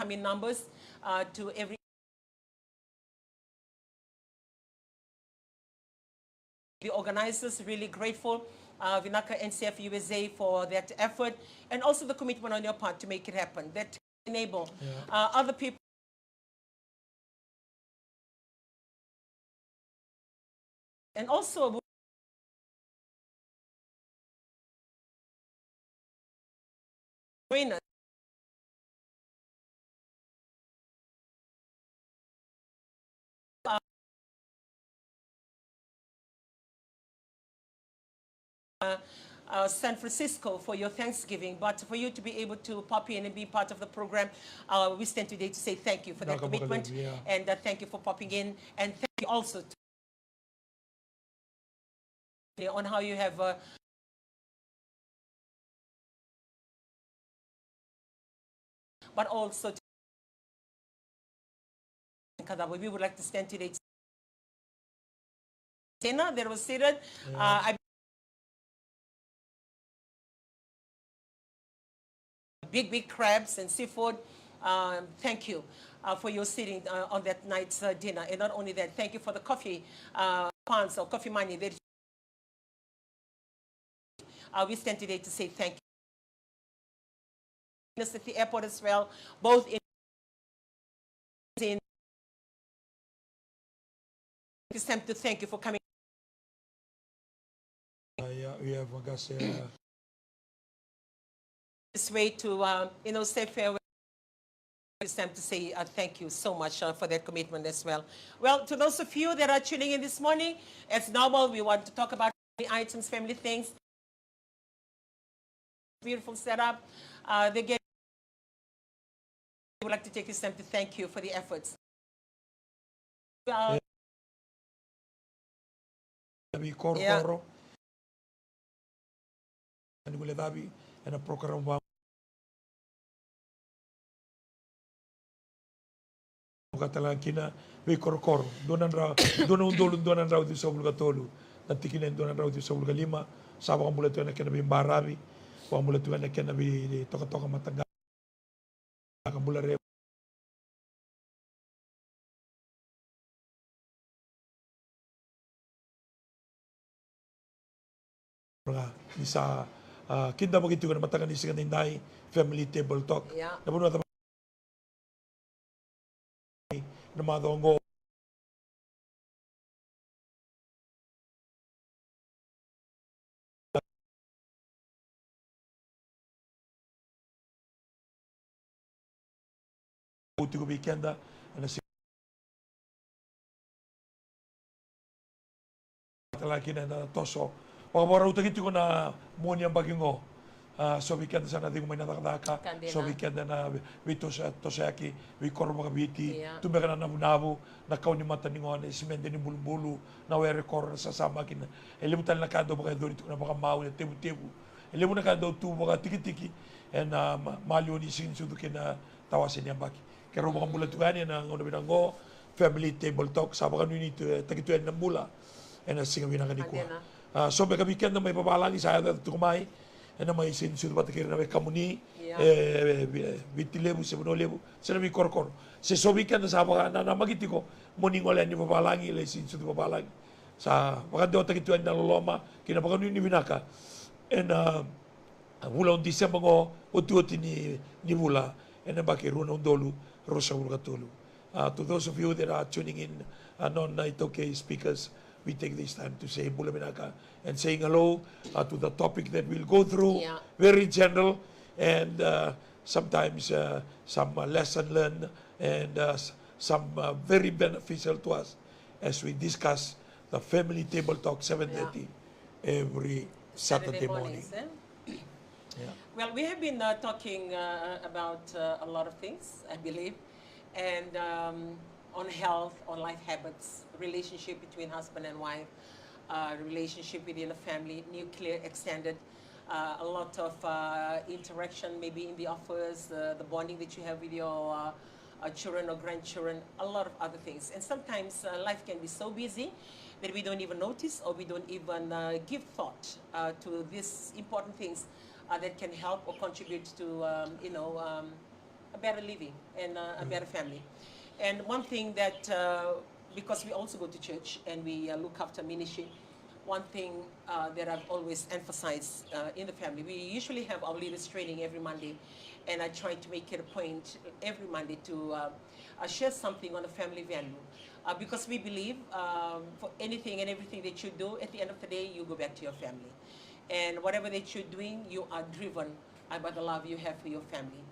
In numbers to every the organizers, really grateful, Vinaka NCF USA for that effort, and also the commitment on your part to make it happen, that enable other people. And also San Francisco for your Thanksgiving, but for you to be able to pop in and be part of the program, we stand today to say thank you for that commitment, and thank you for popping in, and thank you also on how you have but also we would like to stand today. Dinner that was seated. Big crabs and seafood. Thank you for your sitting on that night's dinner. And not only that, thank you for the coffee pounds or coffee money that we stand today to say thank you. At the airport as well, both in it's time to thank you for coming. We have This way to say farewell. It's time to say thank you so much for that commitment as well. Well, to those of you that are tuning in this morning, as normal, we want to talk about family items, family things. Beautiful setup. We would like to take this time to thank you for the efforts. And a program Catalakina, we korkor, donan raw di sa bulga tolu, nantikinin donan raw di sa bulga lima, sa mga mula tuwan na kinabi barabi, mga mula tuwan na kinabi toka-toka mataga, mula rin. Isa kinda mo gitu kan matagan di sikan inday family table talk. Namun na namadongo Uti ko weekenda na si lagi na toso. Pagmora uta gitu ko na mo niyang bagingo. So weekend sa natin kumain na takadaka. So weekend na wito sa tosaki, we kormo kabiti. Tumeka na nabu na kauni mata ni ngone simende ni bulbulu na we record sa sama kin. Elimutan na kado baka dito na baka mau na tebu-tebu. Elimu na kado tu baka tiki-tiki and malio ni sin sudu kina tawasin niya baki. Kero baka mula tuani na ngono binango family table talk sa baka ni tagituan na mula. And singa binanga ni ko. So baka weekend na may papalangi sa ada tukumai. Na may sinusunod pati kaya na may kamuni, bitilebu, sebunolebu, sana may korkor. Sa so weekend na sabi ka na magiti ko, muning wala niyo papalangi, ilay sinusunod papalangi. Sa maganda o tagituan na loloma, kinapaka nyo ni Binaka. And mula on December ko, uti-uti ni mula, and baki runong dolu, rosa ulgatulu. To those of you that are tuning in, non-night okay speakers, we take this time to say Bula Binaka and saying hello to the topic that we'll go through, very general and sometimes some lesson learned and some very beneficial to us as we discuss the family table talk 7:30 every Saturday morning. Well, we have been talking about a lot of things, I believe, and on health, on life habits, relationship between husband and wife, relationship within a family, nuclear, extended, a lot of interaction maybe in the office, the bonding that you have with your children or grandchildren, a lot of other things. And sometimes life can be so busy that we don't even notice or we don't even give thought to these important things that can help or contribute to, a better living and a better family. And one thing that, because we also go to church and we look after ministry, one thing that I've always emphasized in the family, we usually have our leaders training every Monday, and I try to make it a point every Monday to share something on the family value. Because we believe for anything and everything that you do, at the end of the day, you go back to your family. And whatever that you're doing, you are driven by the love you have for your family.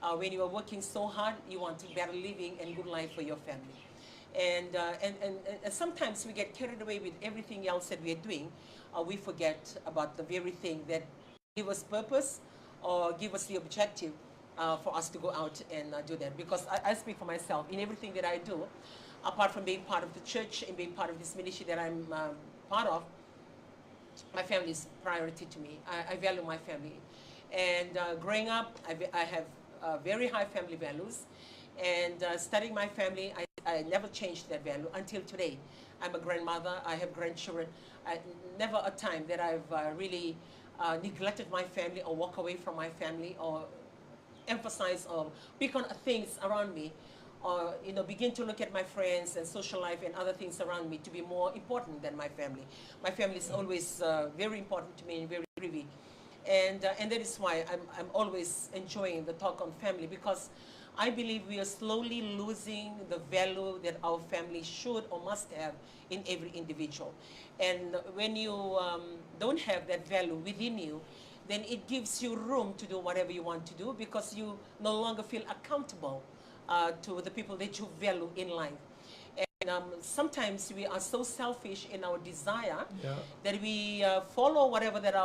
When you are working so hard, you want a better living and good life for your family. And sometimes we get carried away with everything else that we're doing. We forget about the very thing that give us purpose or give us the objective for us to go out and do that. Because I speak for myself in everything that I do, apart from being part of the church and being part of this ministry that I'm part of, my family is priority to me. I value my family. And growing up, I have very high family values. And studying my family, I never changed that value until today. I'm a grandmother, I have grandchildren. Never a time that I've really neglected my family or walk away from my family or emphasize or pick on things around me, or begin to look at my friends and social life and other things around me to be more important than my family. My family is always very important to me and very privy. And that is why I'm always enjoying the talk on family, because I believe we are slowly losing the value that our family should or must have in every individual. And when you don't have that value within you, then it gives you room to do whatever you want to do, because you no longer feel accountable to the people that you value in life. And sometimes we are so selfish in our desire that we follow whatever that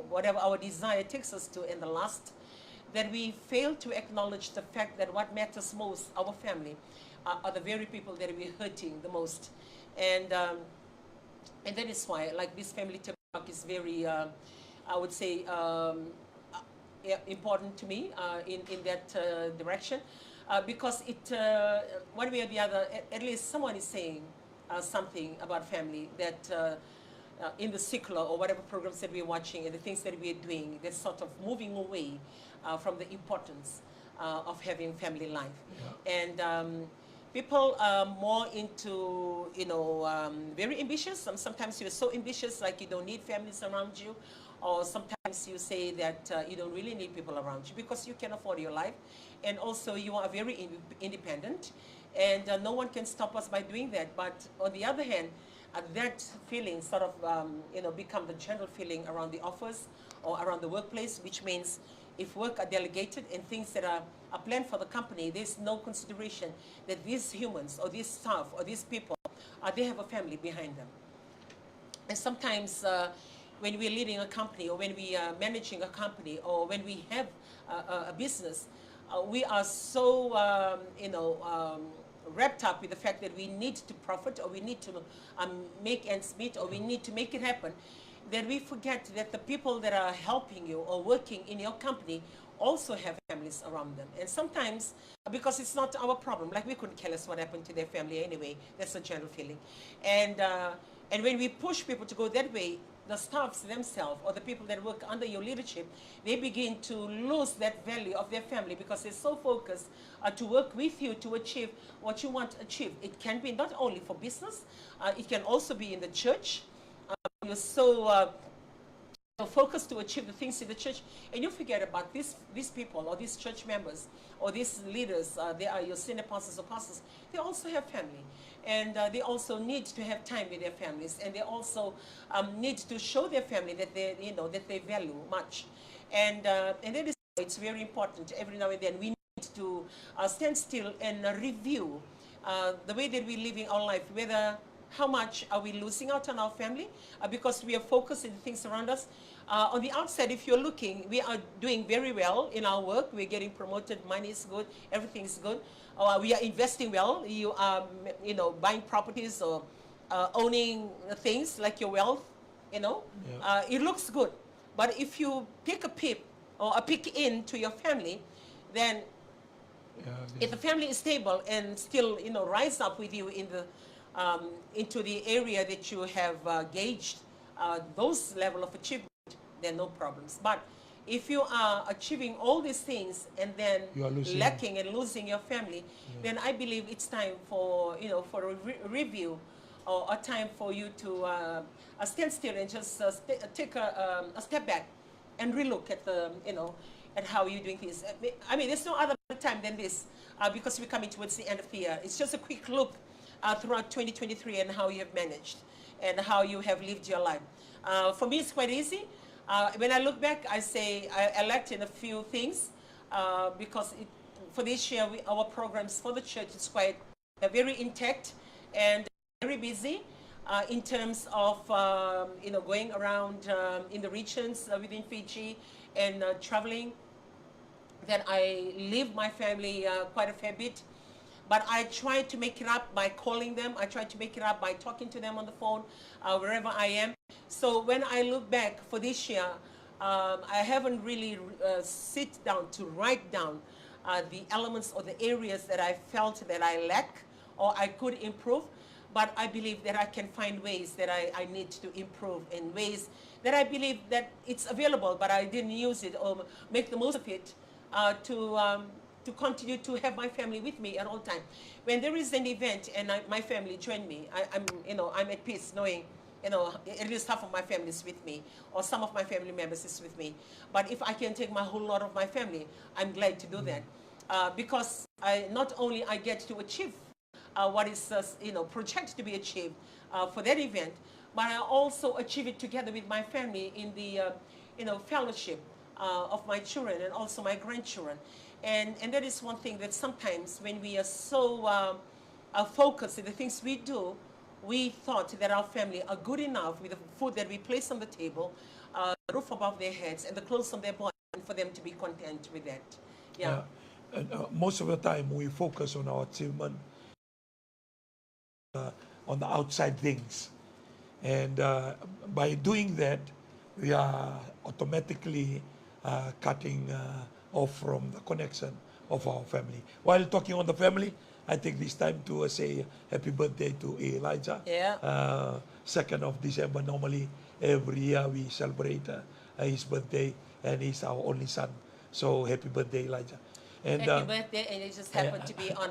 whatever our desire takes us to in the lust, that we fail to acknowledge the fact that what matters most, our family, are the very people that we're hurting the most. And that is why, like, this family talk is very, I would say, important to me in that direction, because it, one way or the other, at least someone is saying something about family that in the secular or whatever programs that we're watching and the things that we're doing, they're sort of moving away from the importance of having family life. And people are more into, very ambitious. Sometimes you're so ambitious, like you don't need families around you. Or sometimes you say that you don't really need people around you because you can afford your life. And also you are very independent. And no one can stop us by doing that. But on the other hand, that feeling sort of, become the general feeling around the office or around the workplace, which means if work are delegated and things that are planned for the company, there's no consideration that these humans or these staff or these people, they have a family behind them. And sometimes when we're leading a company or when we are managing a company or when we have a business, we are so, wrapped up with the fact that we need to profit or we need to make ends meet or we need to make it happen, that we forget that the people that are helping you or working in your company also have families around them. And sometimes, because it's not our problem, like we couldn't care less what happened to their family anyway, that's a general feeling. And when we push people to go that way, the staffs themselves or the people that work under your leadership, they begin to lose that value of their family because they're so focused to work with you to achieve what you want to achieve. It can be not only for business, it can also be in the church. You're so focused to achieve the things in the church, and you forget about these people or these church members or these leaders. They are your senior pastors or pastors. They also have family, and they also need to have time with their families, and they also need to show their family that they, that they value much, and that is, it's very important. Every now and then we need to stand still and review the way that we're living our life, whether how much are we losing out on our family because we are focused on the things around us. On the outside, if you're looking, we are doing very well in our work. We're getting promoted, money is good, everything is good. We are investing well. You are, buying properties or owning things like your wealth, it looks good. But if you pick a peep or a peek into your family, then if the family is stable and still, rise up with you in the into the area that you have gauged those level of achievement, there are no problems. But if you are achieving all these things and then lacking and losing your family, then I believe it's time for, for a review or a time for you to stand still and just take a step back and relook at the, at how you're doing things. I mean, there's no other time than this because we're coming towards the end of the year. It's just a quick look throughout 2023 and how you have managed and how you have lived your life. For me, it's quite easy. When I look back, I say I lacked in a few things because for this year, our programs for the church is quite very intact and very busy in terms of going around in the regions within Fiji and traveling. Then I leave my family quite a fair bit. But I try to make it up by calling them. I try to make it up by talking to them on the phone, wherever I am. So when I look back for this year, I haven't really sit down to write down the elements or the areas that I felt that I lack or I could improve. But I believe that I can find ways that I need to improve in ways that I believe that it's available, but I didn't use it or make the most of it to continue to have my family with me at all times. When there is an event and my family join me, I'm at peace knowing, at least half of my family is with me, or some of my family members is with me. But if I can take my whole lot of my family, I'm glad to do that, because not only I get to achieve what is projected to be achieved for that event, but I also achieve it together with my family in the fellowship of my children and also my grandchildren. And that is one thing that sometimes when we are so focused in the things we do, we thought that our family are good enough with the food that we place on the table, the roof above their heads, and the clothes on their body, and for them to be content with that. Yeah. And, most of the time we focus on our achievement, on the outside things. And by doing that, we are automatically cutting off from the connection of our family. While talking on the family, I take this time to say happy birthday to Elijah. Yeah. 2nd of December, normally every year we celebrate his birthday, and he's our only son. So happy birthday, Elijah. And, happy birthday, and it just happened to be on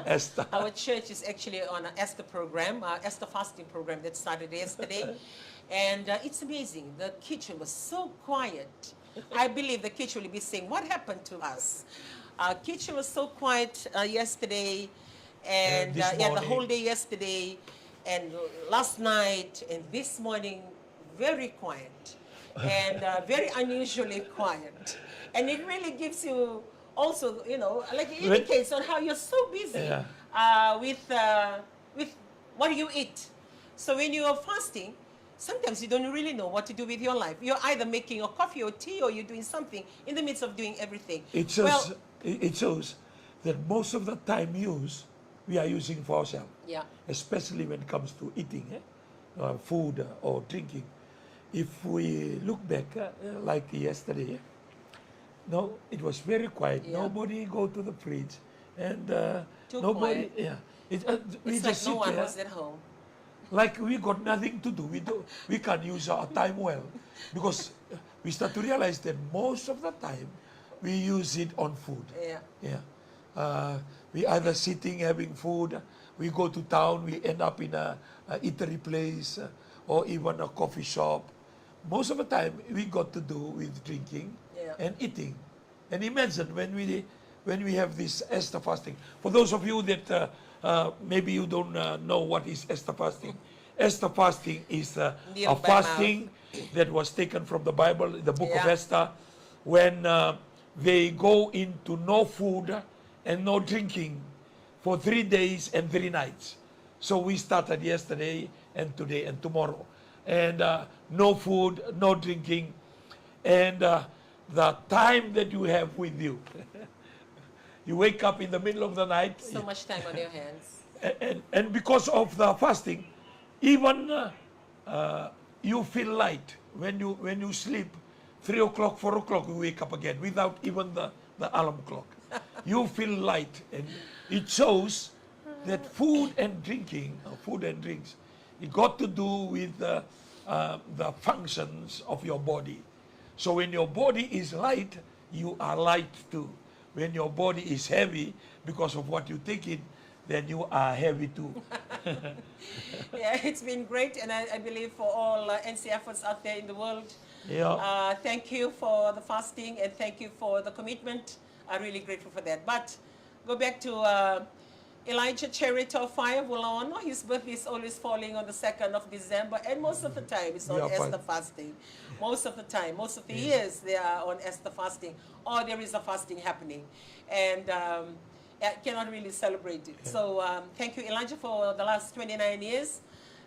Esther. Our church is actually on an Esther program, Esther fasting program that started yesterday. And it's amazing. The kitchen was so quiet. I believe the kitchen will be saying, what happened to us? Kitchen was so quiet yesterday, and the whole day yesterday, and last night, and this morning, very quiet, and very unusually quiet. And it really gives you also, like it indicates on how you're so busy with what you eat. So when you are fasting, sometimes you don't really know what to do with your life. You're either making a coffee or tea, or you're doing something in the midst of doing everything. It shows that most of the time we are using for ourselves. Yeah. Especially when it comes to eating, food or drinking. If we look back, like yesterday, no, it was very quiet. Yeah. Nobody go to the fridge, and nobody. Quiet. Yeah, we it's just like no one there, was at home. Like we got nothing to do. We can't use our time well, because we start to realize that most of the time we use it on food. Yeah. Yeah. We either sitting having food. We go to town. We end up in a eatery place or even a coffee shop. Most of the time we got to do with drinking and eating. And imagine when we have this Esther fasting. For those of you that maybe you don't know what is Esther fasting. Esther fasting is a fasting that was taken from the Bible, the book of Esther, when they go into no food and no drinking for 3 days and 3 nights. So we started yesterday and today and tomorrow. And no food, no drinking, and the time that you have with you. You wake up in the middle of the night. So much time on your hands. And because of the fasting, even you feel light. When you sleep, 3 o'clock, 4 o'clock, you wake up again without even the alarm clock. You feel light, and it shows that food and drinks, it got to do with the functions of your body. So when your body is light, you are light too. When your body is heavy because of what you take in, then you are heavy too. Yeah, it's been great, and I believe for all NCFers out there in the world, thank you for the fasting, and thank you for the commitment. I'm really grateful for that. But go back to Elijah Charity of Fire Wulaono. His birthday is always falling on the 2nd of December, and most of the time it's on Esther fasting. Most of the time, most of the years they are on Esther fasting, or there is a fasting happening. And cannot really celebrate it. So thank you, Elijah, for the last 29 years.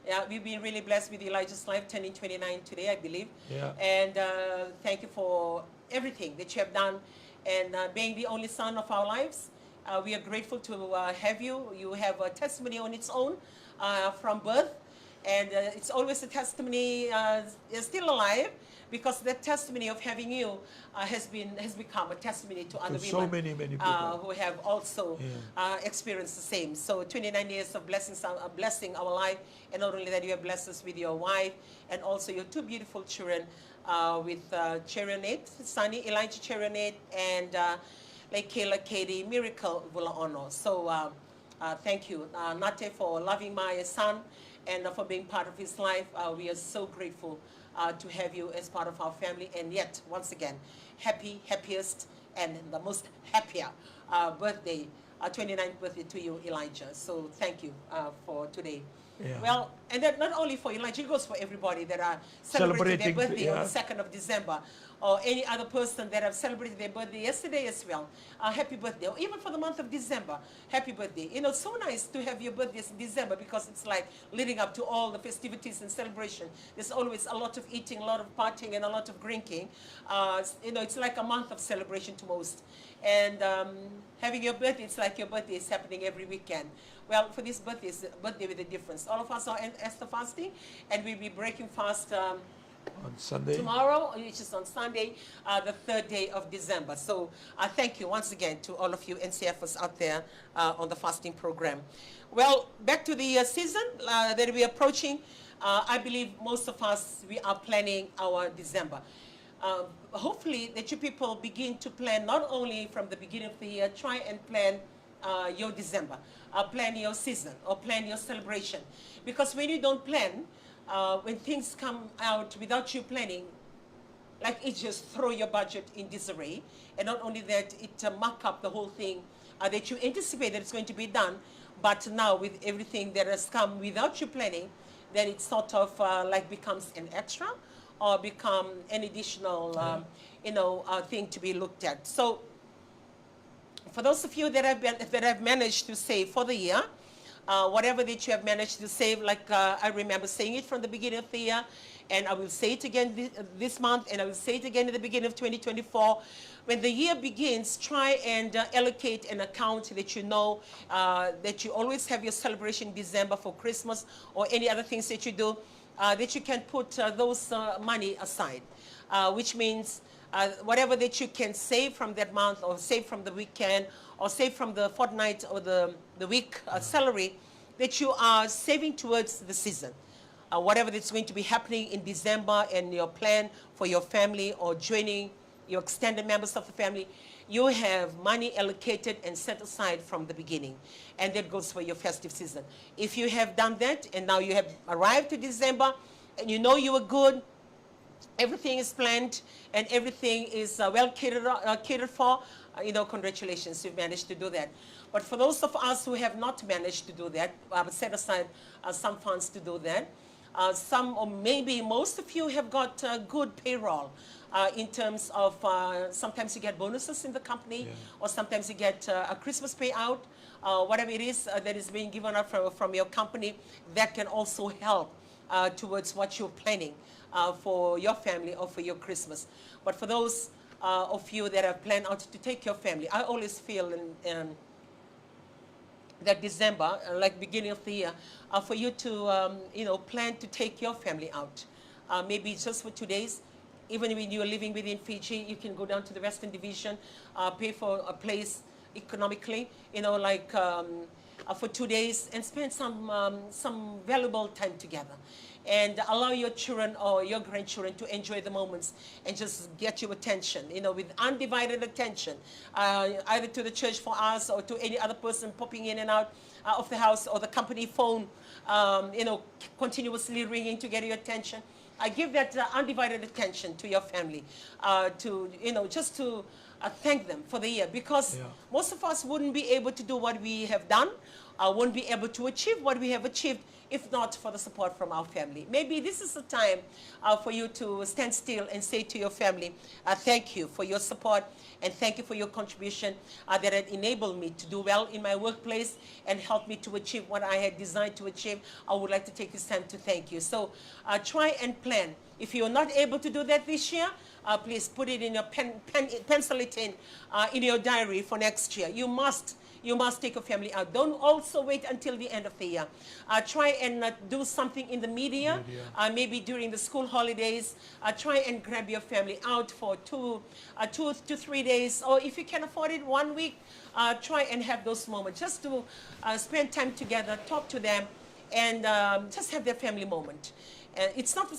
Yeah, we've been really blessed with Elijah's life, turning 29 today, I believe. Yeah. And thank you for everything that you have done, and being the only son of our lives. We are grateful to have you. You have a testimony on its own from birth, and it's always a testimony is still alive, because the testimony of having you has become a testimony to other so women many people who have also experienced the same. So 29 years of blessing our life, and not only that, you have blessed us with your wife and also your two beautiful children, with Cherenate, Sunny Elijah Cherenate, and like Kayla Katie Miracle Vulaono. So thank you, Nate, for loving my son and for being part of his life. We are so grateful to have you as part of our family. And yet, once again, happiest, and the most happier birthday, 29th birthday to you, Elijah. So thank you for today. Yeah. Well, and that not only for Elijah, it goes for everybody that are celebrating their birthday on the 2nd of December, or any other person that have celebrated their birthday yesterday as well. Happy birthday. Or even for the month of December, happy birthday. You know, it's so nice to have your birthdays in December, because it's like leading up to all the festivities and celebration. There's always a lot of eating, a lot of partying, and a lot of drinking. You know, it's like a month of celebration to most. And having your birthday, it's like your birthday is happening every weekend. Well, for this birthday, it's a birthday with a difference. All of us are Esther fasting, and we'll be breaking fast on Sunday tomorrow, which is on Sunday, the 3rd day of December. So thank you once again to all of you NCFers out there on the fasting program. Well, back to the season that we're approaching. I believe most of us, we are planning our December. Hopefully that you people begin to plan not only from the beginning of the year, try and plan your December, plan your season, or plan your celebration. Because when you don't plan, when things come out without you planning, like it just throw your budget in disarray. And not only that, it muck up the whole thing that you anticipate that it's going to be done. But now with everything that has come without you planning, then it sort of like becomes an extra, or become an additional thing to be looked at. So for those of you that have managed to save for the year, whatever that you have managed to save, like I remember saying it from the beginning of the year, and I will say it again this month, and I will say it again at the beginning of 2024. When the year begins, try and allocate an account that you know that you always have your celebration in December for Christmas, or any other things that you do, that you can put those money aside, which means whatever that you can save from that month, or save from the weekend, or save from the fortnight or the week salary, that you are saving towards the season. Whatever that's going to be happening in December, and your plan for your family, or joining your extended members of the family, you have money allocated and set aside from the beginning. And that goes for your festive season. If you have done that, and now you have arrived to December, and you know you were good, everything is planned, and everything is well catered for, congratulations, you've managed to do that. But for those of us who have not managed to do that, set aside some funds to do that. Some, or maybe most of you, have got good payroll in terms of sometimes you get bonuses in the company, or sometimes you get a Christmas payout, whatever it is that is being given out from your company, that can also help towards what you're planning for your family or for your Christmas. But for those of you that have planned out to take your family, I always feel in that December, like beginning of the year, for you to plan to take your family out. Maybe just for 2 days. Even when you're living within Fiji, you can go down to the Western Division, pay for a place economically, for 2 days, and spend some valuable time together. And allow your children or your grandchildren to enjoy the moments and just get your attention, with undivided attention, either to the church for us, or to any other person popping in and out of the house, or the company phone, continuously ringing to get your attention. I give that undivided attention to your family, just to thank them for the year, because most of us wouldn't be able to do what we have done, wouldn't be able to achieve what we have achieved if not for the support from our family. Maybe this is the time for you to stand still and say to your family, thank you for your support and thank you for your contribution that had enabled me to do well in my workplace and helped me to achieve what I had designed to achieve. I would like to take this time to thank you. So try and plan. If you're not able to do that this year, please put it in your pencil it in your diary for next year. You must take your family out. Don't also wait until the end of the year. Try and do something in the media. Maybe during the school holidays. Try and grab your family out for 2 to 3 days, or if you can afford it, 1 week. Try and have those moments just to spend time together, talk to them, and just have their family moment. It's not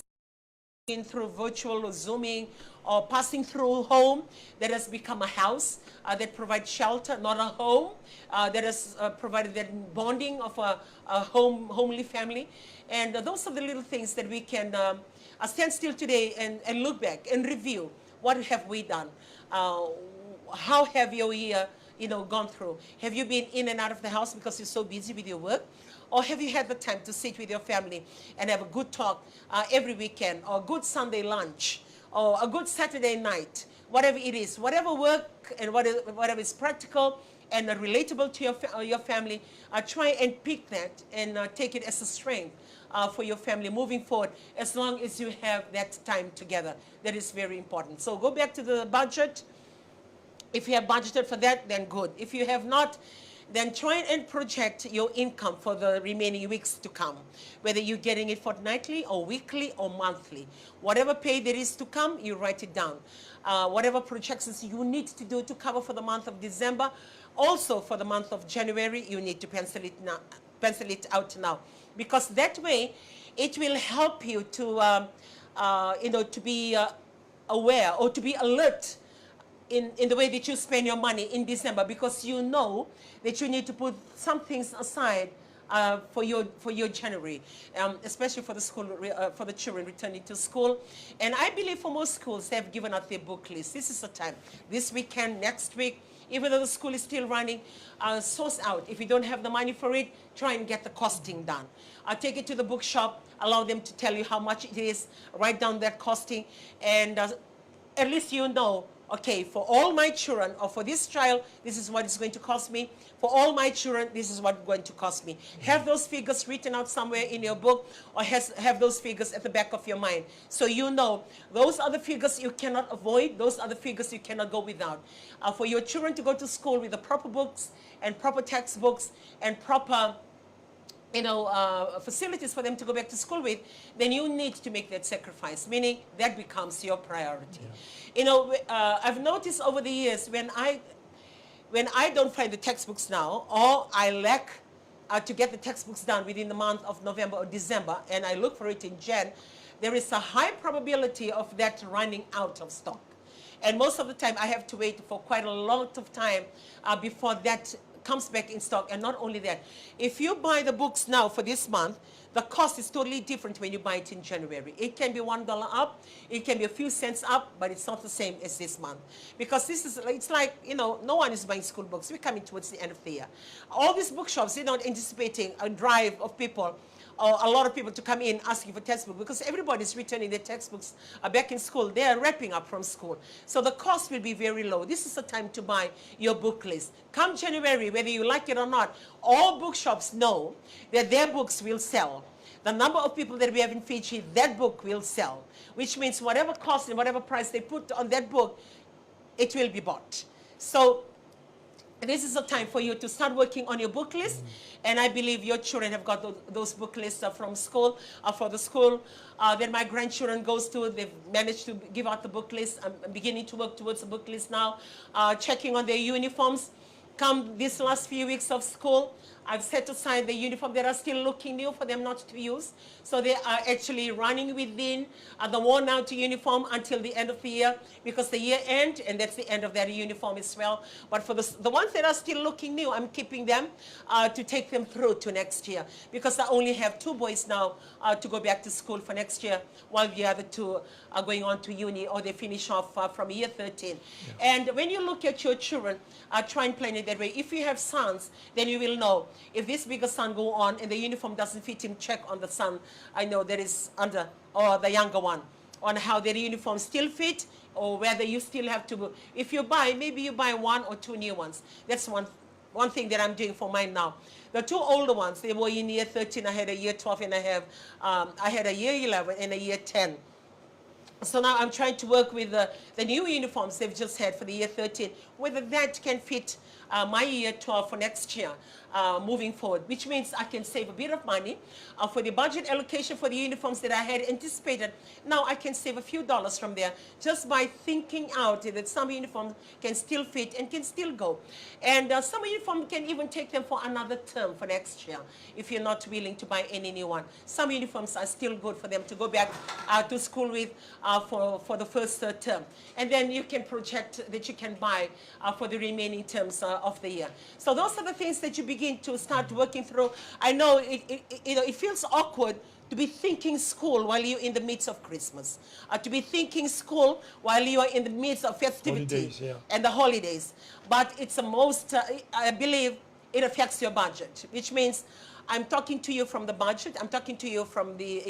through virtual or Zooming or passing through home that has become a house that provides shelter, not a home that has provided that bonding of a homely family. And those are the little things that we can stand still today and look back and review. What have we done? How have your year gone through? Have you been in and out of the house because you're so busy with your work? Or have you had the time to sit with your family and have a good talk every weekend, or a good Sunday lunch, or a good Saturday night, whatever it is, whatever work and whatever is practical and relatable to your family, try and pick that and take it as a strength for your family moving forward, as long as you have that time together. That is very important. So go back to the budget. If you have budgeted for that, then good. If you have not, then try and project your income for the remaining weeks to come, whether you're getting it fortnightly or weekly or monthly. Whatever pay there is to come, you write it down. Whatever projections you need to do to cover for the month of December, also for the month of January, you need to pencil it out now, because that way it will help you to to be aware or to be alert in the way that you spend your money in December, because you know that you need to put some things aside for your January, especially for the school for the children returning to school. And I believe for most schools, they have given out their book list. This is the time. This weekend, next week, even though the school is still running, source out. If you don't have the money for it, try and get the costing done. Take it to the bookshop, allow them to tell you how much it is, write down that costing, and at least you know, okay, for all my children, or for this child, this is what it's going to cost me. For all my children, this is what it's going to cost me. Have those figures written out somewhere in your book, or have those figures at the back of your mind. So you know, those are the figures you cannot avoid. Those are the figures you cannot go without. For your children to go to school with the proper books and proper textbooks and proper facilities for them to go back to school with, then you need to make that sacrifice, meaning that becomes your priority. Yeah. I've noticed over the years when I don't find the textbooks now, or I lack to get the textbooks done within the month of November or December, and I look for it in Jan, there is a high probability of that running out of stock. And most of the time I have to wait for quite a lot of time before that comes back in stock. And not only that, if you buy the books now for this month, the cost is totally different when you buy it in January. It can be $1 up, it can be a few cents up, but it's not the same as this month. Because it's like, no one is buying school books. We're coming towards the end of the year. All these bookshops, they're not anticipating a drive of people, or a lot of people to come in asking for textbooks, because everybody's returning their textbooks back in school. They are wrapping up from school. So the cost will be very low. This is the time to buy your book list. Come January, whether you like it or not, all bookshops know that their books will sell. The number of people that we have in Fiji, that book will sell, which means whatever cost and whatever price they put on that book, it will be bought. So this is a time for you to start working on your book list. And I believe your children have got those book lists from school, for the school that my grandchildren goes to. They've managed to give out the book list. I'm beginning to work towards the book list now, checking on their uniforms. Come these last few weeks of school, I've set aside the uniform that are still looking new for them not to use. So they are actually running within the worn out uniform until the end of the year, because the year end, and that's the end of their uniform as well. But for the ones that are still looking new, I'm keeping them to take them through to next year, because I only have 2 boys now to go back to school for next year, while the other 2 are going on to uni, or they finish off from year 13. Yeah. And when you look at your children, try and plan it that way. If you have sons, then you will know. If this bigger son go on and the uniform doesn't fit him, check on the son I know that is under, or the younger one, on how their uniform still fit, or whether you still have to, if you buy, maybe you buy 1 or 2 new ones. That's one thing that I'm doing for mine now. The 2 older ones, they were in year 13, I had a year 12, and I had a year 11 and a year 10. So now I'm trying to work with the new uniforms they've just had for the year 13, whether that can fit my year 12 for next year moving forward, which means I can save a bit of money for the budget allocation for the uniforms that I had anticipated. Now I can save a few dollars from there just by thinking out that some uniforms can still fit and can still go. And some uniforms can even take them for another term for next year if you're not willing to buy any new one. Some uniforms are still good for them to go back to school with for the first term. And then you can project that you can buy for the remaining terms of the year. So those are the things that you begin to start working through. I know it feels awkward to be thinking school while you're in the midst of Christmas, to be thinking school while you are in the midst of festivity and the holidays. But it's the most, I believe, it affects your budget, which means I'm talking to you from the budget. I'm talking to you from the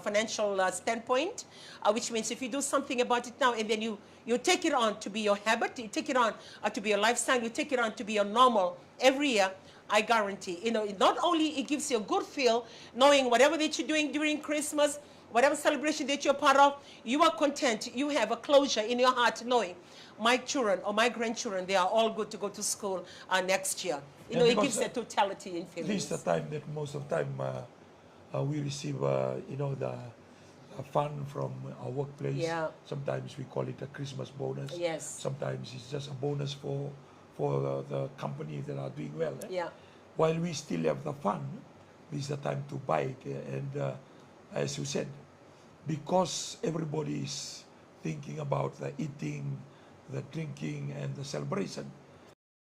financial standpoint, which means if you do something about it now and then you take it on to be your habit, you take it on to be your lifestyle, you take it on to be your normal every year, I guarantee, not only it gives you a good feel knowing whatever that you're doing during Christmas, whatever celebration that you're part of, you are content, you have a closure in your heart knowing my children or my grandchildren, they are all good to go to school next year. It gives a totality in families. This is the time that most of the time we receive, the fund from our workplace. Yeah. Sometimes we call it a Christmas bonus. Yes. Sometimes it's just a bonus for the companies that are doing well. Yeah. While we still have the fund, this is the time to buy it. And as you said, because everybody is thinking about the eating, the drinking, and the celebration,